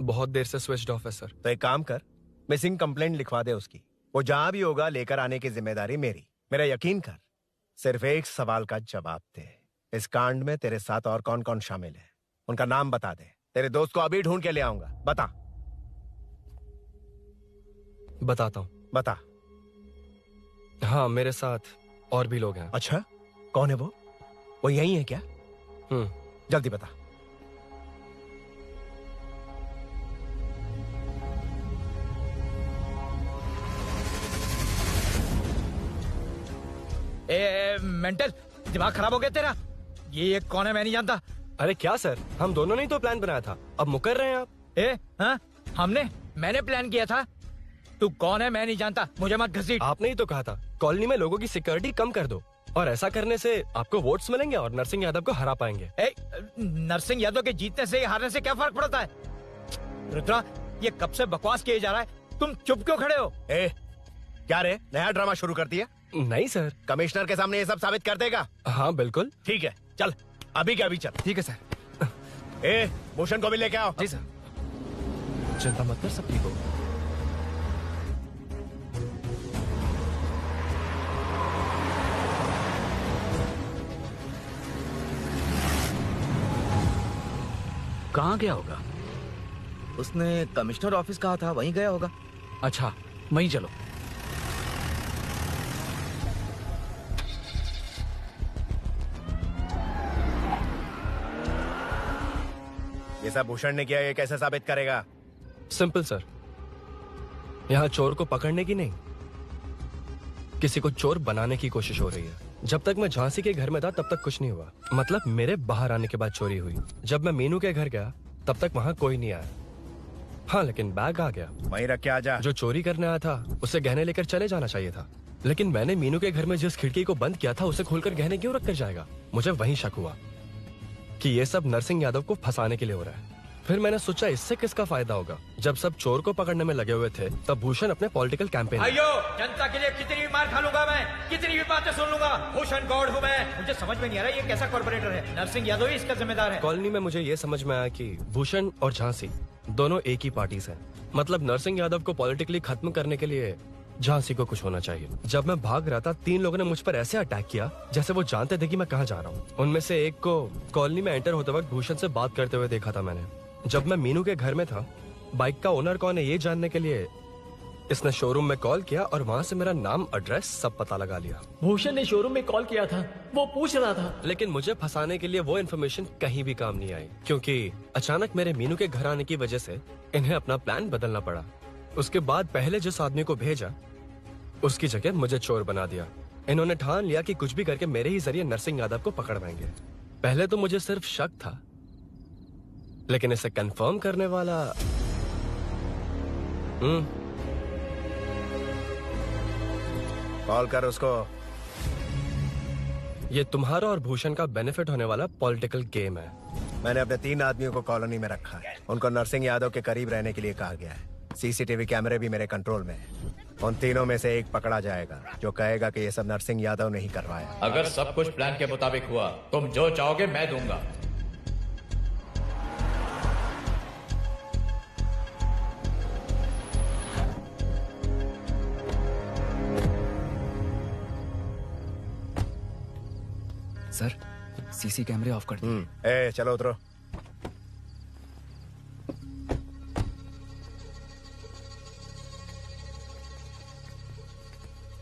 S12: बहुत देर से स्विच्ड ऑफ है सर।
S18: तो एक काम कर, मिसिंग कंप्लेंट लिखवा दे उसकी। वो जहां भी होगा लेकर आने की जिम्मेदारी मेरी। मेरा यकीन कर, सिर्फ एक सवाल का जवाब दे, इस कांड में तेरे साथ और कौन कौन शामिल है, उनका नाम बता दे। तेरे दोस्त को अभी ढूंढ के ले आऊंगा। बता।
S12: बताता हूँ।
S18: बता।
S12: हाँ, मेरे साथ और भी लोग हैं।
S18: अच्छा, कौन है वो? वो यही है क्या? जल्दी बता।
S20: ए मेंटल, दिमाग खराब हो गया तेरा? ये कौन है मैं नहीं जानता।
S5: अरे क्या सर, हम दोनों ने ही तो प्लान बनाया था, अब मुकर रहे हैं आप।
S20: हाँ मैंने प्लान किया था। तू कौन है मैं नहीं जानता, मुझे मत घसीट।
S5: आपने ही तो कहा था कॉलोनी में लोगों की सिक्योरिटी कम कर दो, और ऐसा करने से आपको वोट्स मिलेंगे और नरसिंह यादव को हरा पाएंगे।
S20: नरसिंह यादव के जीतने से हारने से क्या फर्क पड़ता है? रुद्रा, ये कब से बकवास किए जा रहा है, तुम चुप क्यों खड़े हो?
S18: क्या रे, नया ड्रामा शुरू कर दिया?
S5: नहीं सर।
S18: कमिश्नर के सामने ये सब साबित कर देगा?
S5: हाँ बिल्कुल।
S18: ठीक है, चल अभी के अभी चल।
S2: ठीक है सर।
S18: भूषण को भी लेके आओ।
S2: जी सर।
S5: चिंता मत कर, सब ठीक हो।
S4: कहाँ गया होगा?
S10: उसने कमिश्नर ऑफिस कहा था, वहीं गया होगा।
S19: अच्छा, वहीं चलो।
S18: ये सब भूषण ने किया, ये कैसे साबित करेगा?
S5: सिंपल सर, यहाँ चोर को पकड़ने की नहीं, किसी को चोर बनाने की कोशिश हो रही है। जब तक मैं झांसी के घर में था तब तक कुछ नहीं हुआ, मतलब मेरे बाहर आने के बाद चोरी हुई। जब मैं मीनू के घर गया तब तक वहाँ कोई नहीं आया। हाँ, लेकिन बैग आ गया।
S18: वहीं रख के आ जा।
S5: जो चोरी करने आया था उसे गहने लेकर चले जाना चाहिए था, लेकिन मैंने मीनू के घर में जिस खिड़की को बंद किया था उसे खोलकर गहने क्यों रख कर जाएगा? मुझे वहीं शक हुआ कि ये सब नरसिंह यादव को फंसाने के लिए हो रहा है। फिर मैंने सोचा इससे किसका फायदा होगा। जब सब चोर को पकड़ने में लगे हुए थे तब भूषण अपने पॉलिटिकल कैंपेन।
S20: अयो, जनता के लिए कितनी भी मार खा लूंगा मैं, कितनी भी बातें सुन लूंगा, भूषण गॉड हूँ मैं। मुझे समझ में नहीं आ रहा ये कैसा कॉर्पोरेटर है। नरसिंह यादव ही इसका जिम्मेदार है।
S5: कॉलोनी में मुझे ये समझ में आया कि भूषण और झांसी दोनों एक ही पार्टी से, मतलब नरसिंह यादव को पॉलिटिकली खत्म करने के लिए झांसी को कुछ होना चाहिए। जब मैं भाग रहा था 3 लोगों ने मुझ पर ऐसे अटैक किया जैसे वो जानते थे कि मैं कहाँ जा रहा हूँ। उनमें से एक को कॉलोनी में एंटर होते वक्त भूषण से बात करते हुए देखा था मैंने। जब मैं मीनू के घर में था, बाइक का ओनर कौन है ये जानने के लिए इसने शोरूम में कॉल किया और वहाँ से मेरा नाम, एड्रेस सब पता लगा लिया।
S1: भूषण ने शोरूम में कॉल किया था, वो पूछ रहा था।
S5: लेकिन मुझे फंसाने के लिए वो इन्फॉर्मेशन कहीं भी काम नहीं आई, क्योंकि अचानक मेरे मीनू के घर आने की वजह से इन्हें अपना प्लान बदलना पड़ा। उसके बाद पहले जिस आदमी को भेजा उसकी जगह मुझे चोर बना दिया। इन्होंने ठान लिया कि कुछ भी करके मेरे ही जरिए नरसिंह यादव को पकड़ पाएंगे। पहले तो मुझे सिर्फ शक था, लेकिन इसे कंफर्म करने वाला
S18: कॉल कर उसको।
S5: ये तुम्हारा और भूषण का बेनिफिट होने वाला पॉलिटिकल गेम है।
S18: मैंने अपने 3 आदमियों को कॉलोनी में रखा है। उनको नरसिंह यादव के करीब रहने के लिए कहा गया है। सीसीटीवी कैमरे भी मेरे कंट्रोल में है। उन तीनों में से एक पकड़ा जाएगा जो कहेगा कि ये सब नरसिंह यादव ने ही करवाया।
S21: अगर सब कुछ प्लान के मुताबिक हुआ, तुम जो चाहोगे मैं दूंगा।
S2: सर, सीसी कैमरे ऑफ कर दिए।
S18: चलो उतरो।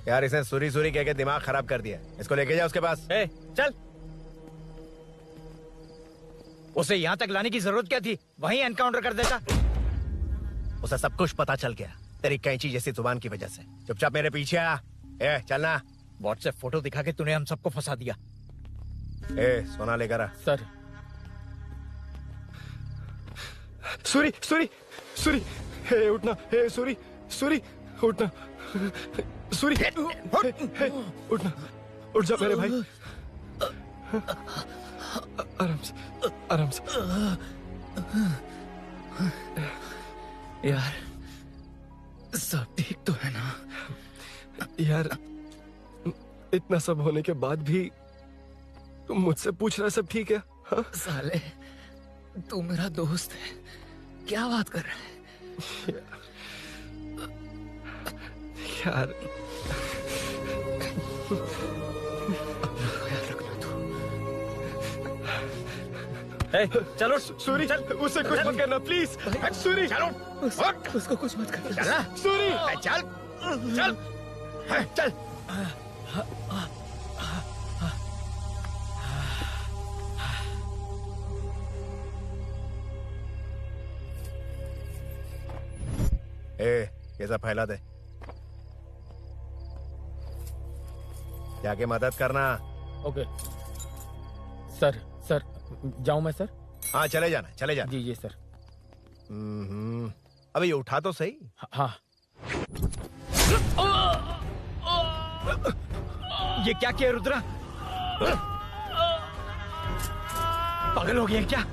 S18: यार इसने सुरी सुरी कह के दिमाग खराब कर दिया। इसको लेके जा उसके पास।
S20: चल। उसे यहाँ तक लाने की जरूरत क्या थी? वहीं एनकाउंटर कर देता।
S18: उसे सब कुछ पता चल गया तेरी कैंची जैसी जुबान की वजह से। चुपचाप मेरे पीछे आ। चलना।
S20: व्हाट्सएप फोटो दिखा के तूने हम सबको फंसा दिया।
S18: सोना लेकर आ।
S20: सर।
S5: सूरी सूरी सूरी, उठना। सूरी सूरी, उठना। सूरी उठना, उठ जा मेरे भाई। आराम से, आराम से।
S2: यार सब ठीक तो है ना?
S5: यार इतना सब होने के बाद भी तुम मुझसे पूछ रहा है सब ठीक है? हाँ?
S2: साले तू मेरा दोस्त है, क्या बात कर रहा है?
S5: यार
S20: चलो
S5: सूरी, उसे कुछ मत करना प्लीज। सूरी
S18: चलो,
S2: उसको कुछ मत करना।
S5: सूरी
S18: चल चल चल। ये सब फैला दे। जाके मदद करना।
S11: Okay sir.
S20: जाऊं मैं सर?
S18: हाँ चले जाना, चले जाना।
S20: जी सर।
S18: अबे ये उठा तो सही।
S20: हाँ।
S21: ये क्या किया रुद्रा? पागल हो गया क्या?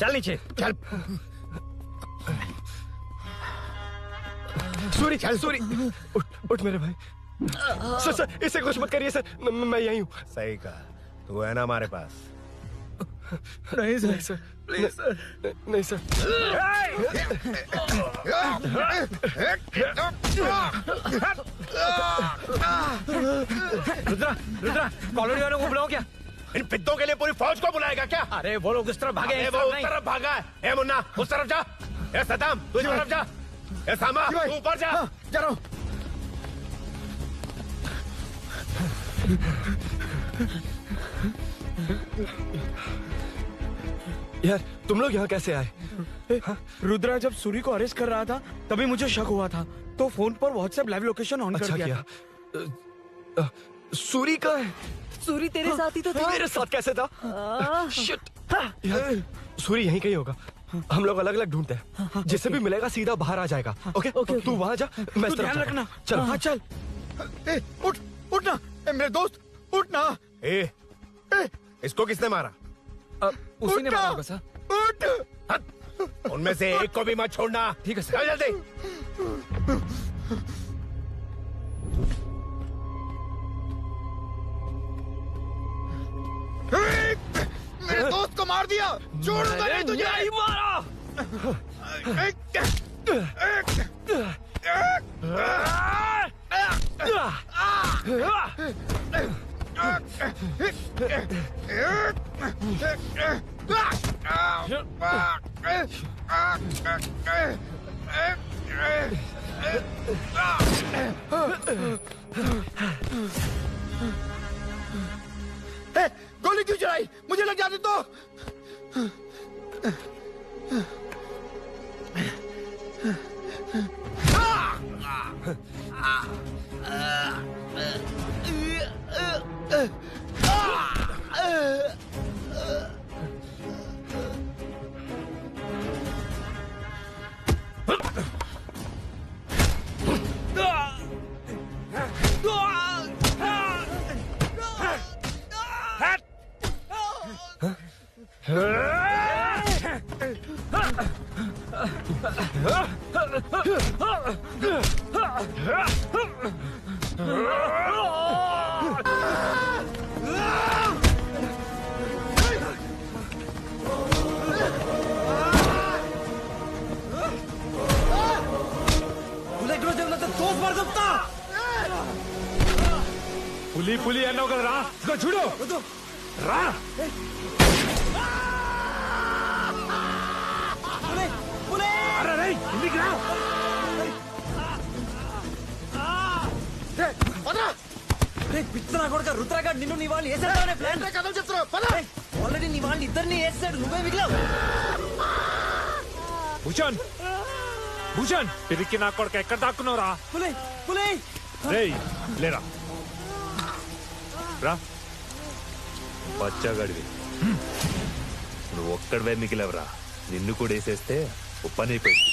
S12: चल नीचे चल। सूरी चल सूरी, उठ मेरे भाई। सर इसे कुछ मत करिए सर, मैं यही हूँ।
S18: सही कहा, तू है ना हमारे पास?
S12: नहीं सर, प्लीज सर, नहीं सर।
S21: रुद्रा कॉलोनी वालों को बुलाओ क्या?
S18: इन पिद्दों के लिए पूरी फौज को बुलाएगा क्या?
S21: अरे वो लोग उस तरफ भागे हैं।
S18: वो उस तरफ भागा है। ए मुन्ना उस तरफ जा। ए सदाम तू इस तरफ जा। ए सामा तू ऊपर जा।
S20: जा रहा हूं।
S12: यार तुम लोग यहाँ कैसे आए?
S20: रुद्रा जब सूरी को अरेस्ट कर रहा था तभी मुझे शक हुआ था, तो फोन पर व्हाट्सएप लाइव लोकेशन ऑन कर दिया।
S12: सूरी का है?
S1: सूरी तेरे साथ ही तो था।
S12: मेरे साथ कैसे था? शिट यार, सूरी यहीं कहीं होगा। हम लोग अलग अलग ढूंढते हैं, जिसे भी मिलेगा सीधा बाहर आ जाएगा। ओके तू वहां जा, मैं
S20: ध्यान रखना।
S12: चल।
S20: हाँ चल। उठ ना मेरे दोस्त, उठ ना।
S18: इसको किसने मारा?
S2: उसी ने मारा होगा सर।
S18: उठ। उनमें से एक को भी मत छोड़ना।
S2: ठीक है सर।
S18: जल्दी।
S6: मेरे दोस्त को मार दिया, छोड़ूंगा नहीं तुझे।
S12: नहीं मारा।
S6: गोली क्यों चलाई? मुझे लग जाती तो।
S16: పులి అన్నావు కదా రా, ఇదిగో చూడు రా. అరే రేయ్, ఇంటికి రా.
S1: పిచ్చనా కొడుక రుద్రగాడు నిన్ను నీ వాళ్ళని వేసేద్దామనే ప్లాన్
S6: కథలు చెప్తున్నావు. పద.
S1: ఆల్రెడీ నీ వాళ్ళని ఇద్దరిని వేసాడు, నువ్వే మిగిలావు.
S16: భూషణ్ భూషణ్, పిరికి నా కొడుకు ఎక్కడ దాక్కున్నావు రా? రేయ్ లేరా రా.
S15: బచ్చగాడివి నువ్వు ఒక్కడివే మిగిలవరా. నిన్ను కూడా వేసేస్తే ఉప్పని అయిపోయింది.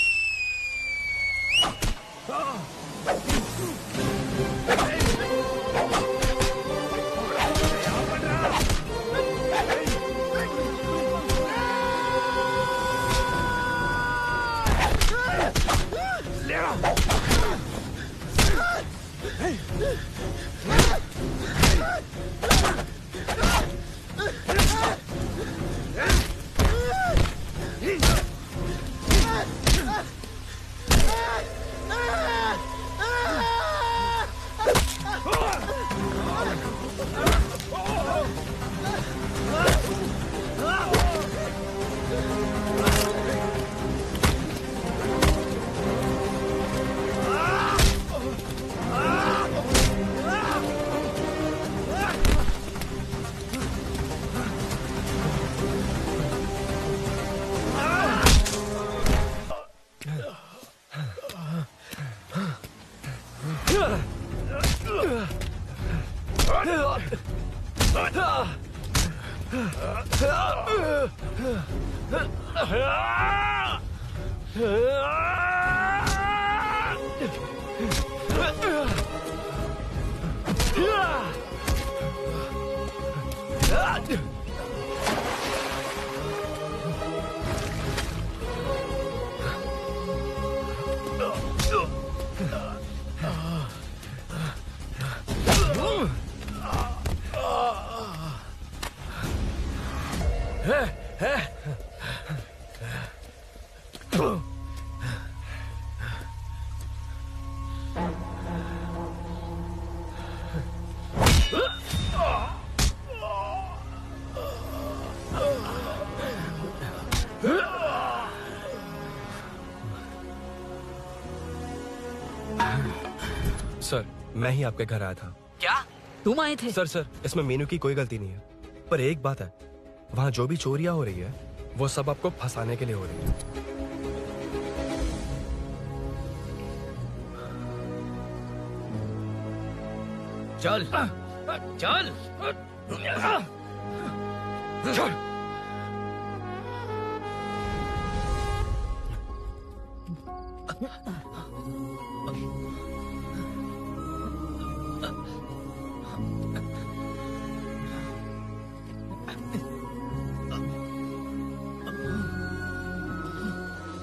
S12: सर, मैं ही आपके घर आया था।
S4: क्या तुम आए थे?
S12: सर इसमें मीनू की कोई गलती नहीं है, पर एक बात है, वहाँ जो भी चोरियां हो रही है वो सब आपको फंसाने के लिए हो रही है।
S4: चल चल
S12: चल।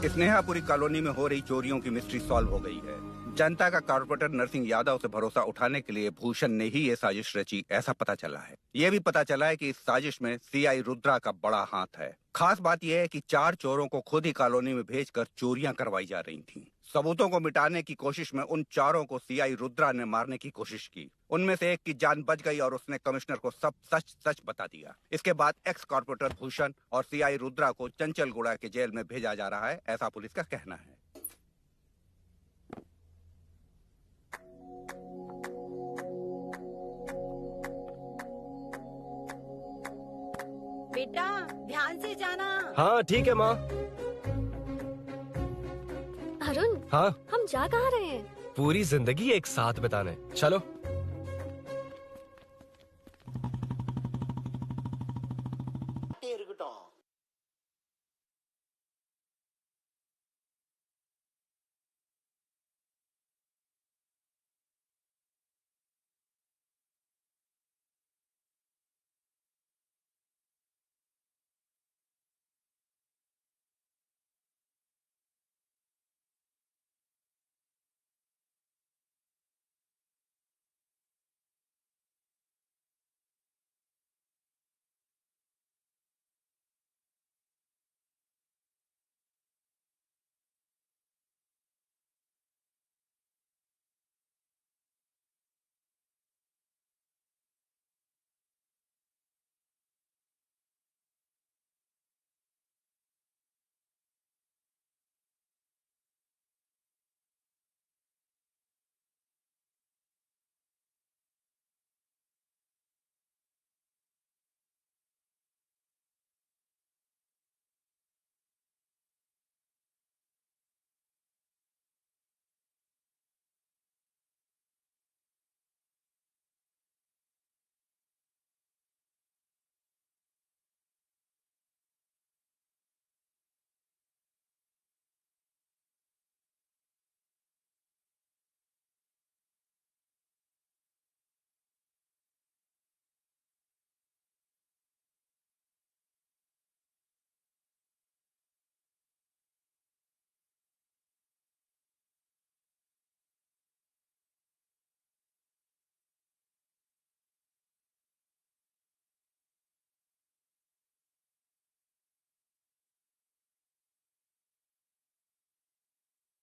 S7: स्नेहापुरी कॉलोनी में हो रही चोरियों की मिस्ट्री सॉल्व हो गई है। जनता का कॉर्पोरेटर नरसिंह यादव से भरोसा उठाने के लिए भूषण ने ही ये साजिश रची, ऐसा पता चला है। ये भी पता चला है कि इस साजिश में सीआई रुद्रा का बड़ा हाथ है। खास बात यह है कि 4 चोरों को खुद ही कॉलोनी में भेजकर चोरियां करवाई जा रही थीं। सबूतों को मिटाने की कोशिश में उन 4 को सीआई रुद्रा ने मारने की कोशिश की। उनमें से एक की जान बच गई और उसने कमिश्नर को सब सच सच बता दिया। इसके बाद एक्स कॉर्पोरेटर भूषण और सीआई रुद्रा को चंचलगुड़ा के जेल में भेजा जा रहा है, ऐसा पुलिस का कहना है।
S17: बेटा ध्यान से जाना।
S12: हाँ ठीक है माँ।
S8: अरुण,
S12: हाँ
S8: हम जा कहाँ रहे हैं?
S12: पूरी जिंदगी एक साथ बिताने, चलो।